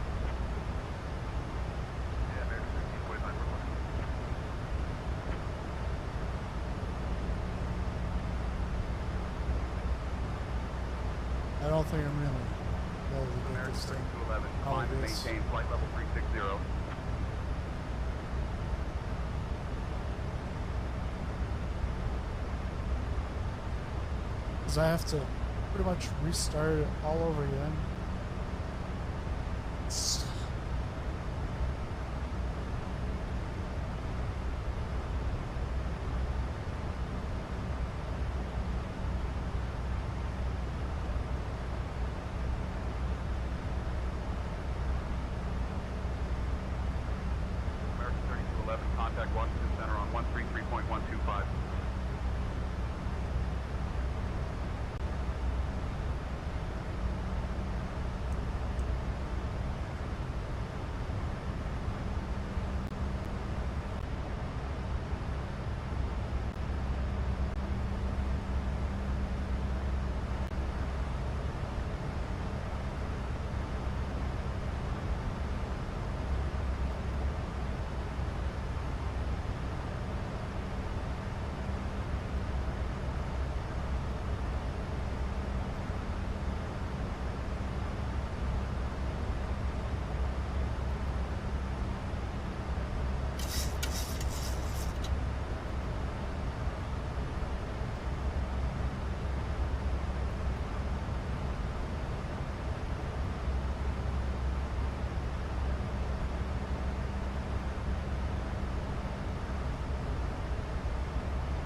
Yeah, American 1649 request. I don't think I'm gonna be able to get American this thing. 3211, climb and maintain flight level 360. Because I have to pretty much restart it all over again. American 3211, contact Washington Center on 133.125.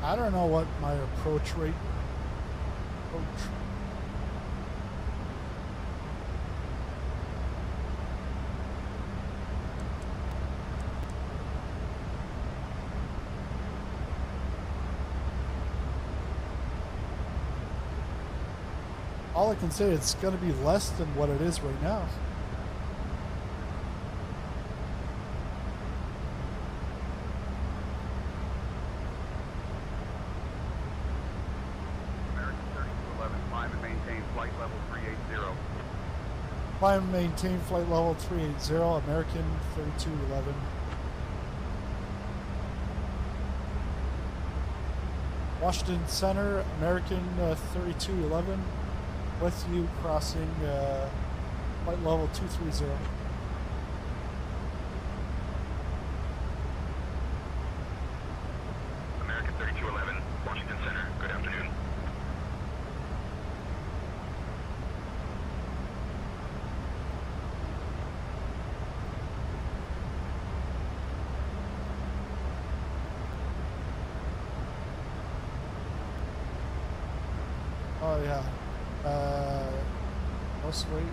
I don't know what my approach rate. All I can say is it's going to be less than what it is right now. Climb and maintain flight level 380, American 3211. Washington Center, American 3211, with you crossing flight level 230. American 3211, Washington Center, good afternoon. Oh yeah. Most weight.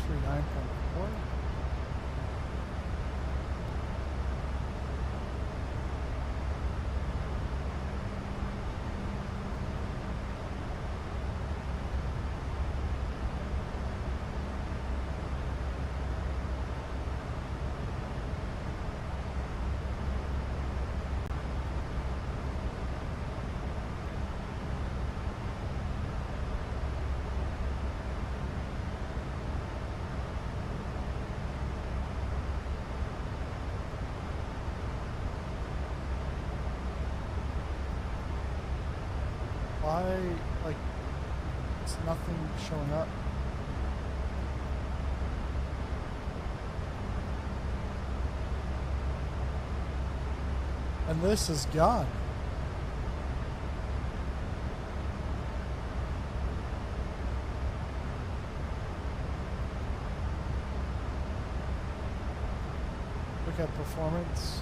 139.4. Why, like, it's nothing showing up. And this is gone. Look at performance.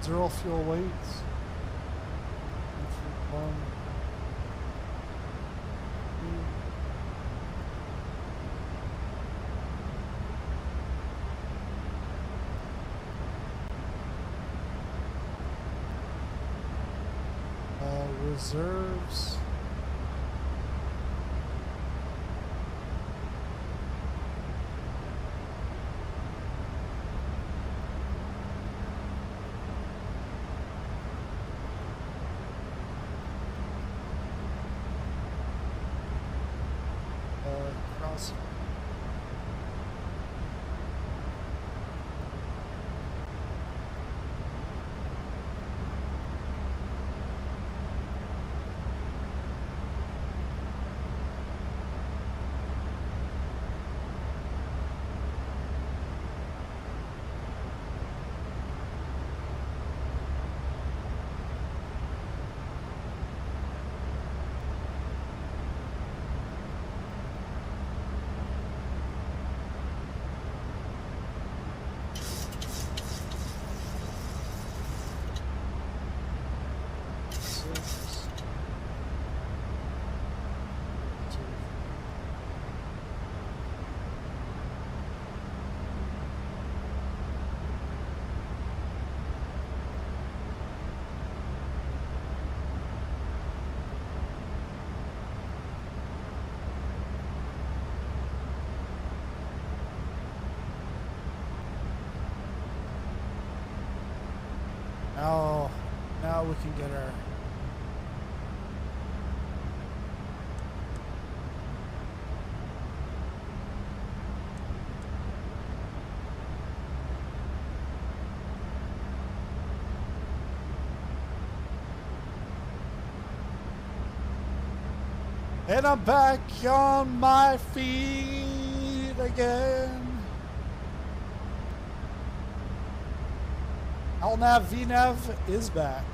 0 fuel weights. Reserves. Cross. Now we can get our and I'm back on my feet again. LNAV VNAV is back.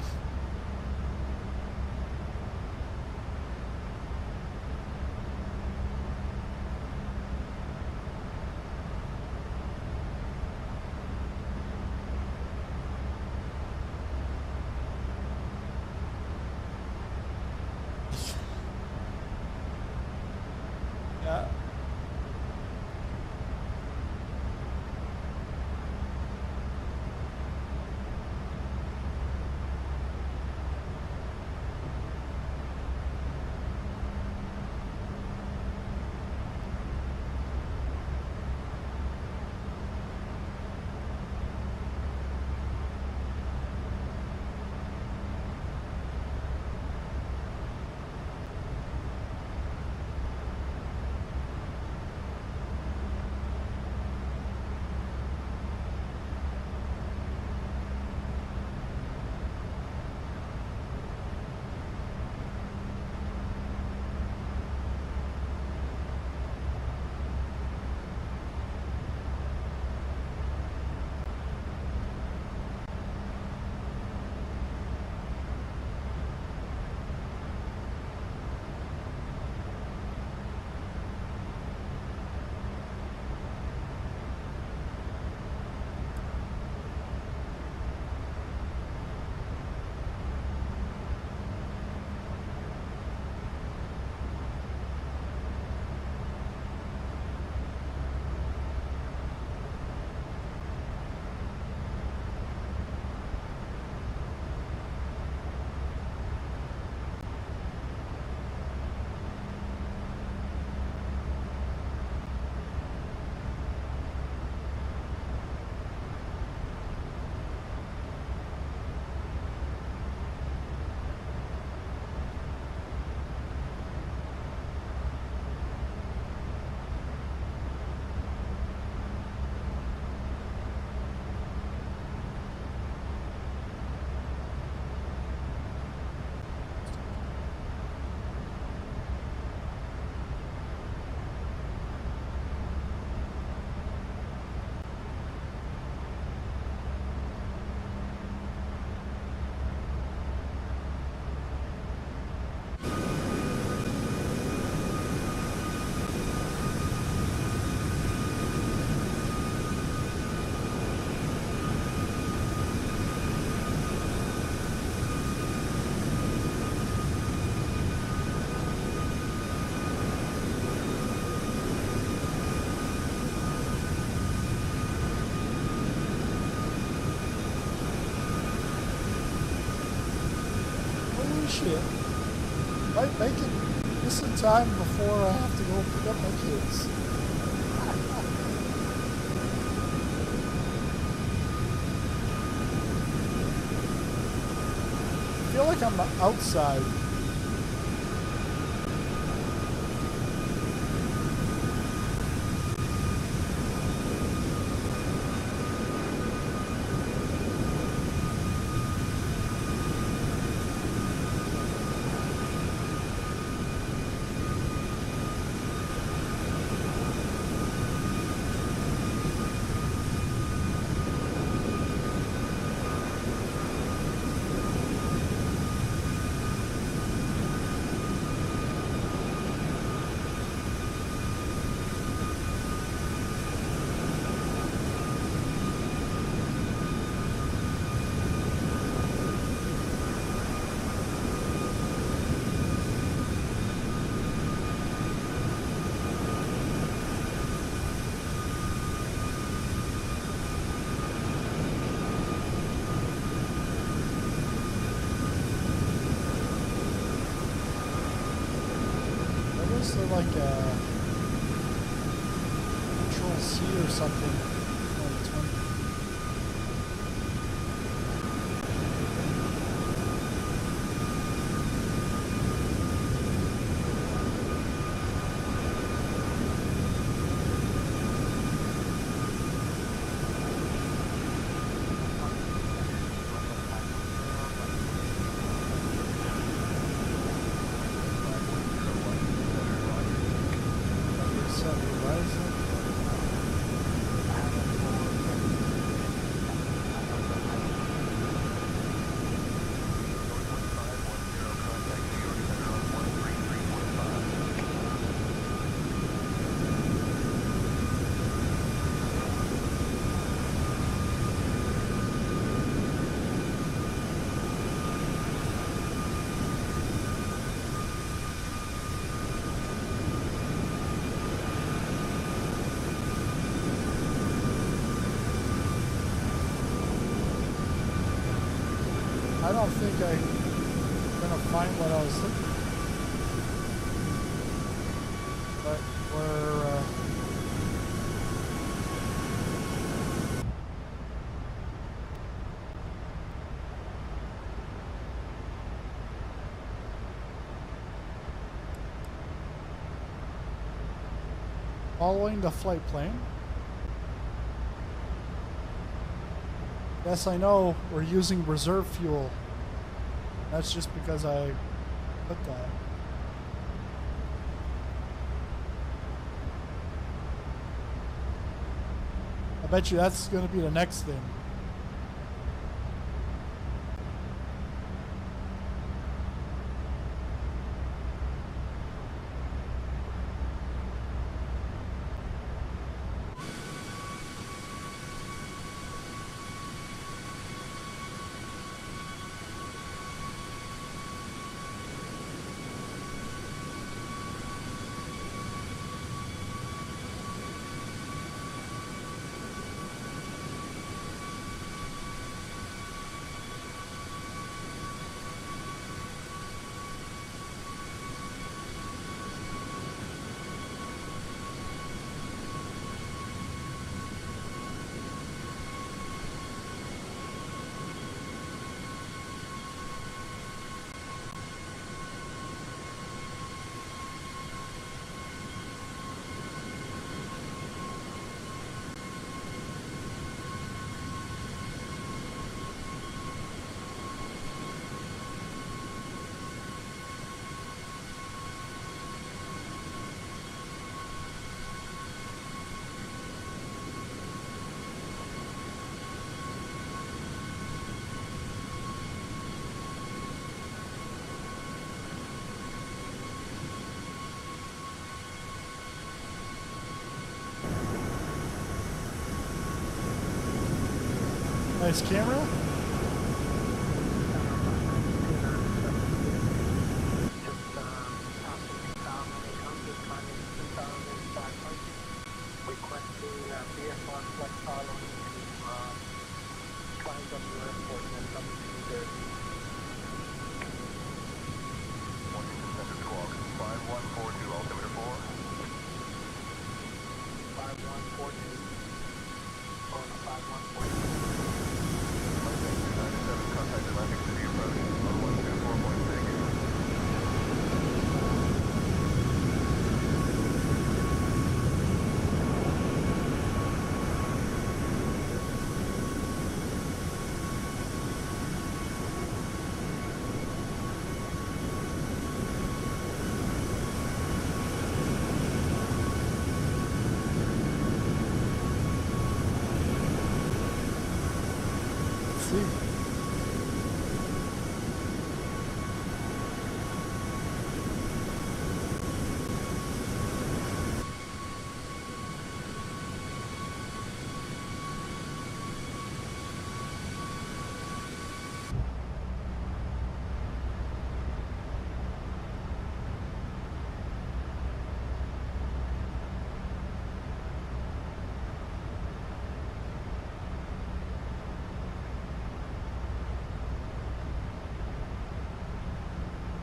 Yeah. appreciate it. Might make it just in time before I have to go pick up my kids. I feel like I'm outside. Is there like a Control C or something? I don't think I'm gonna find what I was looking for. But we're following the flight plan. Yes, I know we're using reserve fuel. That's just because I put that. I bet you that's going to be the next thing. Nice camera. 5142, altimeter 4. 5142. Going to 5142. Mustang 297, contact Atlantic City approach on 124.6.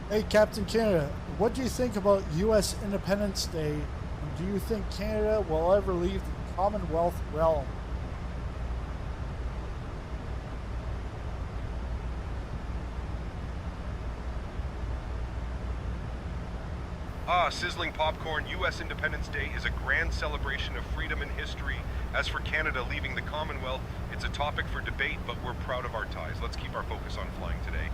Hey, Captain Canada, what do you think about U.S. Independence Day? And do you think Canada will ever leave the Commonwealth realm? Sizzling popcorn, U.S. Independence Day is a grand celebration of freedom and history. As for Canada leaving the Commonwealth, it's a topic for debate, but we're proud of our ties. Let's keep our focus on flying today.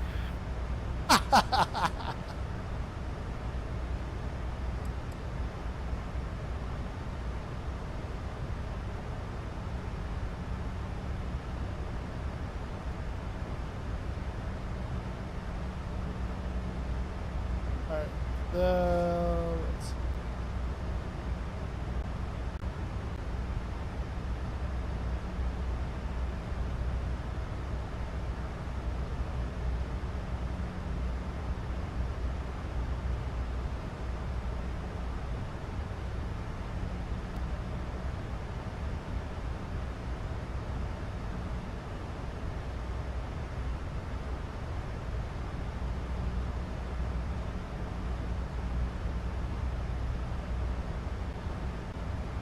Alright, let's see.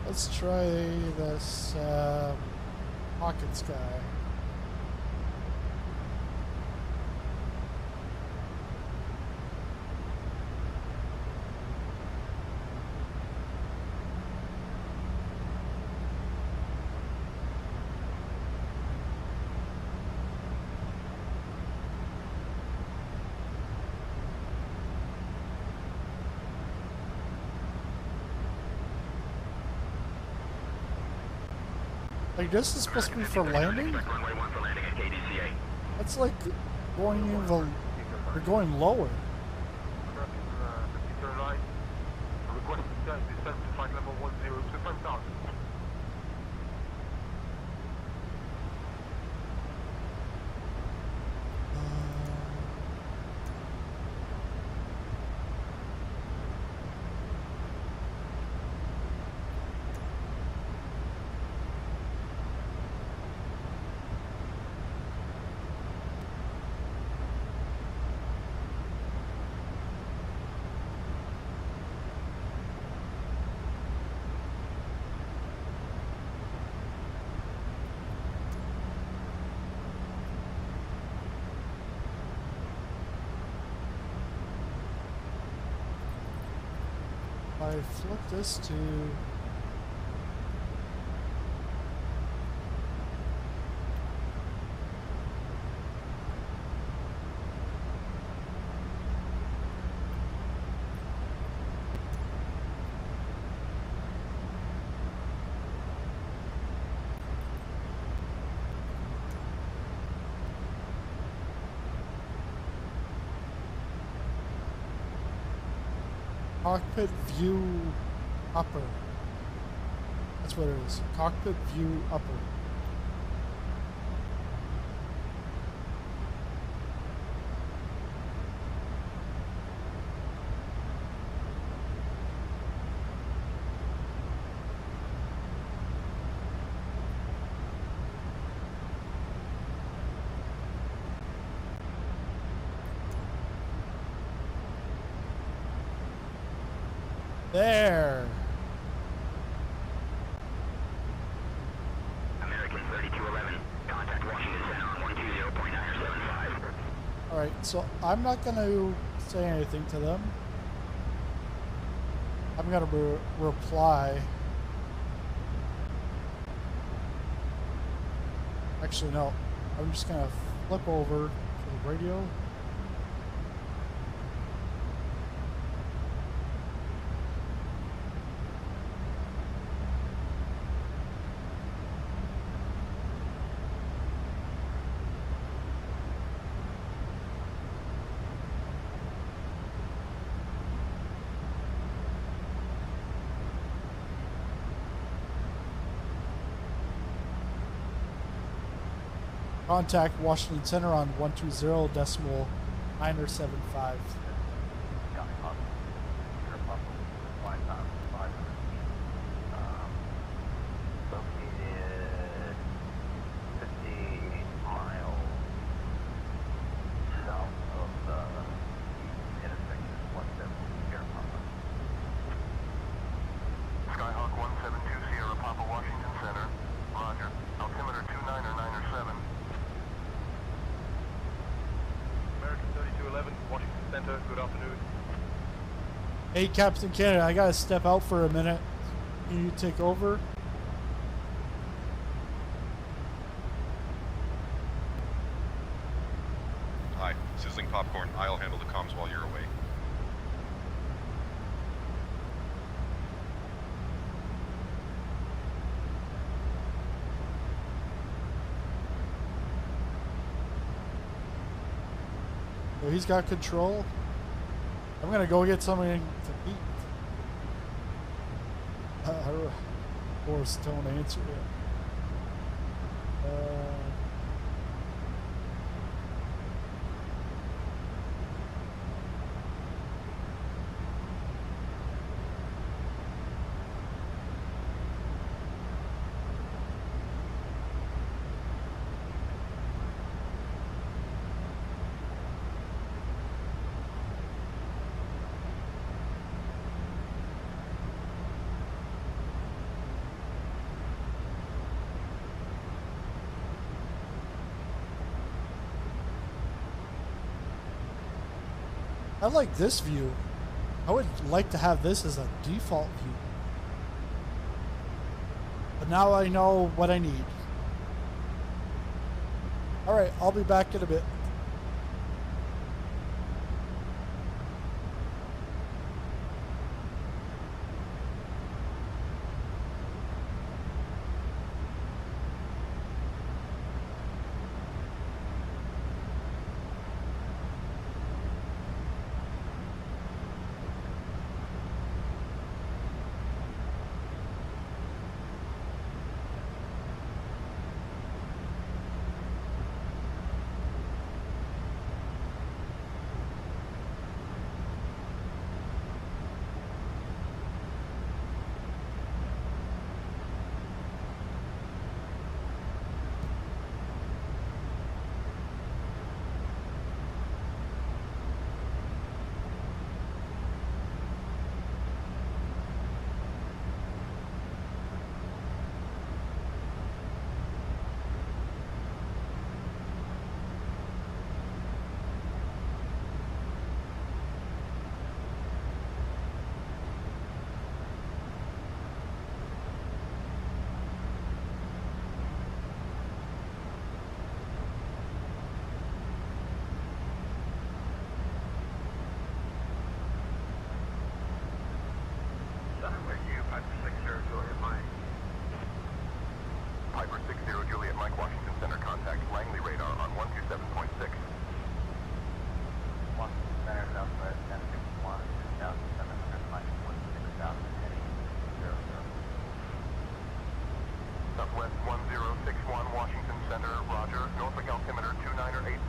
Let's try this pocket sky. Like, this is supposed to be for landing? That's like going even, you're going lower. Request descent to flight level 1025,000. I flip this to cockpit view upper. That's what it is. Cockpit view upper. There. American 3211, contact Washington Center on 120.975. Alright, so I'm not going to say anything to them. I'm going to reply. Actually, no. I'm just going to flip over to the radio. Contact Washington Center on 120.975. Hey, Captain Canada, I gotta step out for a minute. Can you take over? Hi, Sizzling Popcorn. I'll handle the comms while you're away. So he's got control. I'm gonna go get something to eat. Force don't answer it. I like this view. I would like to have this as a default view. But now I know what I need. Alright, I'll be back in a bit. Piper 60 Juliet Mike, Washington Center, contact Langley radar on 127.6. Washington Center, Southwest 1061, 2,700, Mike 16,000, heading 00. Southwest 1061, Washington Center, roger. Norfolk altimeter 2980.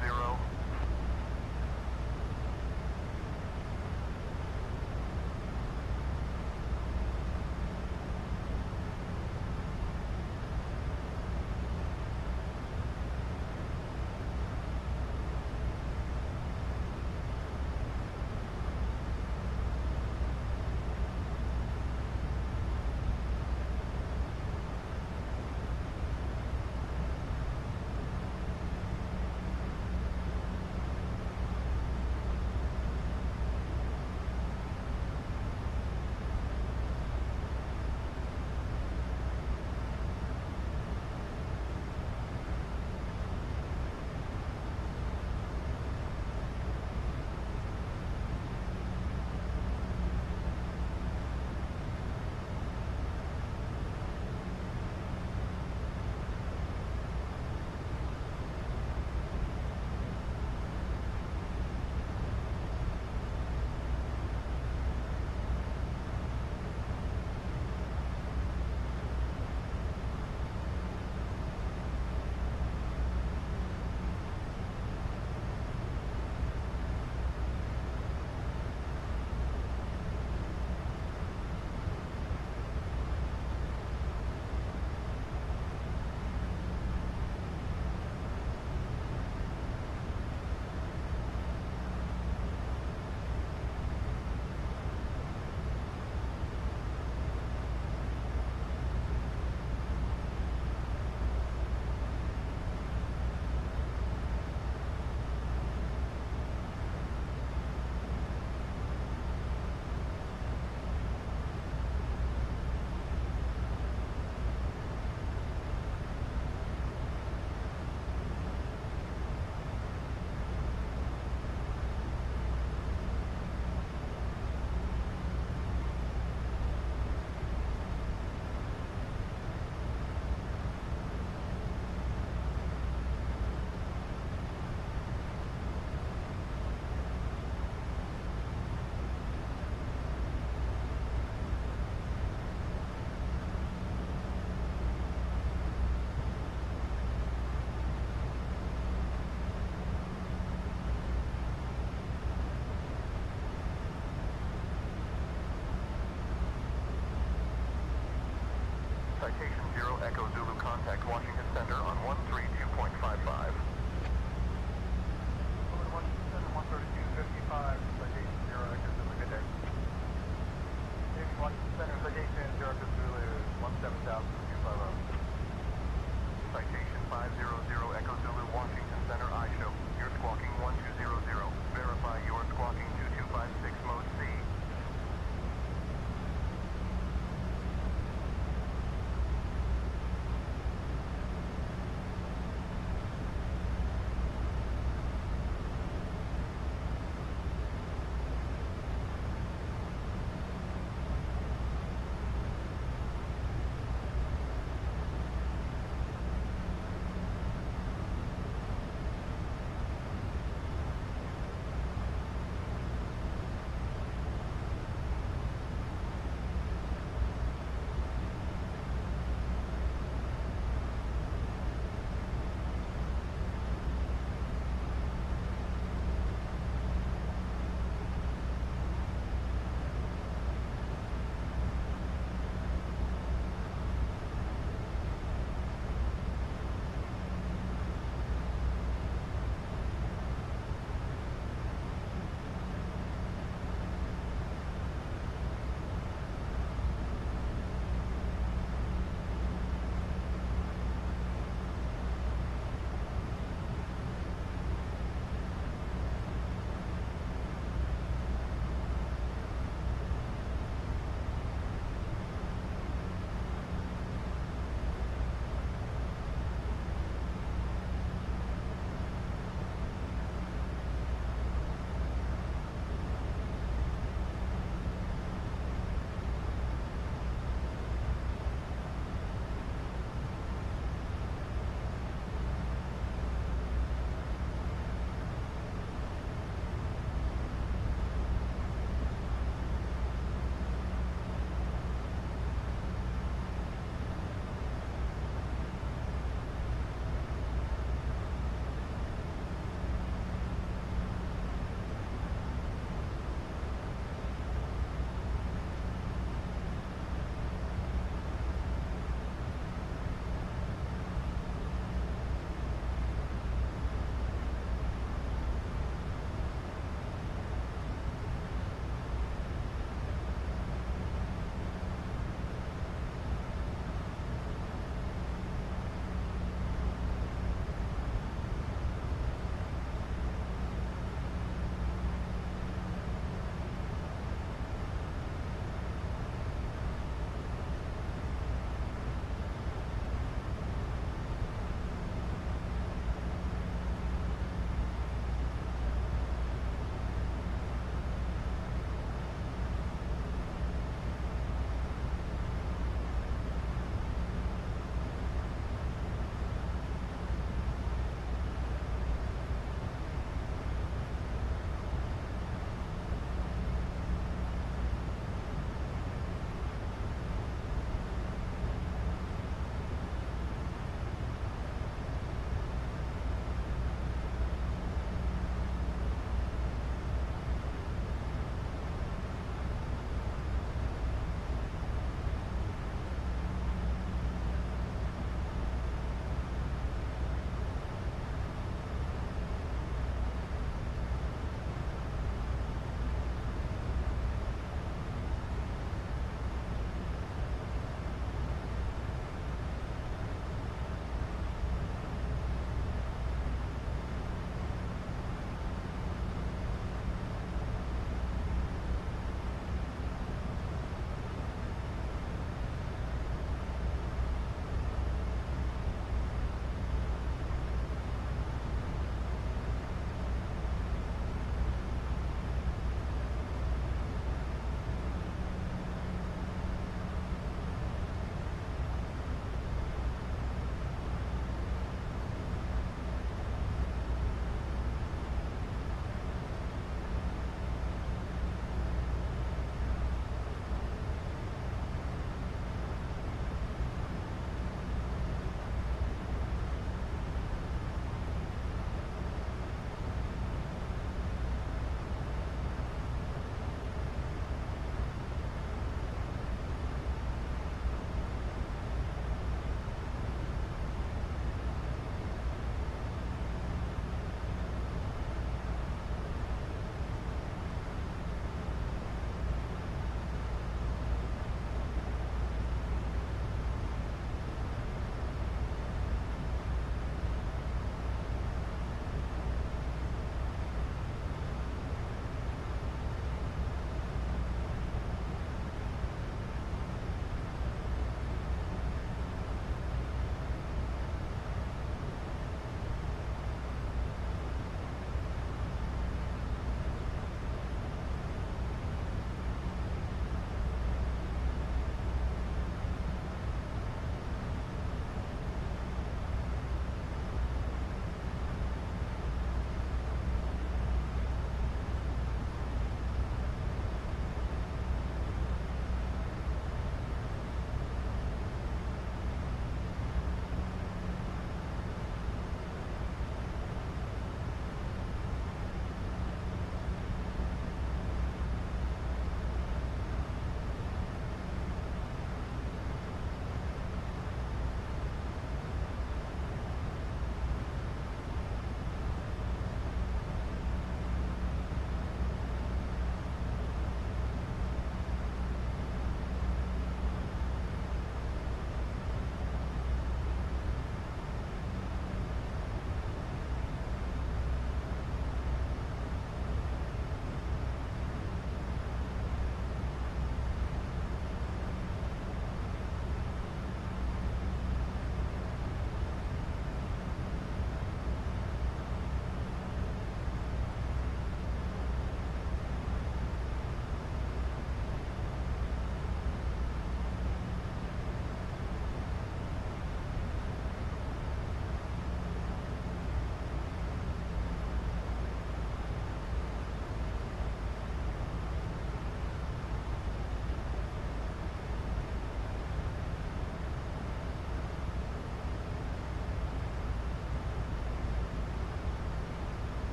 Citation 0 Echo Zulu, contact Washington Center on 132.55. 132.55, citation 0 Echo Zulu, good day. Washington Center, citation 0 Echo Zulu, 17,250. Citation 500 Echo Zulu, Washington Center, iShow. You're squawking 1200. Verify you're squawking 2256, mode C.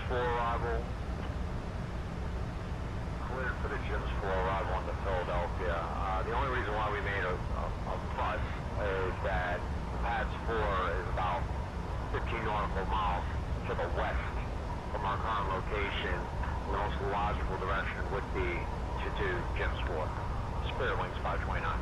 4 arrival. Cleared for the Gems 4 arrival on the Philadelphia. The only reason why we made a fuss is that PADS 4 is about 15 nautical miles to the west from our current location. The most logical direction would be to do Gems 4. Spirit Wings 529.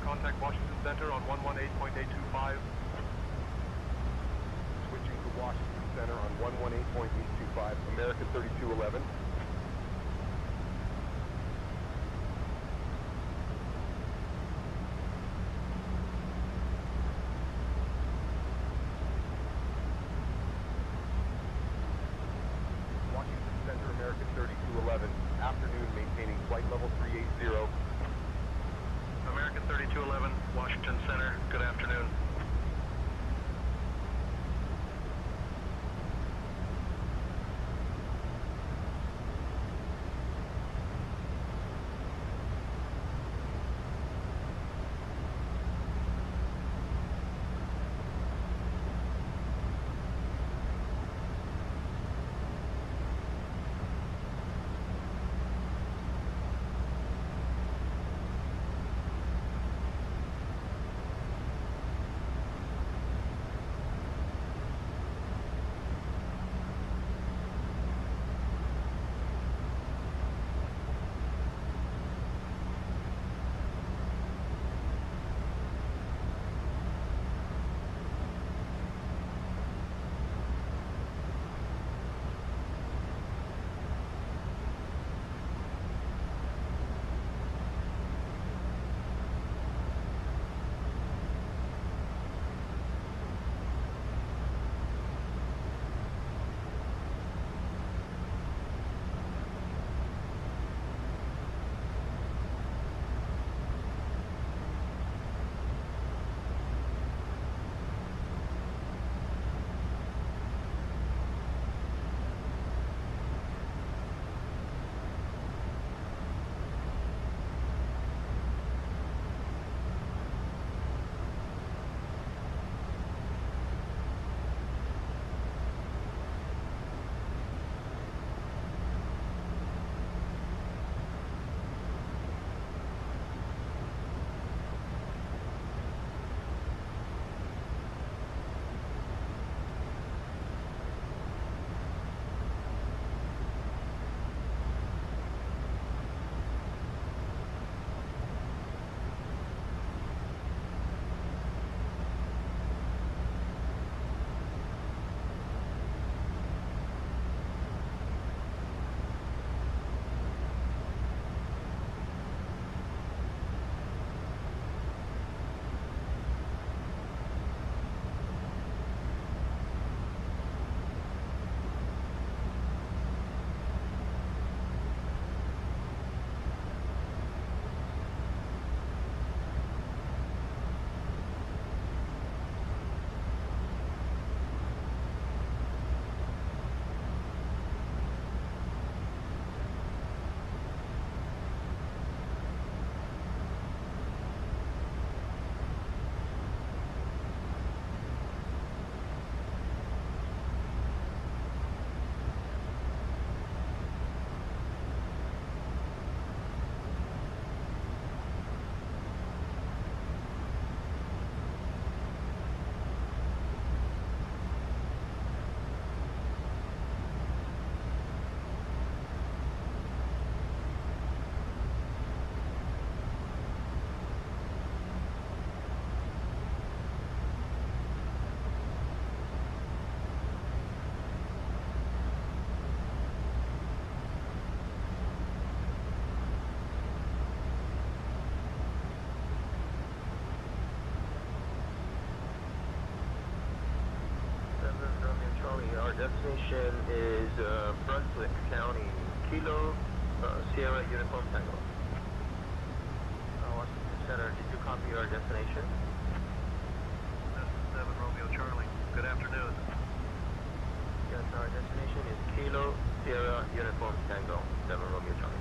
Contact Washington Center on 118.825. Switching to Washington Center on 118.825, American 3211. flight level 380. American 3211, Washington Center, good afternoon. Our destination is Brunswick County, Kilo, Sierra Uniform Tango. Washington Center, did you copy our destination? This is 7 Romeo Charlie, good afternoon. Yes, our destination is Kilo, Sierra Uniform Tango, 7 Romeo Charlie.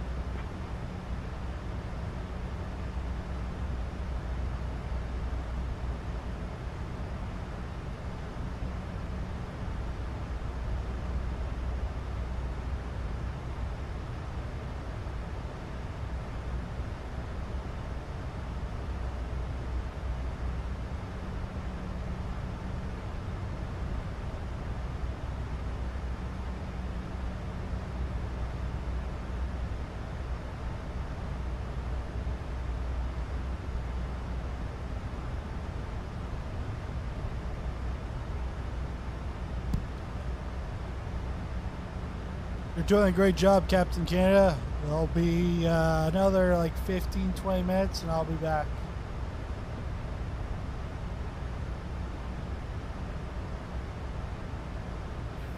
You're doing a great job, Captain Canada. There'll be another like 15-20 minutes and I'll be back.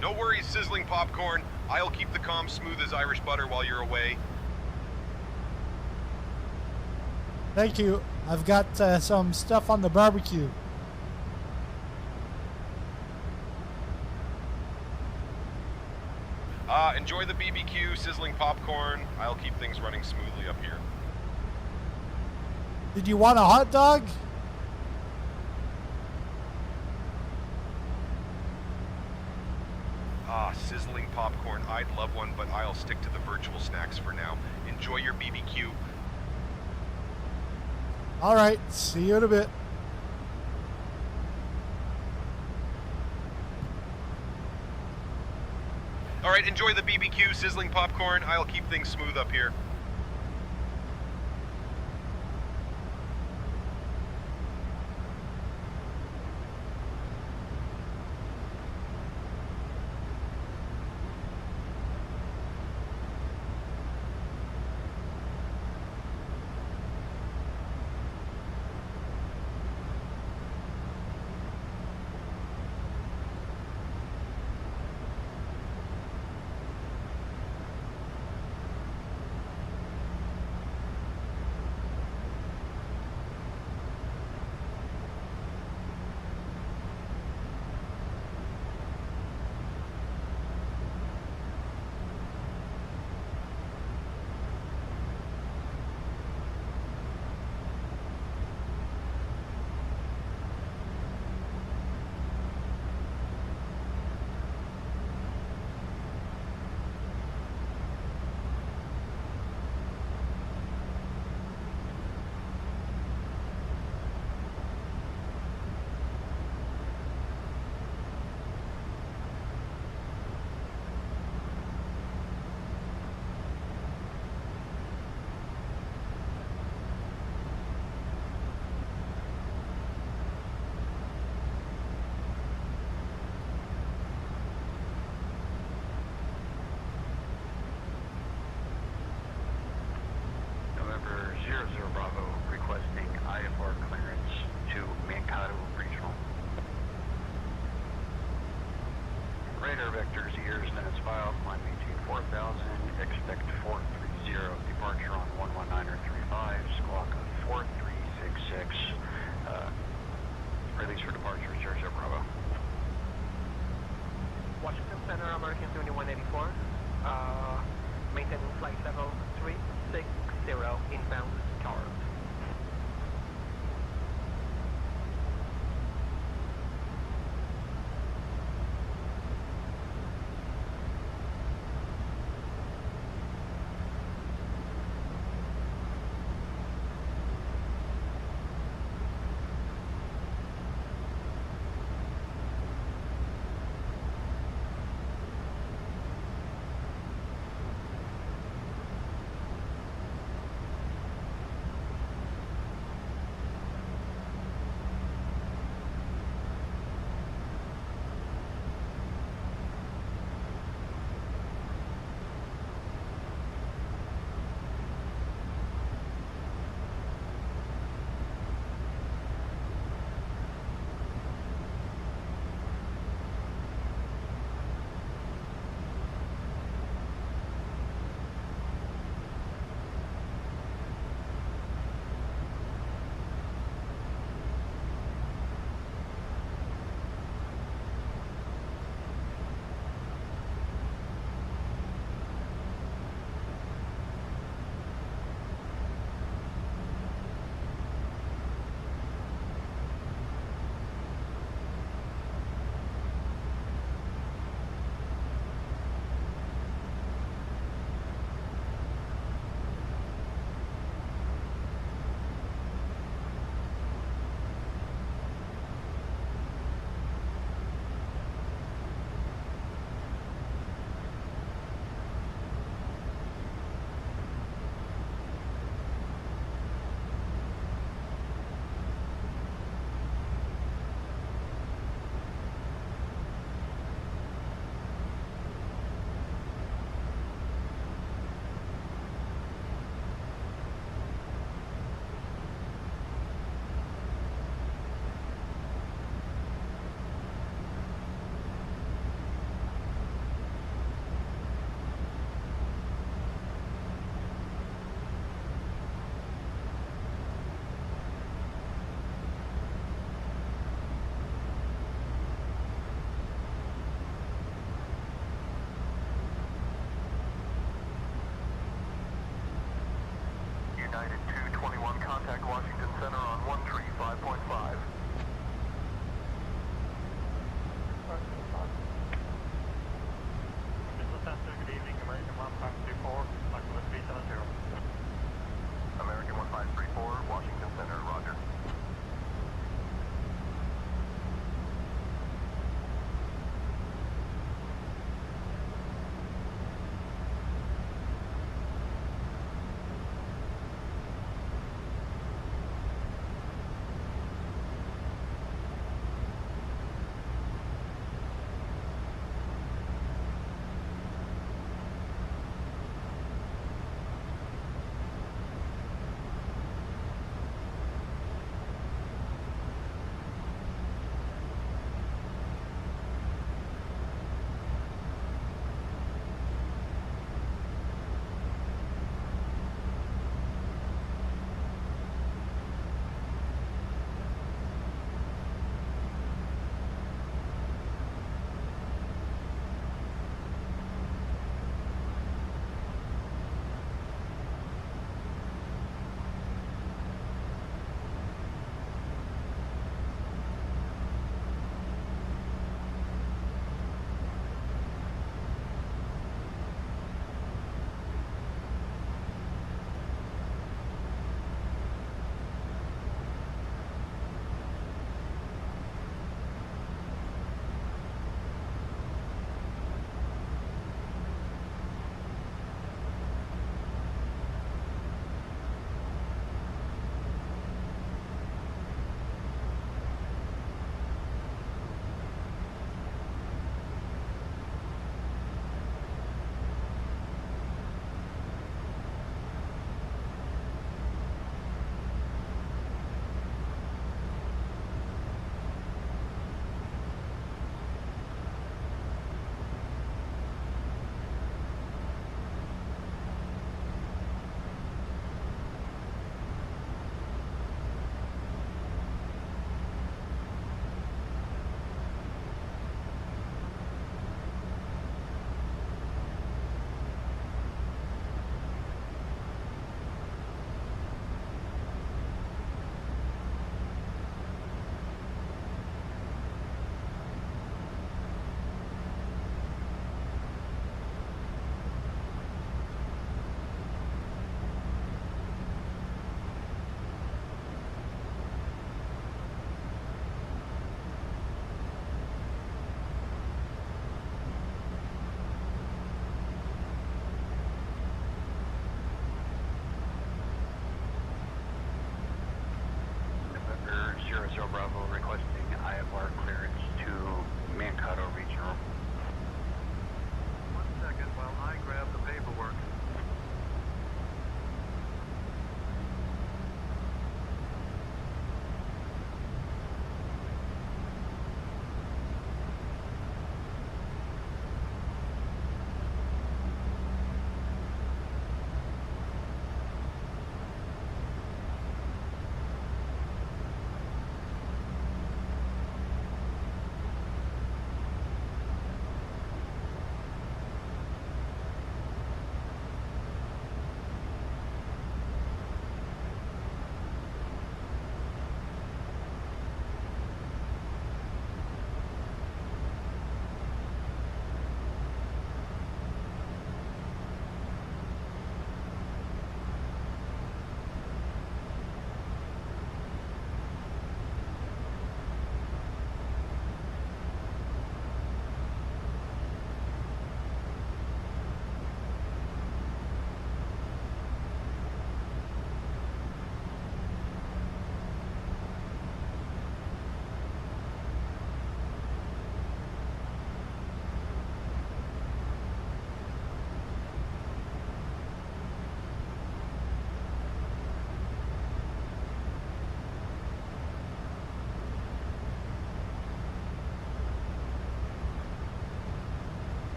No worries, sizzling popcorn. I'll keep the comms smooth as Irish butter while you're away. Thank you. I've got some stuff on the barbecue. Enjoy the BBQ, sizzling popcorn. I'll keep things running smoothly up here. Did you want a hot dog? Sizzling popcorn. I'd love one, but I'll stick to the virtual snacks for now. Enjoy your BBQ. All right, see you in a bit. All right, enjoy the BBQ, sizzling popcorn. I'll keep things smooth up here.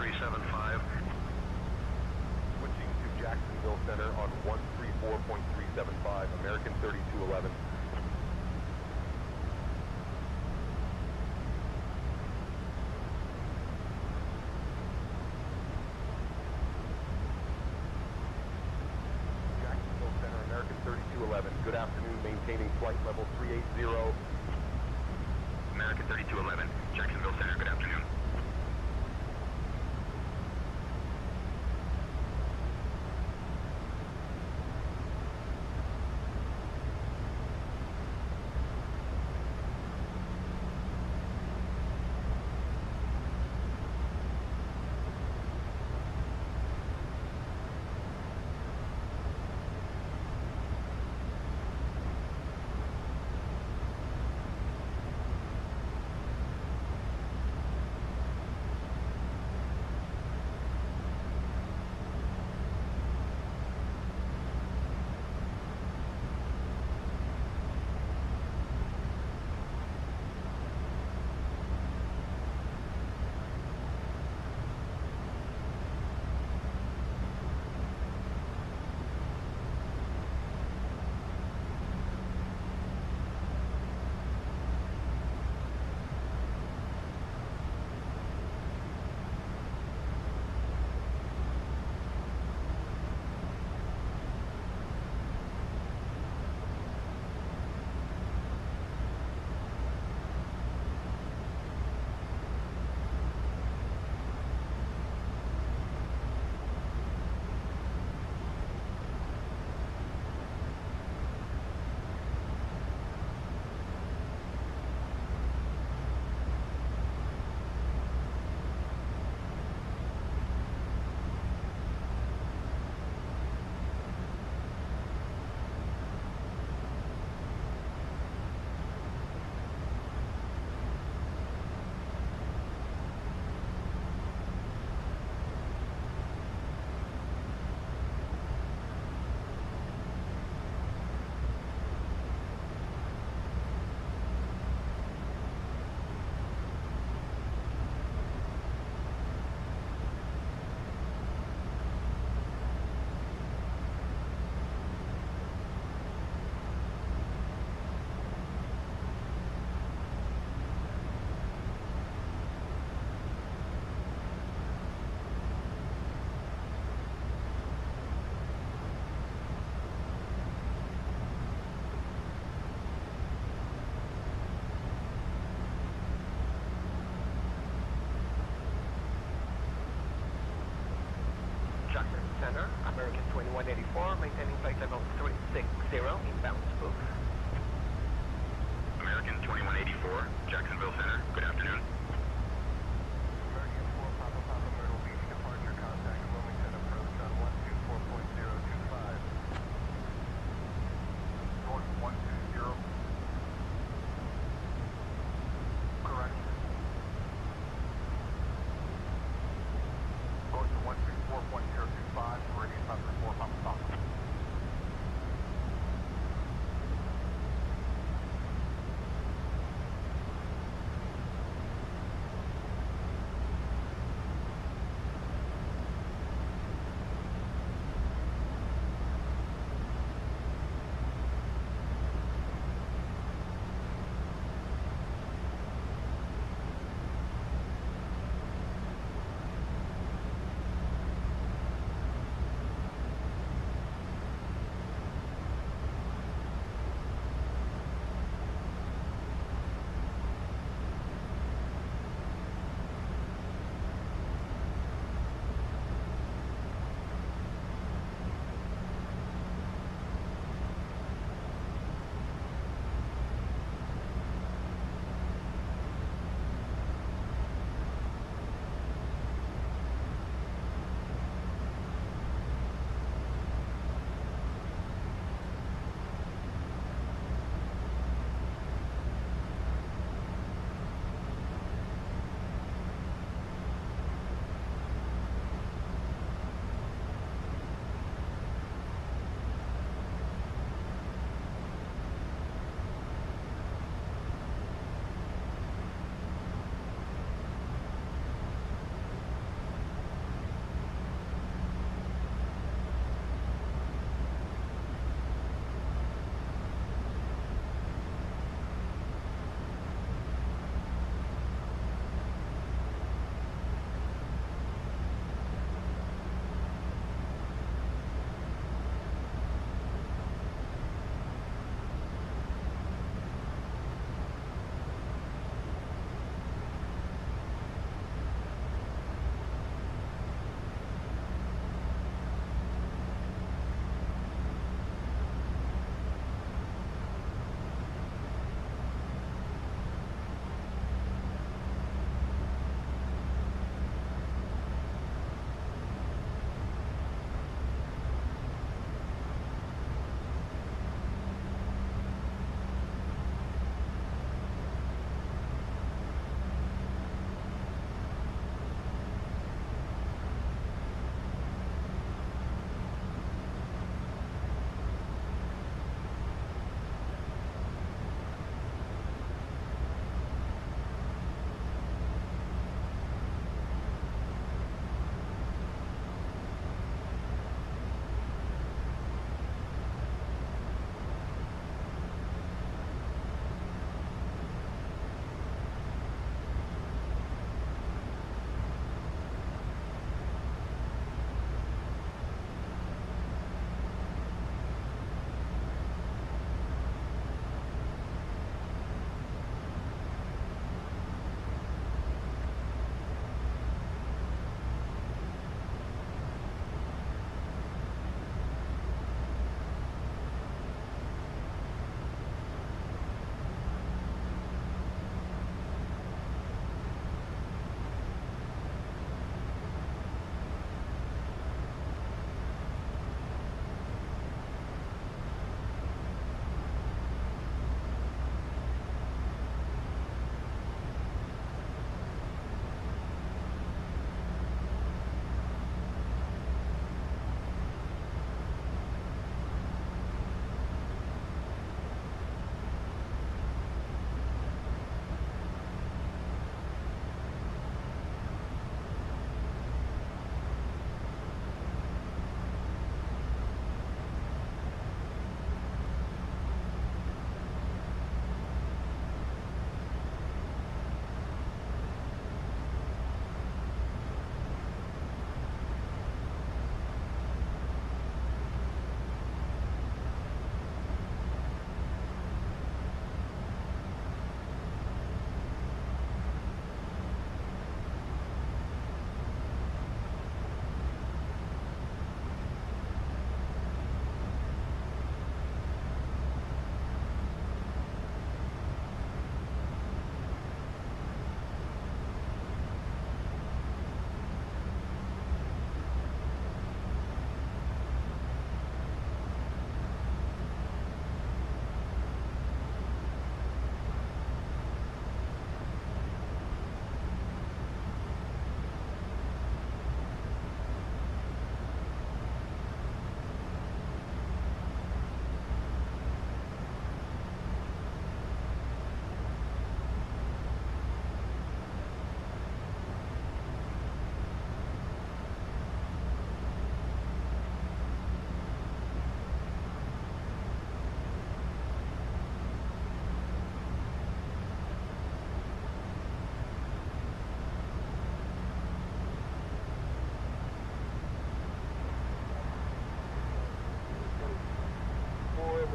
375. Switching to Jacksonville Center on 134.375, American 3211. Jacksonville Center, American 3211. Good afternoon, maintaining flight level 380. American 3211, Jacksonville Center, good afternoon.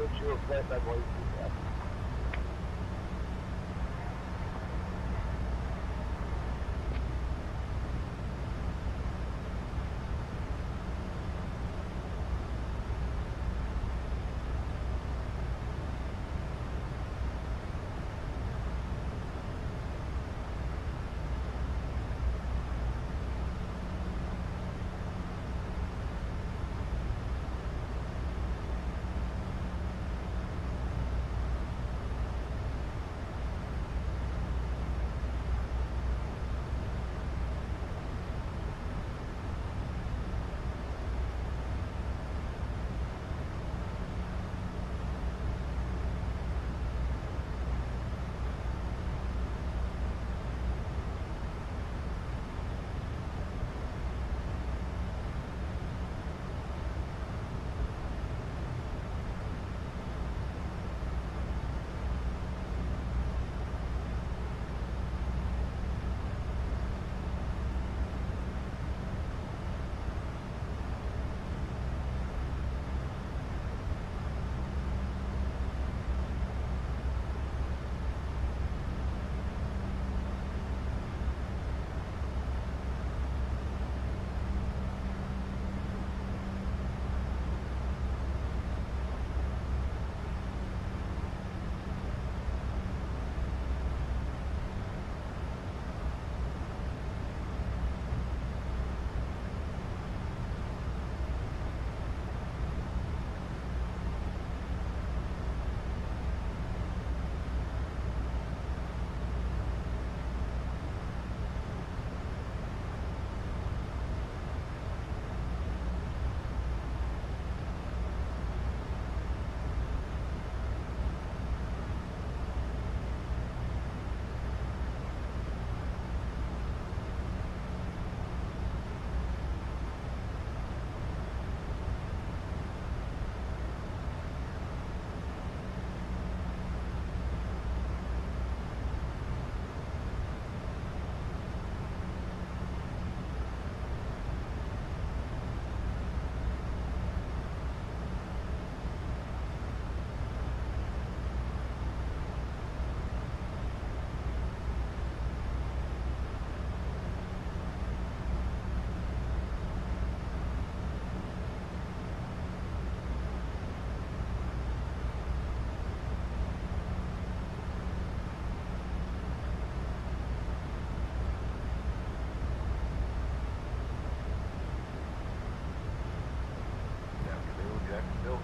approach you at flight level 8.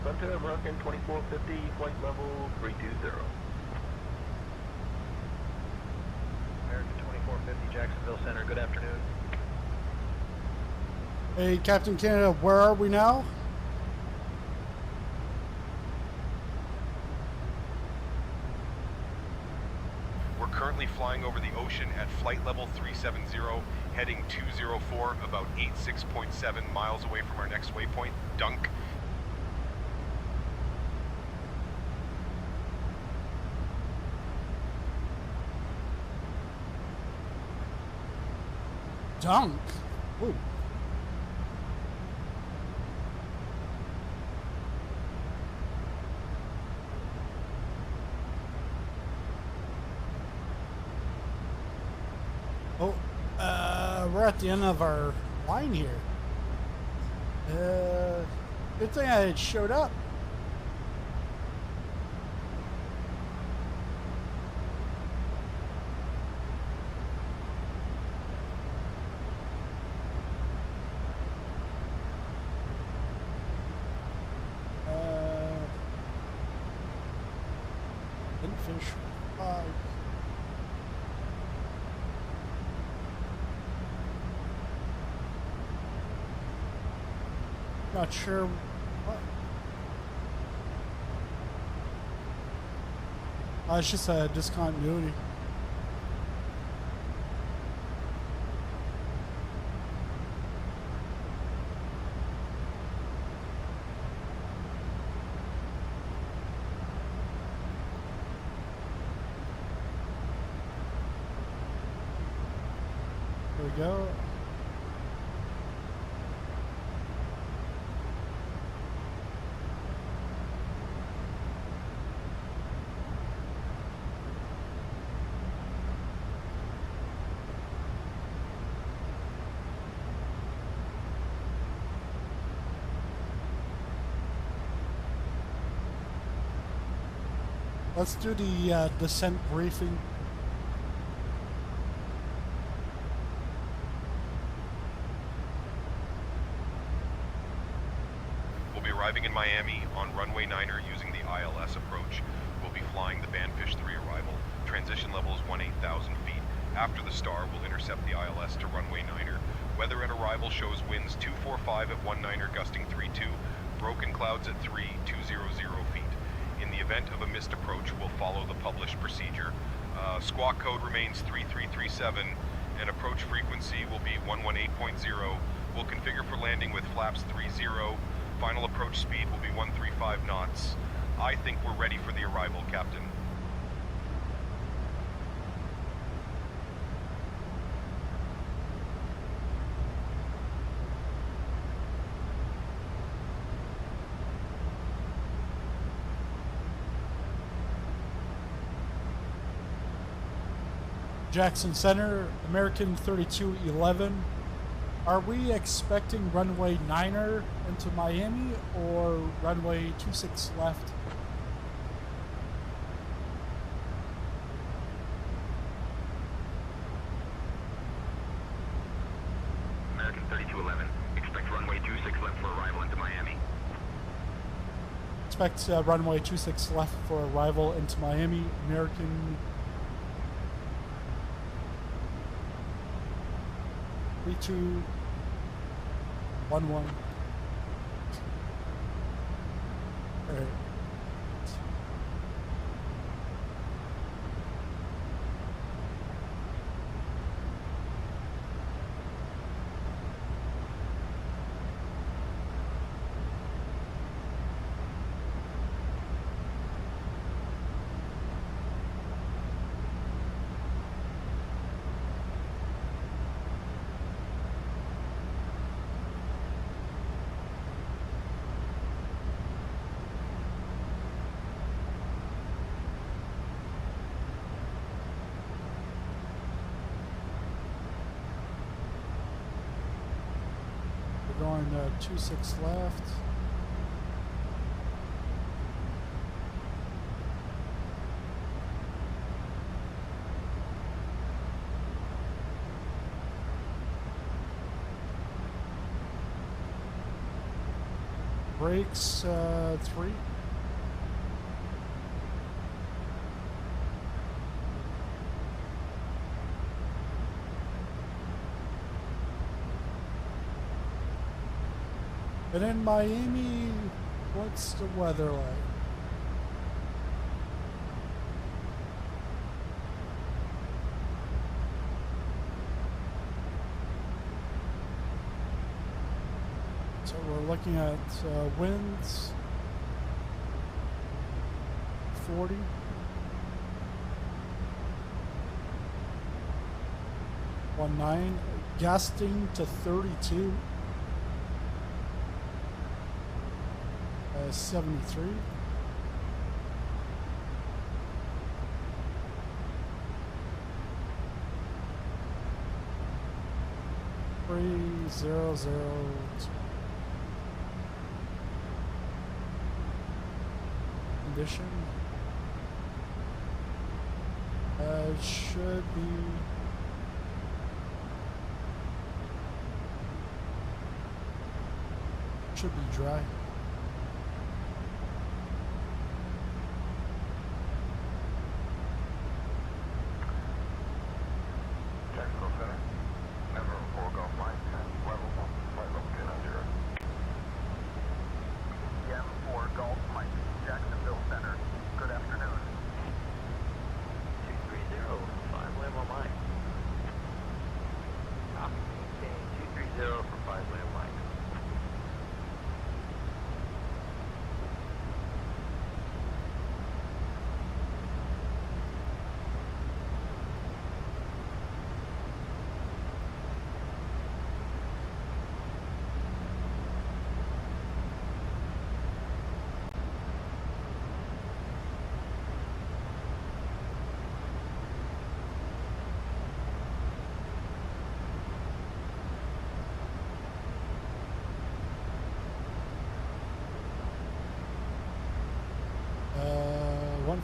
Center, American 2450, flight level 320. American 2450, Jacksonville Center, good afternoon. Hey, Captain Canada, where are we now? We're currently flying over the ocean at flight level 370, heading 204, about 86.7 miles away from our next waypoint, Dunk. Dunk? Ooh. Oh, we're at the end of our line here. Good thing I showed up. Fish. Not sure what. It's just a discontinuity. There we go. Let's do the descent briefing. We'll be arriving in Miami on runway 9er using the ILS approach. We'll be flying the Bandfish 3 arrival. Transition level is 18,000 feet. After the star, we'll intercept the ILS to runway 9er. Weather at arrival shows winds 245 at 19er gusting 32, broken clouds at 3200 feet. In the event of a missed approach, we'll follow the published procedure. Squawk code remains 3337, and approach frequency will be 118.0. We'll configure for landing with flaps 30. Final approach speed will be 135 knots. I think we're ready for the arrival, Captain. Jackson Center, American 3211. Are we expecting runway 9er into Miami or runway 26 left? American 3211, expect runway 26 left for arrival into Miami. Expect runway 26 left for arrival into Miami, American 3211. All right. Going 26 left. Brakes 3. And in Miami, what's the weather like? So we're looking at winds 40. .19, gusting to 32. 73. Condition should be dry.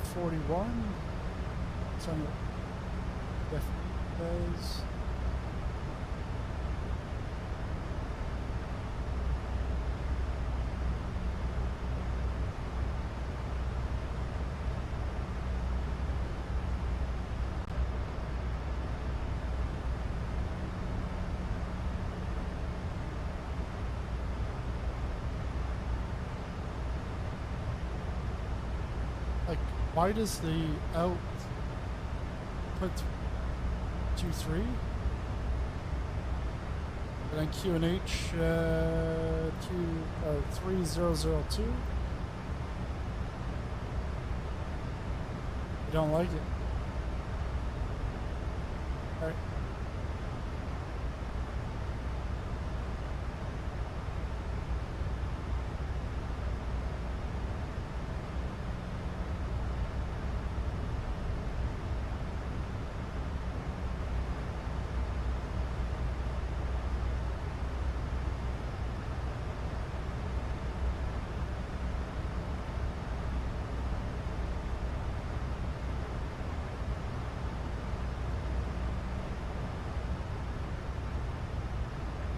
141. It's on the guys. Why does the out put 2-3? And then QNH 3002. I don't like it. All right.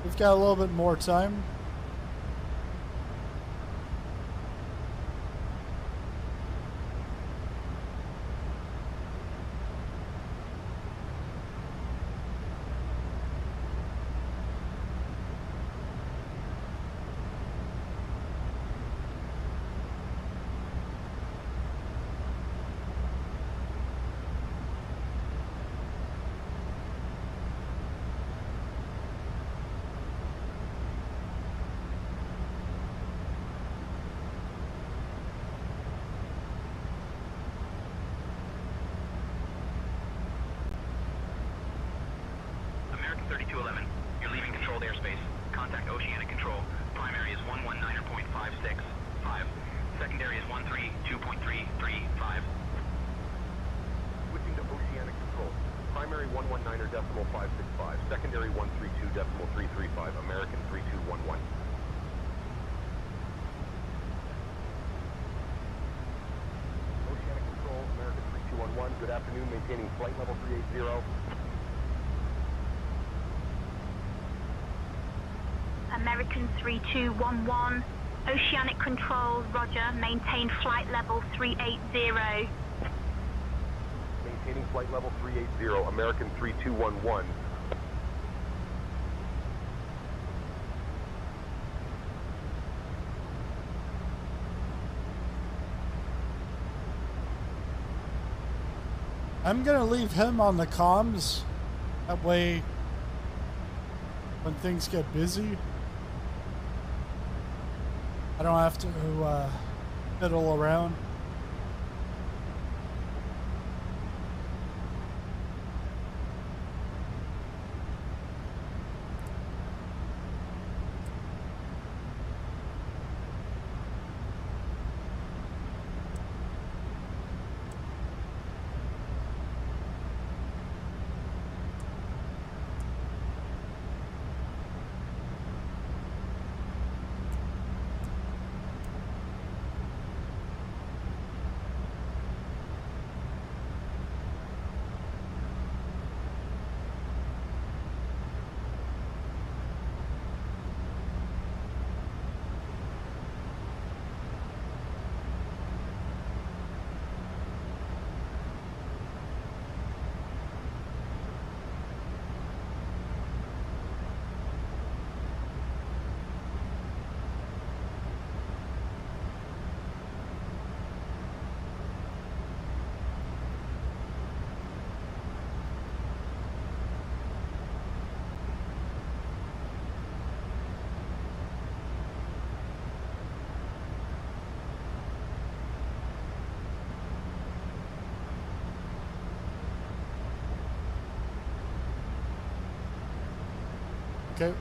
We've got a little bit more time. American 3211, you're leaving controlled airspace. Contact Oceanic Control. Primary is 119.565. Secondary is 132.335. Switching to Oceanic Control. Primary 119.565. Secondary 132.335. American 3211. Oceanic Control, American 3211. Good afternoon. Maintaining flight level 380. American 3211, Oceanic Control, roger, maintain flight level 380. Maintaining flight level 380, American 3211. I'm gonna leave him on the comms. That way, when things get busy, I don't have to fiddle around. Okay.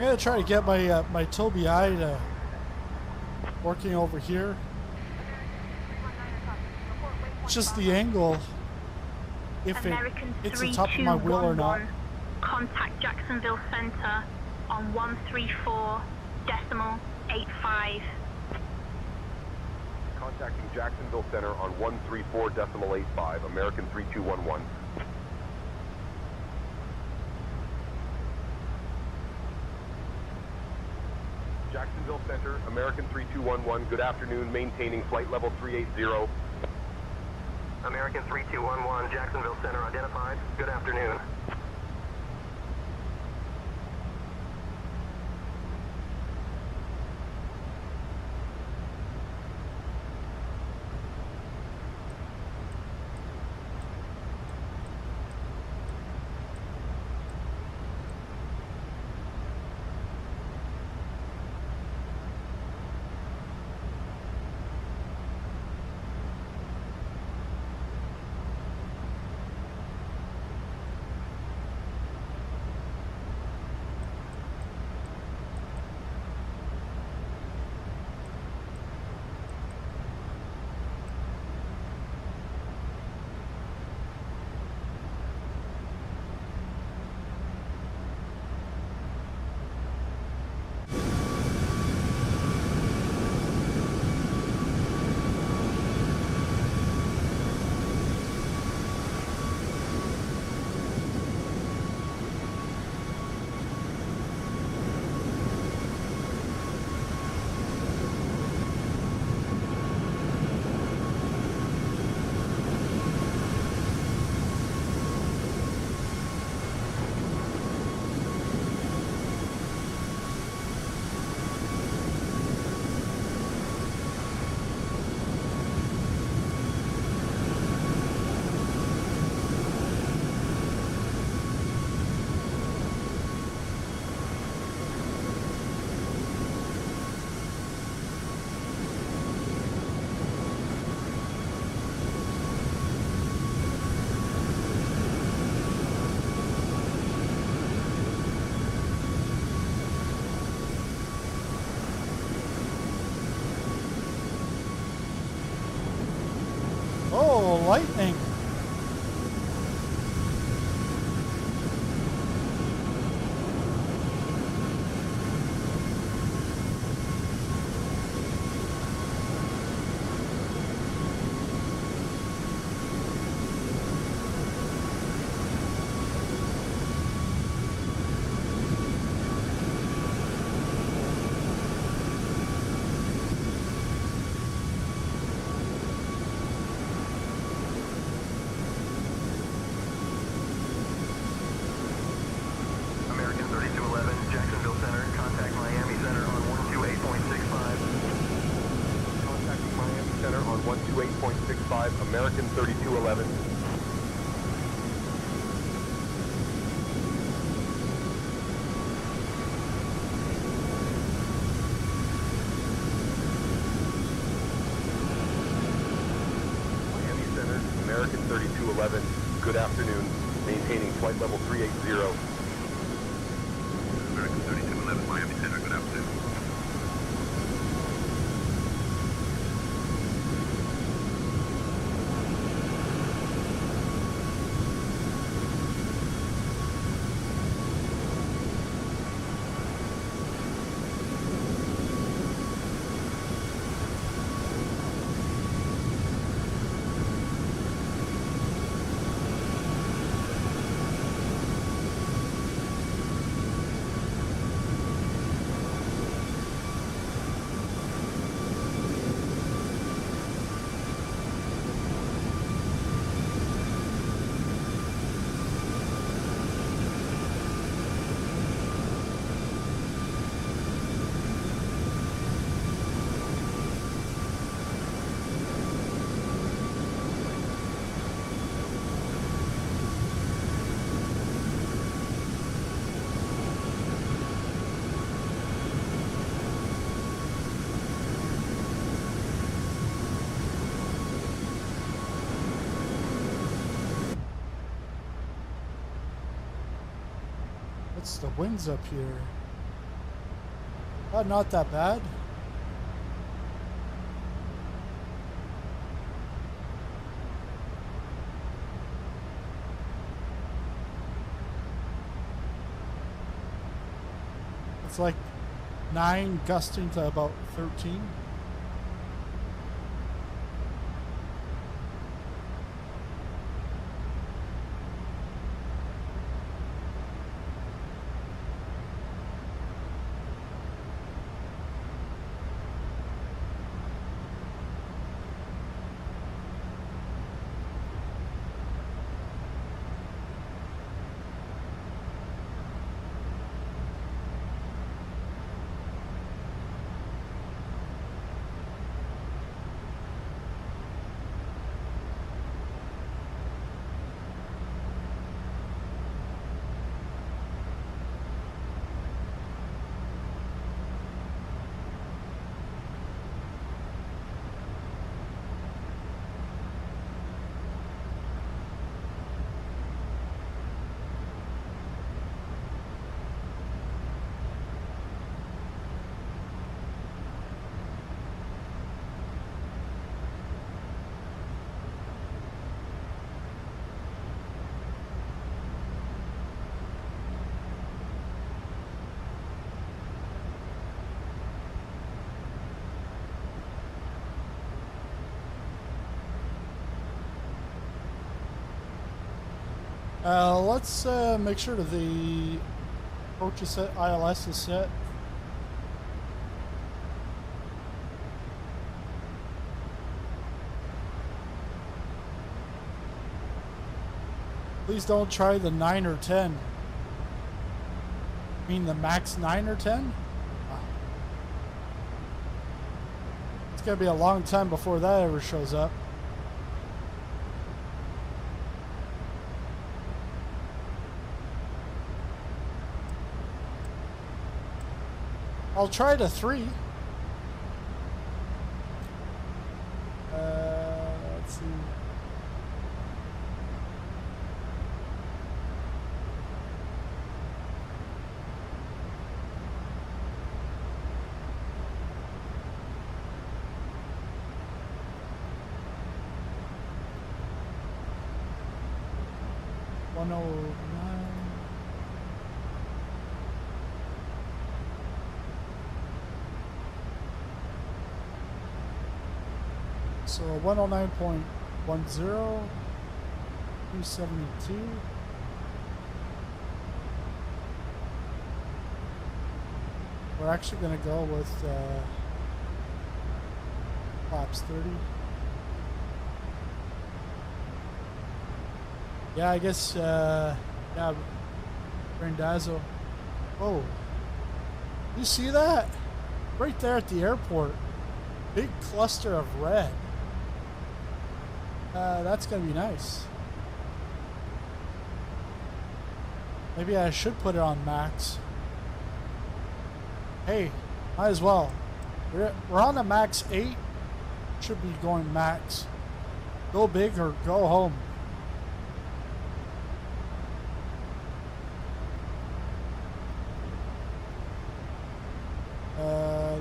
I'm gonna try to get my my Tobii Eye to working over here. It's just the angle, if American it's the top of my wheel or not. Contact Jacksonville Center on 134.85. Contacting Jacksonville Center on 134.85, American 3211. Jacksonville Center, American 3211, good afternoon, maintaining flight level 380. American 3211, Jacksonville Center identified. Good afternoon. Oh, lightning. American 3211, Jacksonville Center. Contact Miami Center on 128.65. Contacting Miami Center on 128.65, American 3211. Miami Center, American 3211, good afternoon, maintaining flight level 380. American 3211, Miami Center, good afternoon. What's the winds up here? Not that bad. It's like 9 gusting to about 13. Let's make sure that the approach is set, ILS is set. Please don't try the 9 or 10. I mean the MAX 9 or 10? It's gonna be a long time before that ever shows up. I'll try the 3. Let's see. So 109.10, 272. We're actually going to go with flaps 30. Yeah, I guess, yeah, Randazzo. Oh, you see that? Right there at the airport. Big cluster of red. That's gonna be nice. Maybe I should put it on max. Hey, might as well. We're on a MAX8. Should be going max. Go big or go home.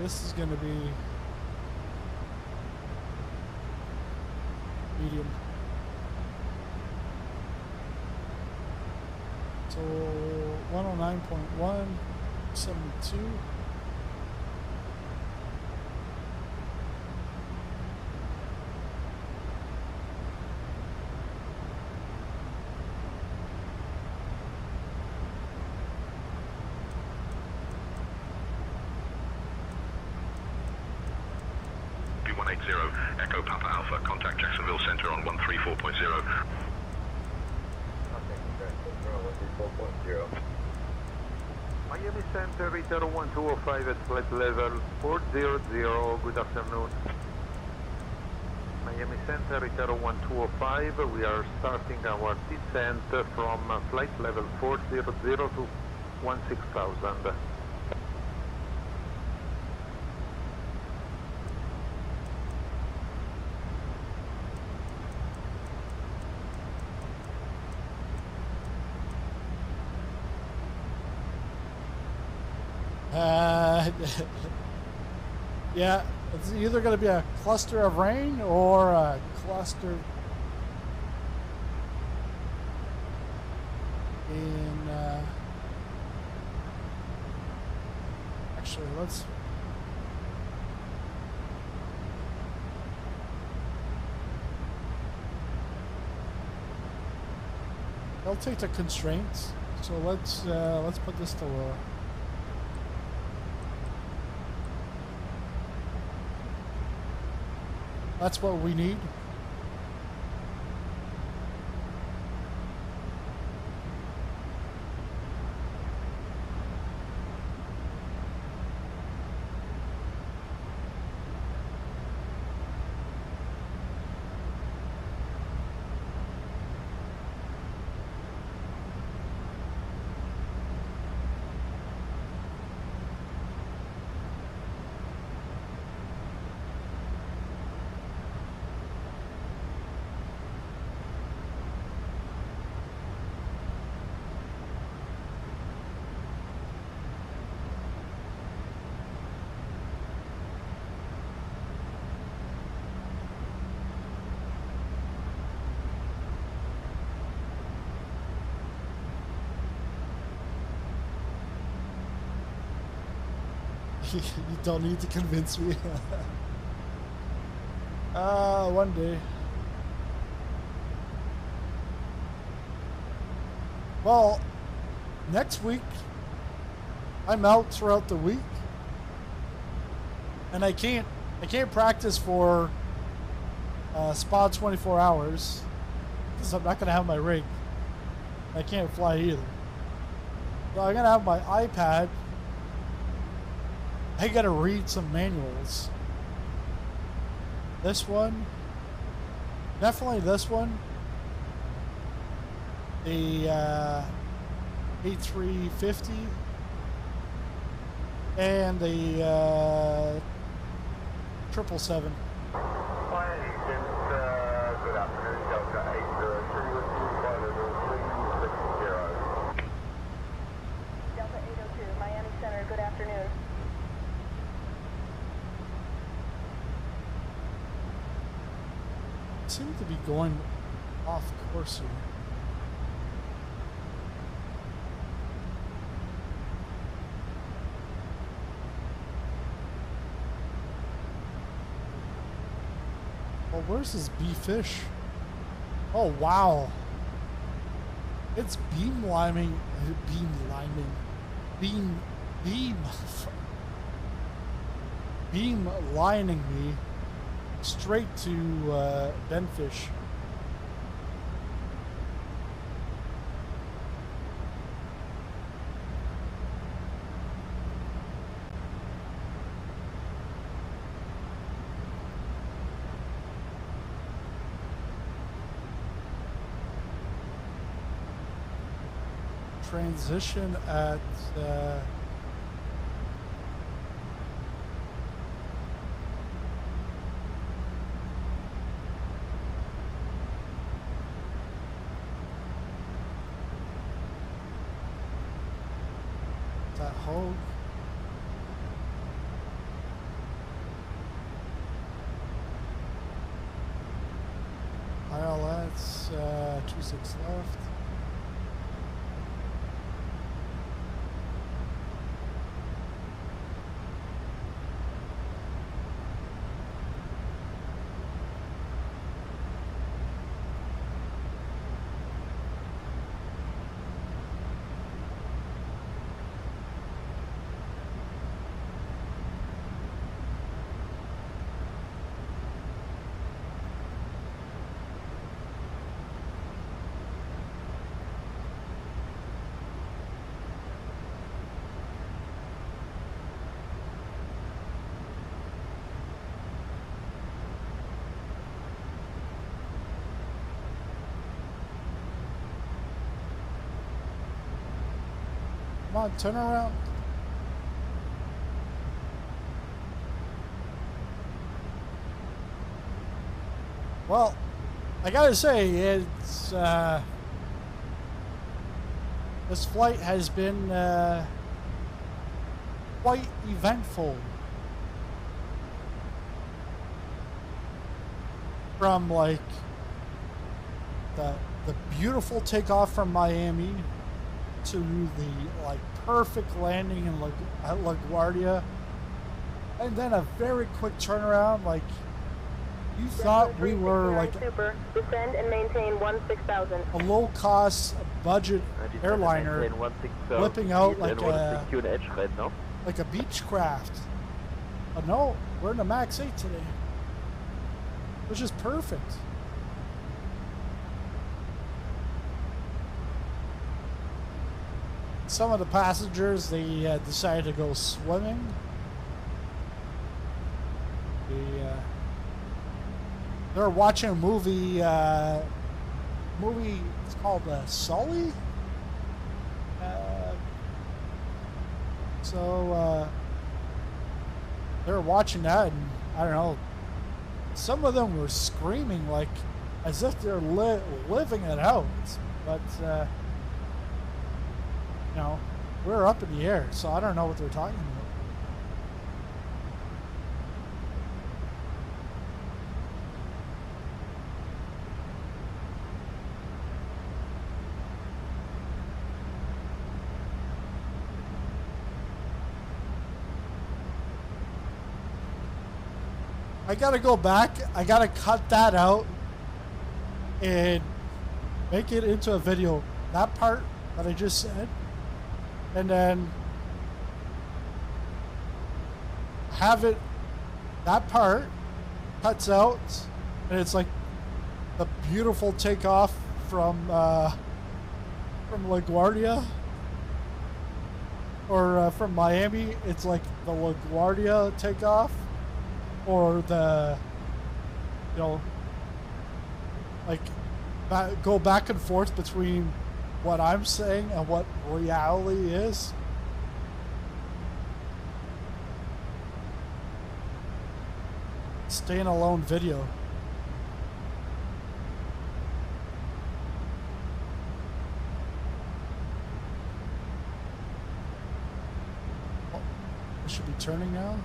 This is gonna be medium. So 109.1, 72. Echo Papa Alpha, contact Jacksonville Center on 134.0. Miami Center, Return 1205 at flight level 400, good afternoon. Miami Center, Return 1205, we are starting our descent from flight level 400 to 16,000. Yeah, it's either going to be a cluster of rain or a cluster in actually I'll take the constraints, so let's put this to low. That's what we need. You don't need to convince me. One day. Well, next week, I'm out throughout the week, and I can't practice for spa 24 hours because I'm not gonna have my rig. I can't fly either. So I'm gonna have my iPad. I gotta read some manuals. This one, definitely this one. The A350 and the 777. Good afternoon, Delta 802 with you, flight level 360. Delta 802, Miami Center, good afternoon. Seem to be going off course here. Oh, where's this bee fish? Oh, wow. It's beam lining me straight to benfish. Transition at that hog. ILS 26 left. Come on, turn around. Well, I gotta say, it's this flight has been quite eventful. From like the beautiful takeoff from Miami to the like perfect landing in at LaGuardia, and then a very quick turnaround. Like you thought we were like Super. Descend and maintain 16,000. a low-cost budget airliner whipping out like a Beechcraft. But no, we're in the MAX8 today, which is perfect. Some of the passengers, they decided to go swimming. They were watching a movie. It's called Sully. They were watching that, and I don't know. Some of them were screaming like as if they're living it out, but. You know, we're up in the air, so I don't know what they're talking about. I gotta go back. I gotta cut that out and make it into a video. That part that I just said. And then have it, that part cuts out, and it's like the beautiful takeoff from LaGuardia, or from Miami. It's like the LaGuardia takeoff, or the, you know, like go back and forth between what I'm saying and what reality is. Standalone video. Oh, I should be turning now.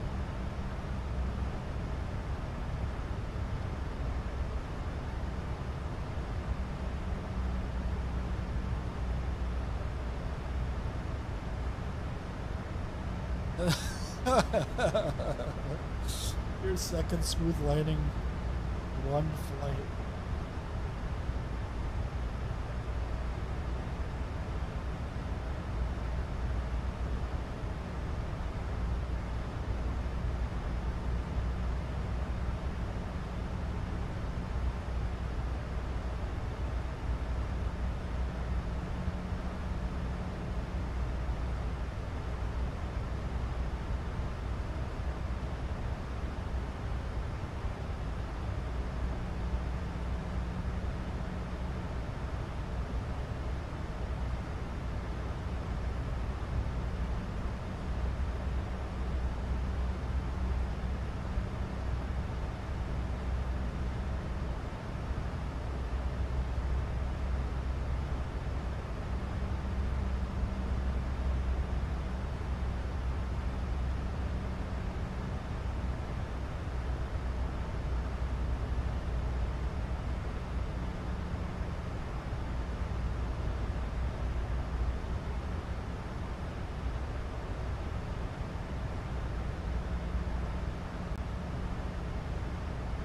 Your second smooth landing, one flight.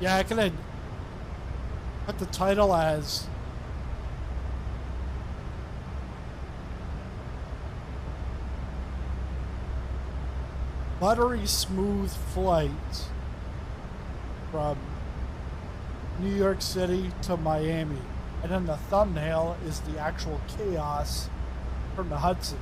Yeah, I could have put the title as Buttery Smooth Flight from New York City to Miami. And then the thumbnail is the actual chaos from the Hudson.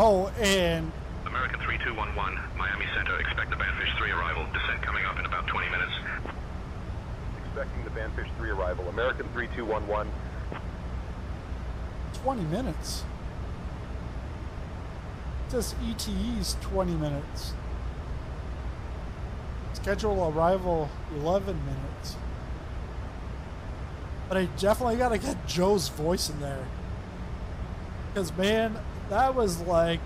Oh, and American 3211, Miami Center. Expect the Banfish 3 arrival. Descent coming up in about 20 minutes. Expecting the Banfish 3 arrival. American 3211. 20 minutes. Just ETE's 20 minutes. Schedule arrival 11 minutes. But I definitely gotta get Joe's voice in there. Because, man, that was like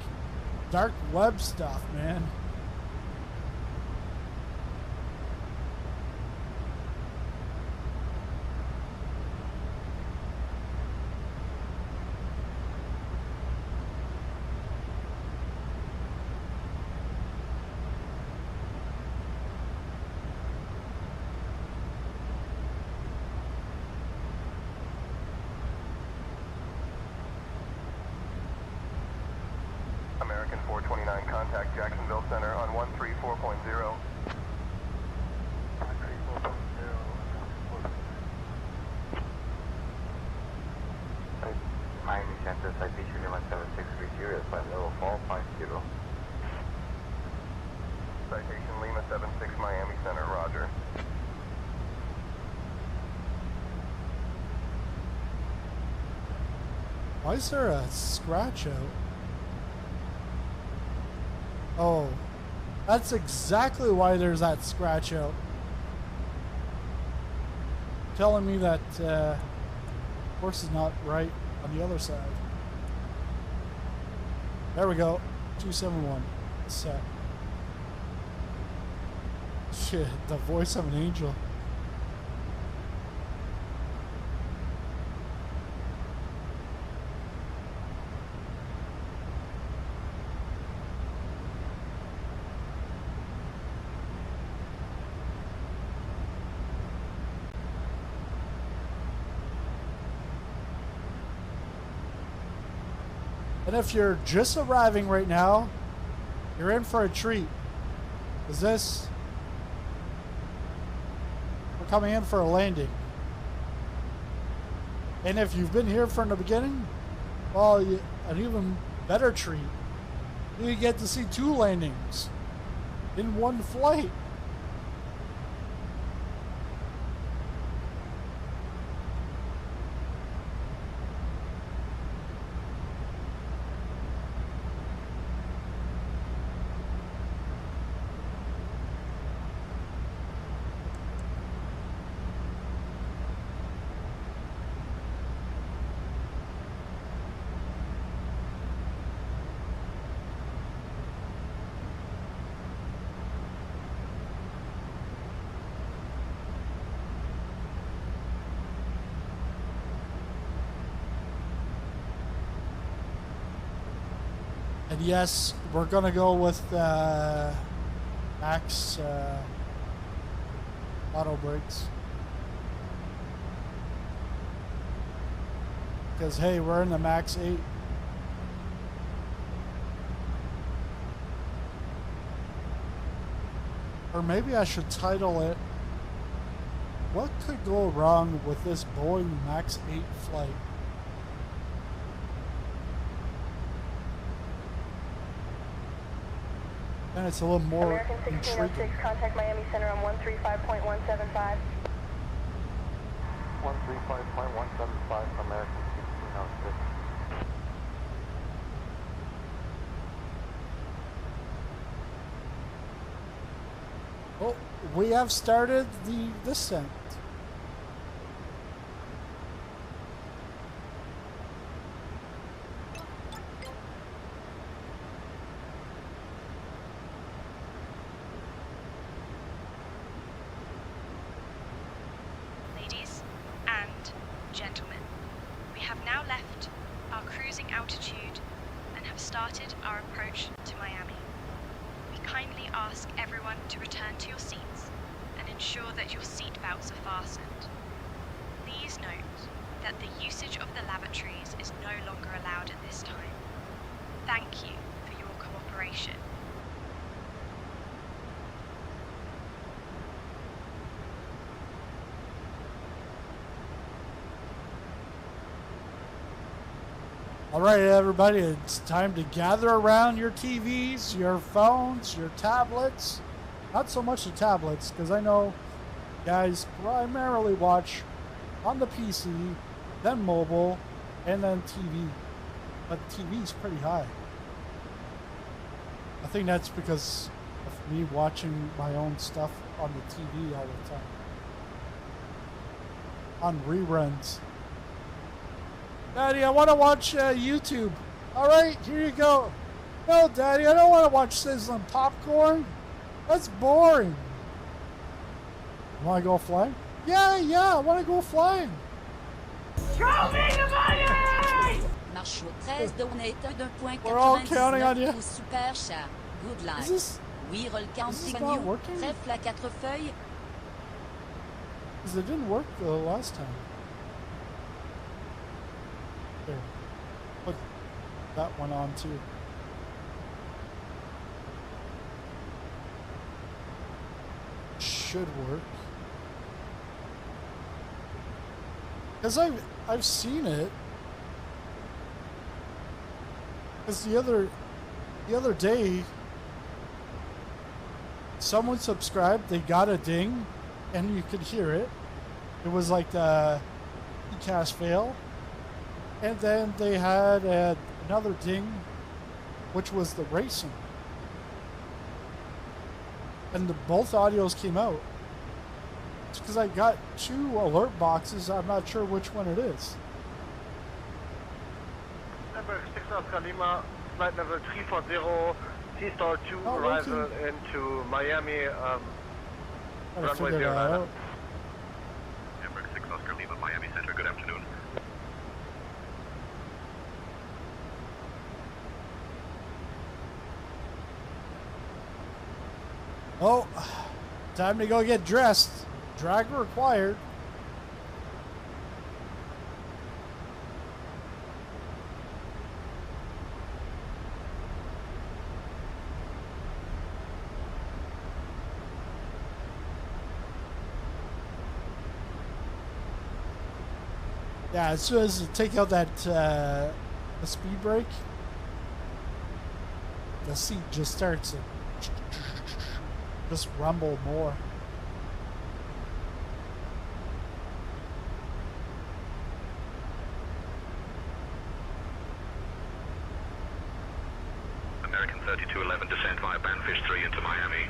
dark web stuff, man. American 429, contact Jacksonville Center on 134.0. Miami Center, citation Lima 7630, flight level 450. Citation Lima 76 Miami Center, roger. Why is there a scratch out? Oh, that's exactly why there's that scratch out. Telling me that horse is not right on the other side. There we go. 271. Set. Shit, the voice of an angel. And if you're just arriving right now, you're in for a treat. Is this? We're coming in for a landing. And if you've been here from the beginning, well, an even better treat. You get to see 2 landings in one flight. And yes, we're gonna go with Max auto brakes. Because hey, we're in the MAX8. Or maybe I should title it, "What could go wrong with this Boeing MAX8 flight?" And it's a little more American 1606, intriguing. contact Miami Center on 135.175. 135.175, American 1606. Oh, we have started the descent. Ladies and gentlemen, we have now left our cruising altitude and have started our approach to Miami. We kindly ask everyone to return to your seats and ensure that your seat belts are fastened. Please note that the usage of the lavatories is no longer allowed at this time. Thank you for your cooperation. All right, everybody, it's time to gather around your TVs, your phones, your tablets. Not so much the tablets, because I know guys primarily watch on the PC, then mobile, and then TV. But TV's pretty high. I think that's because of me watching my own stuff on the TV all the time. On reruns. Daddy, I want to watch YouTube. All right, here you go. No, Daddy, I don't want to watch sizzling popcorn. That's boring. You want to go flying? Yeah, I want to go flying. Show me the money! Marche au 13 donate We're all counting on you. Super cher. Good luck. Oui, requin not working? Trèfle à 4 feuilles. Because it didn't work the last time. There. Put that one on too. Should work. Because I've seen it. Because the other day someone subscribed, they got a ding, and you could hear it. It was like the e-cast fail. And then they had another ding, which was the racing. And both audios came out. It's because I got 2 alert boxes. I'm not sure which one it is. Number 6 Oscar Lima, flight level 340, T-Star 2, arrival into Miami, runway 09. Number 6 Oscar Lima, Miami Center, good afternoon. Oh, time to go get dressed. Drag required. Yeah, as soon as you take out that the speed brake, the seat just starts to just rumble more. American 3211, descent via Banfish 3 into Miami.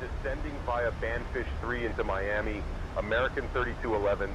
Descending via Banfish 3 into Miami, American 3211.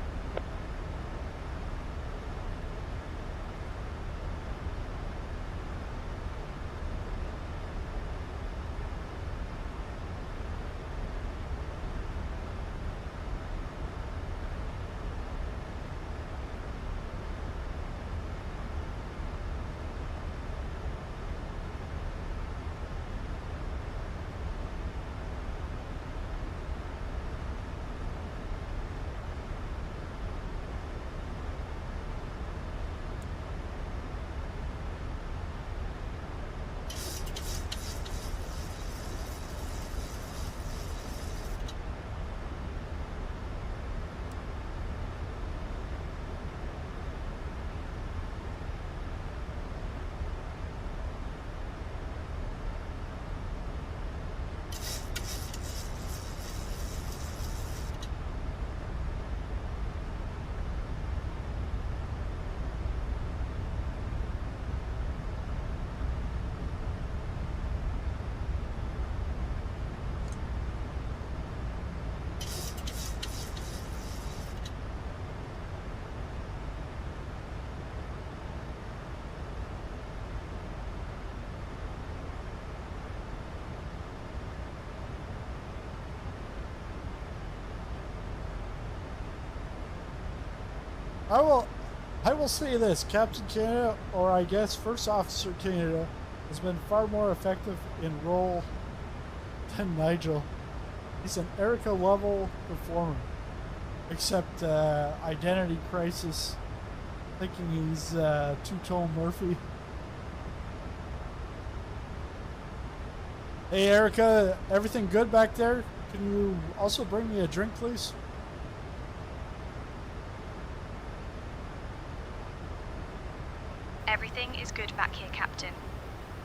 I will say this, Captain Canada, or I guess First Officer Canada, has been far more effective in role than Nigel. He's an Erica level performer, except Identity Crisis, thinking he's Two-Tone Murphy. Hey Erica, everything good back there? Can you also bring me a drink, please? Captain.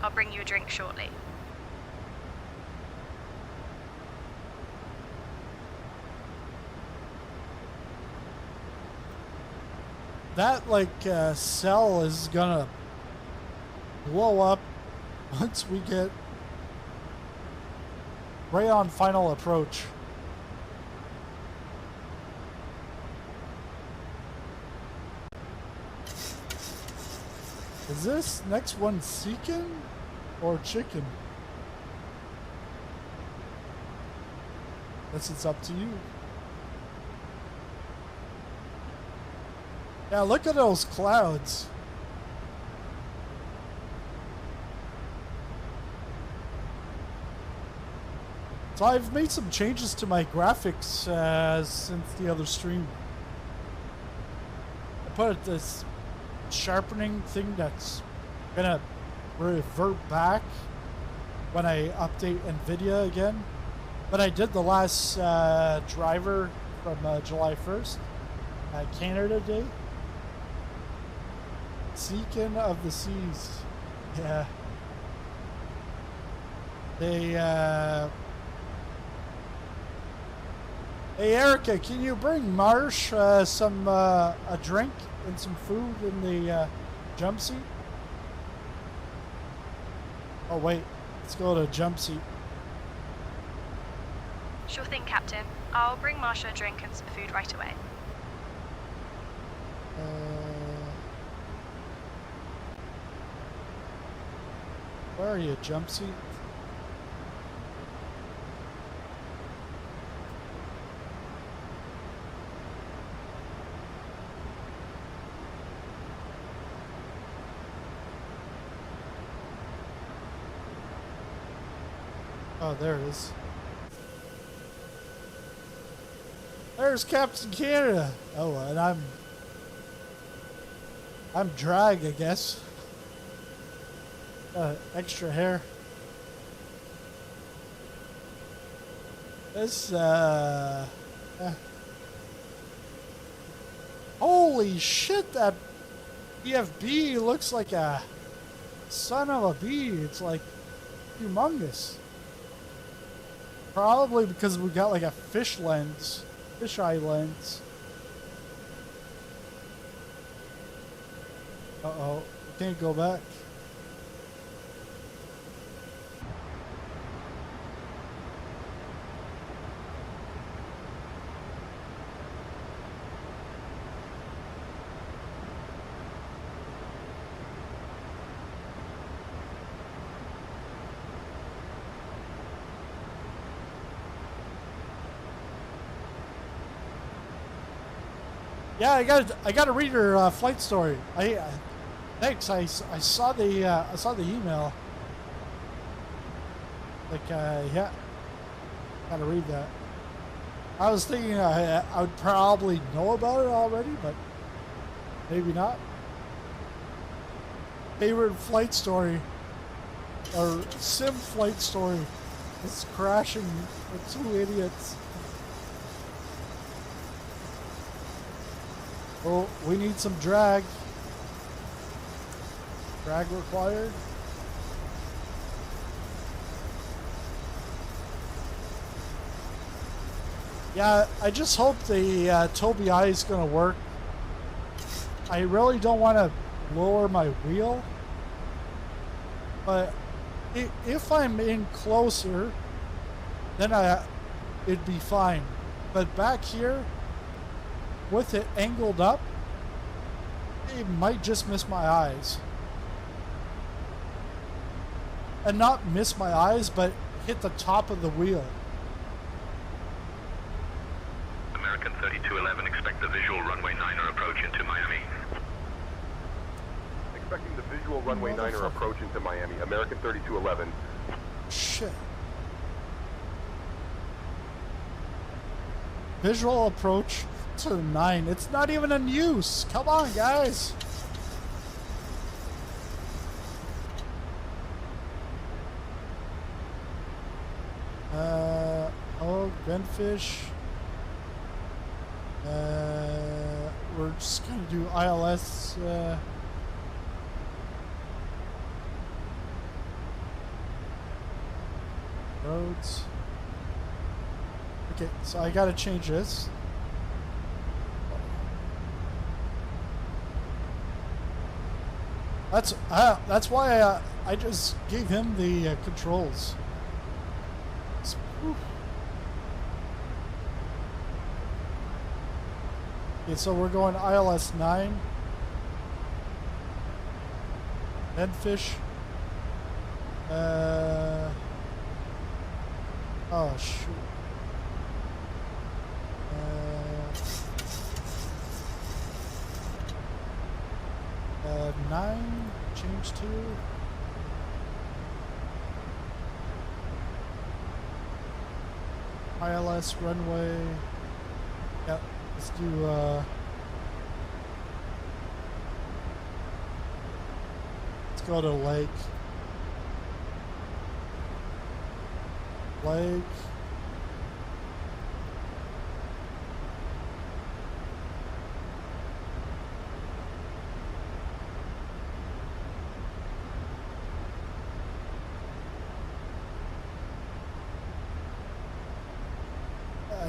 I'll bring you a drink shortly. That, like, cell is gonna blow up once we get right on final approach. Is this next one Seekin or Chicken? Guess it's up to you. Yeah, look at those clouds. So I've made some changes to my graphics since the other stream. I put this sharpening thing that's gonna revert back when I update NVIDIA again. But I did the last driver from July 1st, Canada Day. Seekin of the Seas. Yeah. They, Hey Erica, can you bring Marsh some a drink and some food in the jump seat? Oh wait, let's go to jump seat. Sure thing, Captain. I'll bring Marsha a drink and some food right away. Where are you, jump seat? Oh, there it is. There's Captain Canada. Oh, and I'm drag, I guess. Extra hair. This, holy shit, that BFB looks like a son of a bee. It's like humongous. Probably because we got like a fish lens, fisheye lens. Uh-oh, we can't go back. Yeah, I got to read her flight story. Thanks. I saw the email. Like yeah, gotta read that. I was thinking I would probably know about it already, but maybe not. Favorite flight story or sim flight story? It's crashing with two idiots. Oh, we need some drag. Drag required. Yeah, I just hope the Tobii Eye is going to work. I really don't want to lower my wheel. But if I'm in closer, then it'd be fine. But back here, with it angled up, it might just miss my eyes. And not miss my eyes, but hit the top of the wheel. American 3211, expect the visual runway 9er approach into Miami. Expecting the visual runway 9er approach into Miami. American 3211. Shit. Visual approach to the 9. It's not even in use. Come on, guys. Oh, Gunfish. We're just gonna do ILS. Roads. Okay, so I gotta change this. That's why I just gave him the controls. Okay, so we're going ILS 9. Headfish. Oh shoot. 9, change to. ILS runway. Yep, let's do let's go to Lake. Lake.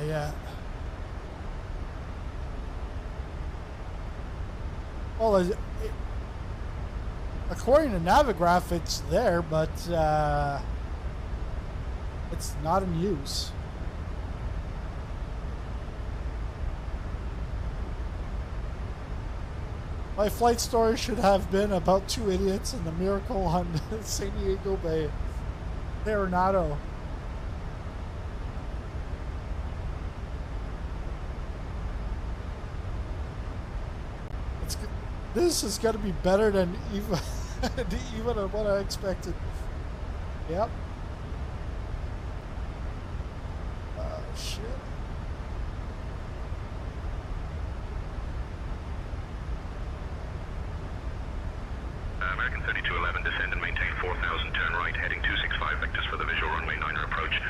Yeah. Well, according to Navigraph, it's there, but it's not in use. My flight story should have been about 2 idiots and the miracle on San Diego Bay. Arenado. This is going to be better than even what I expected. Yep. Shit. American 3211, descend and maintain 4,000, turn right, heading 265 vectors for the visual runway 9er approach.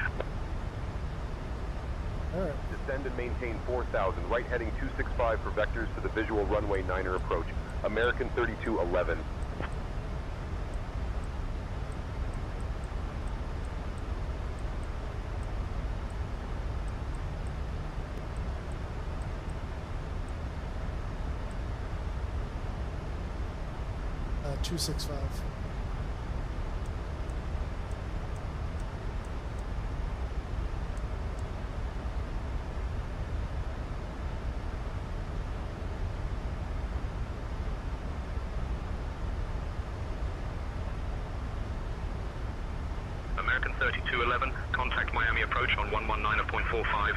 All right. Descend and maintain 4,000, right heading 265 for vectors to the visual runway 9er approach. American 3211. Uh, 265. American 3211, contact Miami approach on 119.45.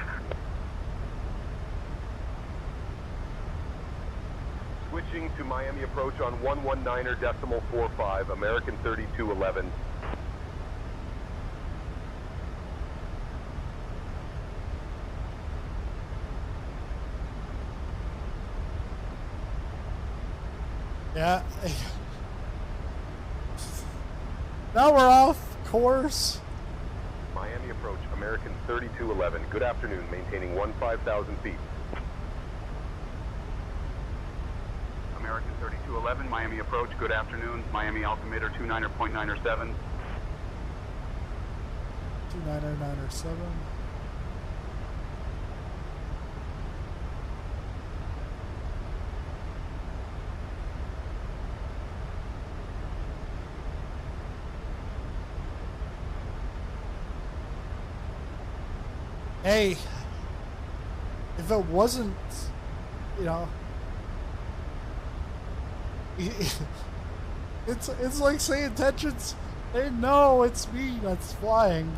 Switching to Miami approach on 119.45, American 3211. Yeah. Now we're off course. Miami approach, American 3211. Good afternoon, maintaining 15,000 feet. American 3211, Miami approach, good afternoon. Miami altimeter 29.907. 29907. Hey, if it wasn't, you know, it's like SayIntentions. They know it's me that's flying,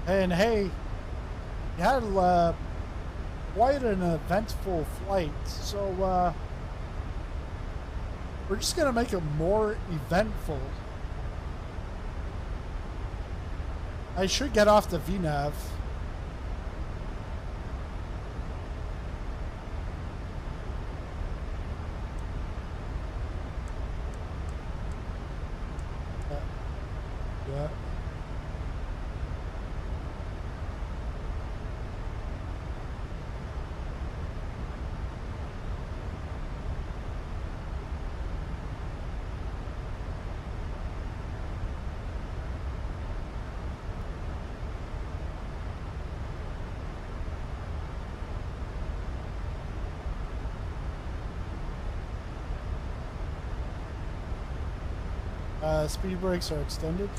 and hey, you had quite an eventful flight, so we're just gonna make it more eventful. I should get off the VNAV. Yeah. Speed brakes are extended.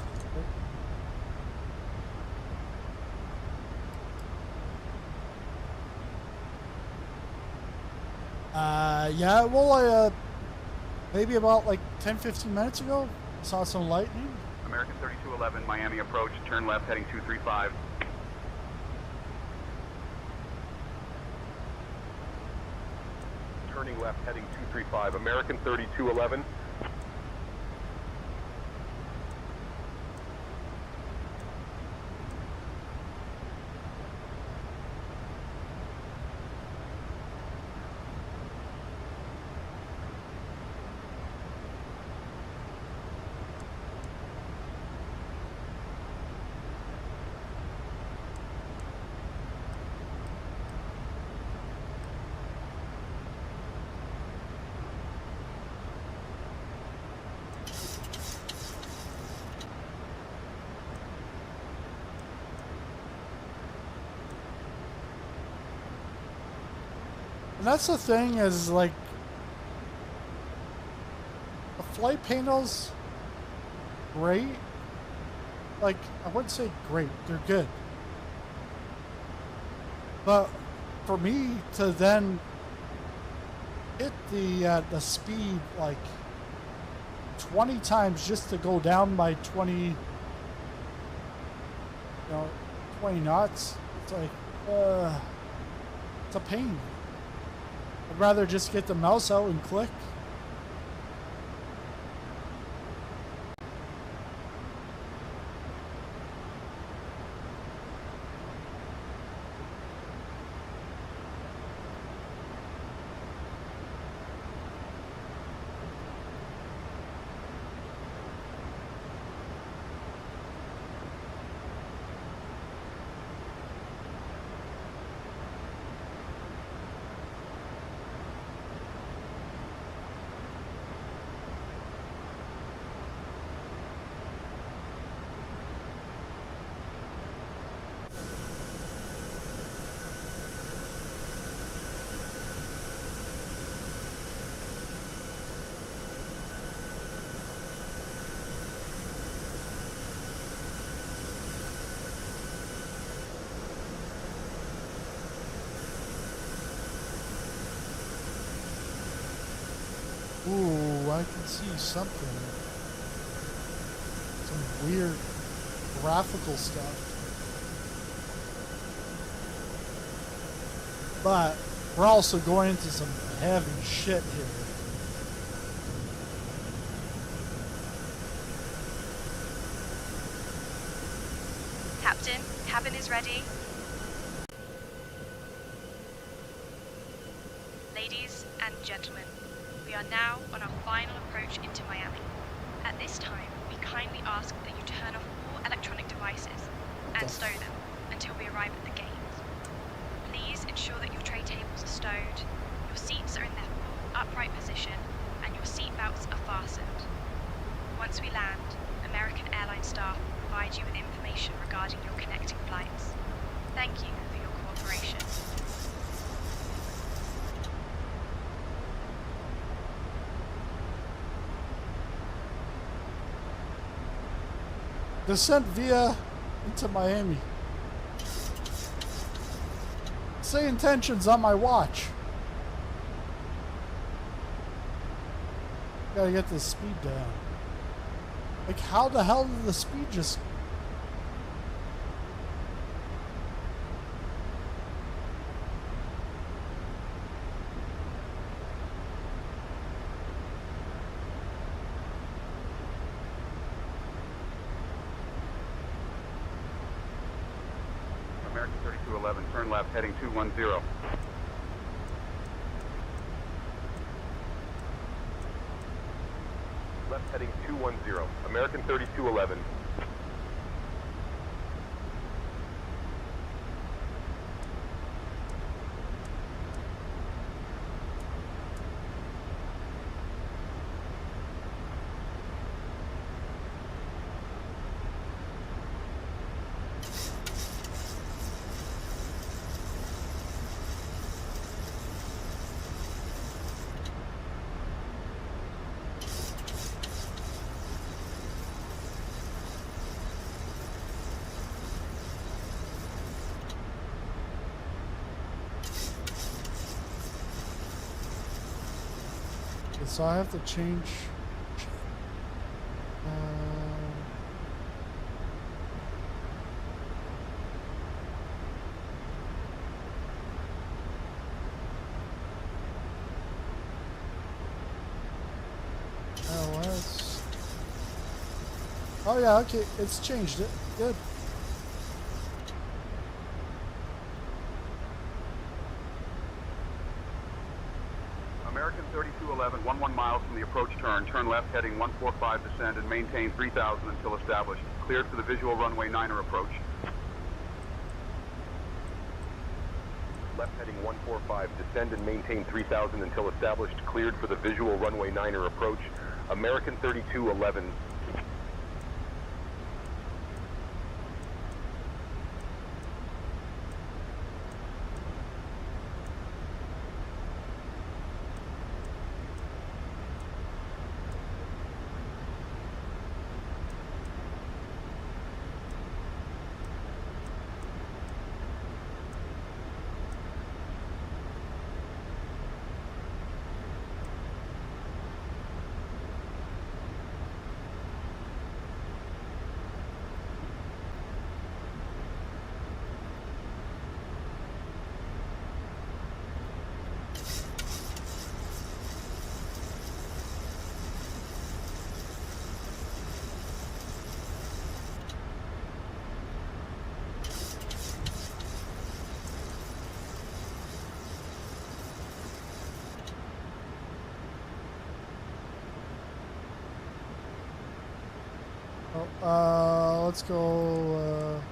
Yeah, well, maybe about like 10-15 minutes ago, I saw some lightning. American 3211, Miami approach, turn left heading 235. Turning left heading 235, American 3211. And that's the thing is, like, the flight panels, great. Like, I wouldn't say great, they're good. But for me to then hit the speed like 20 times just to go down by 20 knots, it's like, it's a pain. I'd rather just get the mouse out and click. Ooh, I can see something. Some weird graphical stuff. But we're also going into some heavy shit here. Captain, cabin is ready. Ladies and gentlemen, we are now on our final approach into Miami. At this time, we kindly ask that you turn off all electronic devices and stow them until we arrive at the gate. Please ensure that your tray tables are stowed, your seats are in their full upright position, and your seat belts are fastened. Once we land, American Airlines staff will provide you with information regarding your connecting flights. Thank you for your cooperation. Descent via into Miami. SayIntentions on my watch. Gotta get this speed down. Like, how the hell did the speed just... American 3211, turn left heading 210. Left heading 210, American 3211. So I have to change. LS. Oh yeah, okay, it's changed it. Good. American 3211, 11 miles from the approach turn. Turn left heading 145, descend and maintain 3000 until established. Cleared for the visual runway 9er approach. Left heading 145, descend and maintain 3000 until established. Cleared for the visual runway 9er approach. American 3211. Let's go,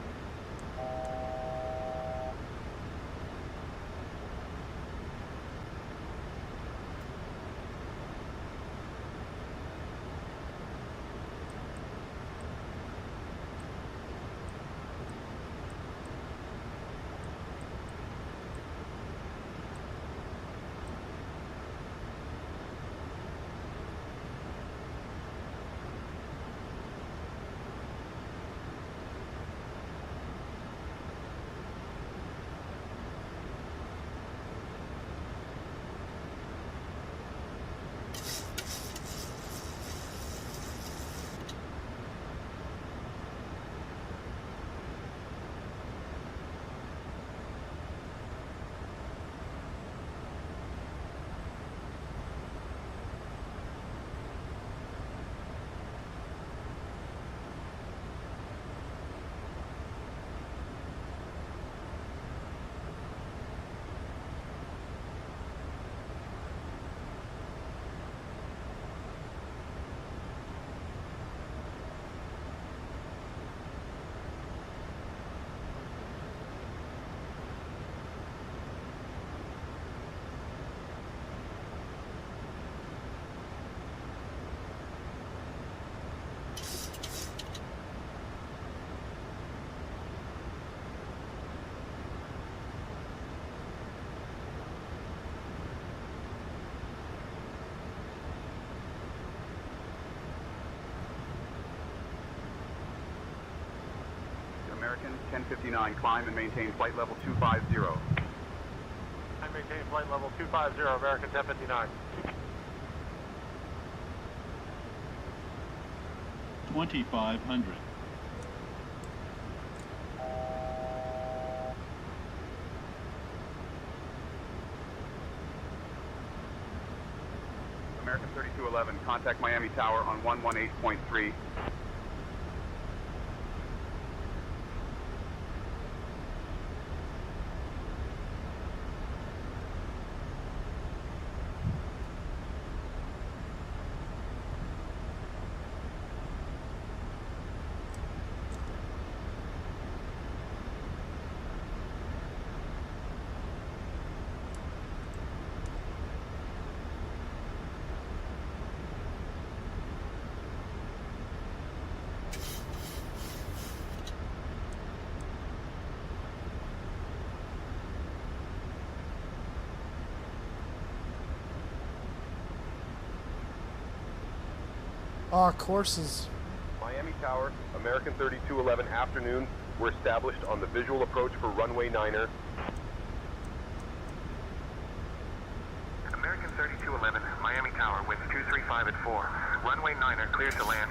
American 1059, climb and maintain flight level 250. I maintain flight level 250, American 1059. 2500. American 3211, contact Miami Tower on 118.3. Courses. Miami Tower, American 3211, afternoon. We're established on the visual approach for runway 9er. American 3211, Miami Tower. tower, winds 235 at 4. Runway 9er cleared to land.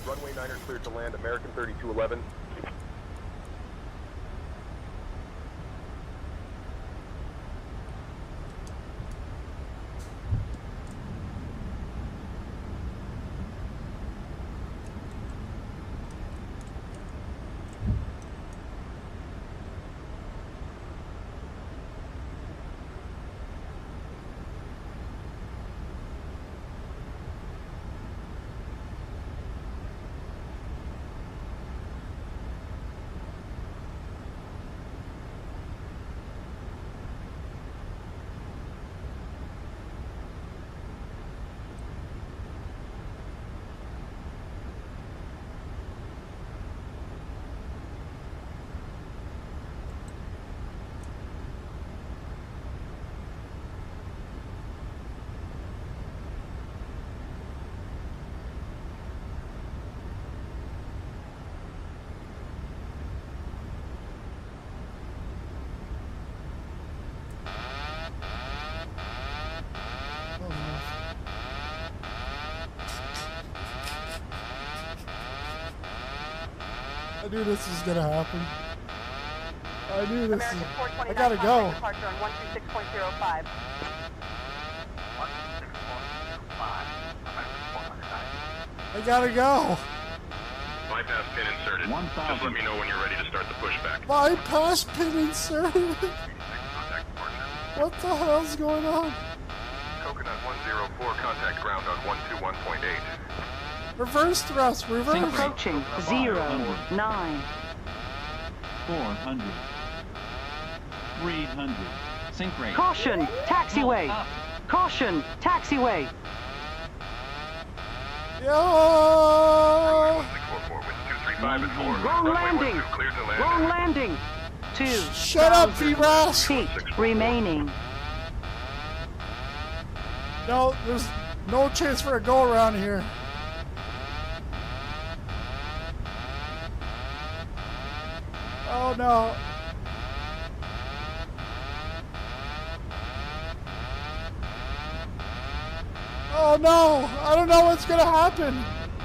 Runway 9er cleared to land, American 3211. I knew this was gonna happen. I knew this. I gotta go. Departure on 126.05. I gotta go. Bypass pin inserted. Just let me know when you're ready to start the pushback. Bypass pin inserted. What the hell's going on? Coconut 104, contact ground on 121.8. Reverse thrust, reverse. Approaching 09. 400. 300. Sync rate. Caution, taxiway. Caution, taxiway. Yo! Wrong landing. Wrong landing. 2. Shut up, V-Ras. Feet remaining. No, there's no chance for a go around here. Oh no. Oh no, I don't know what's gonna happen.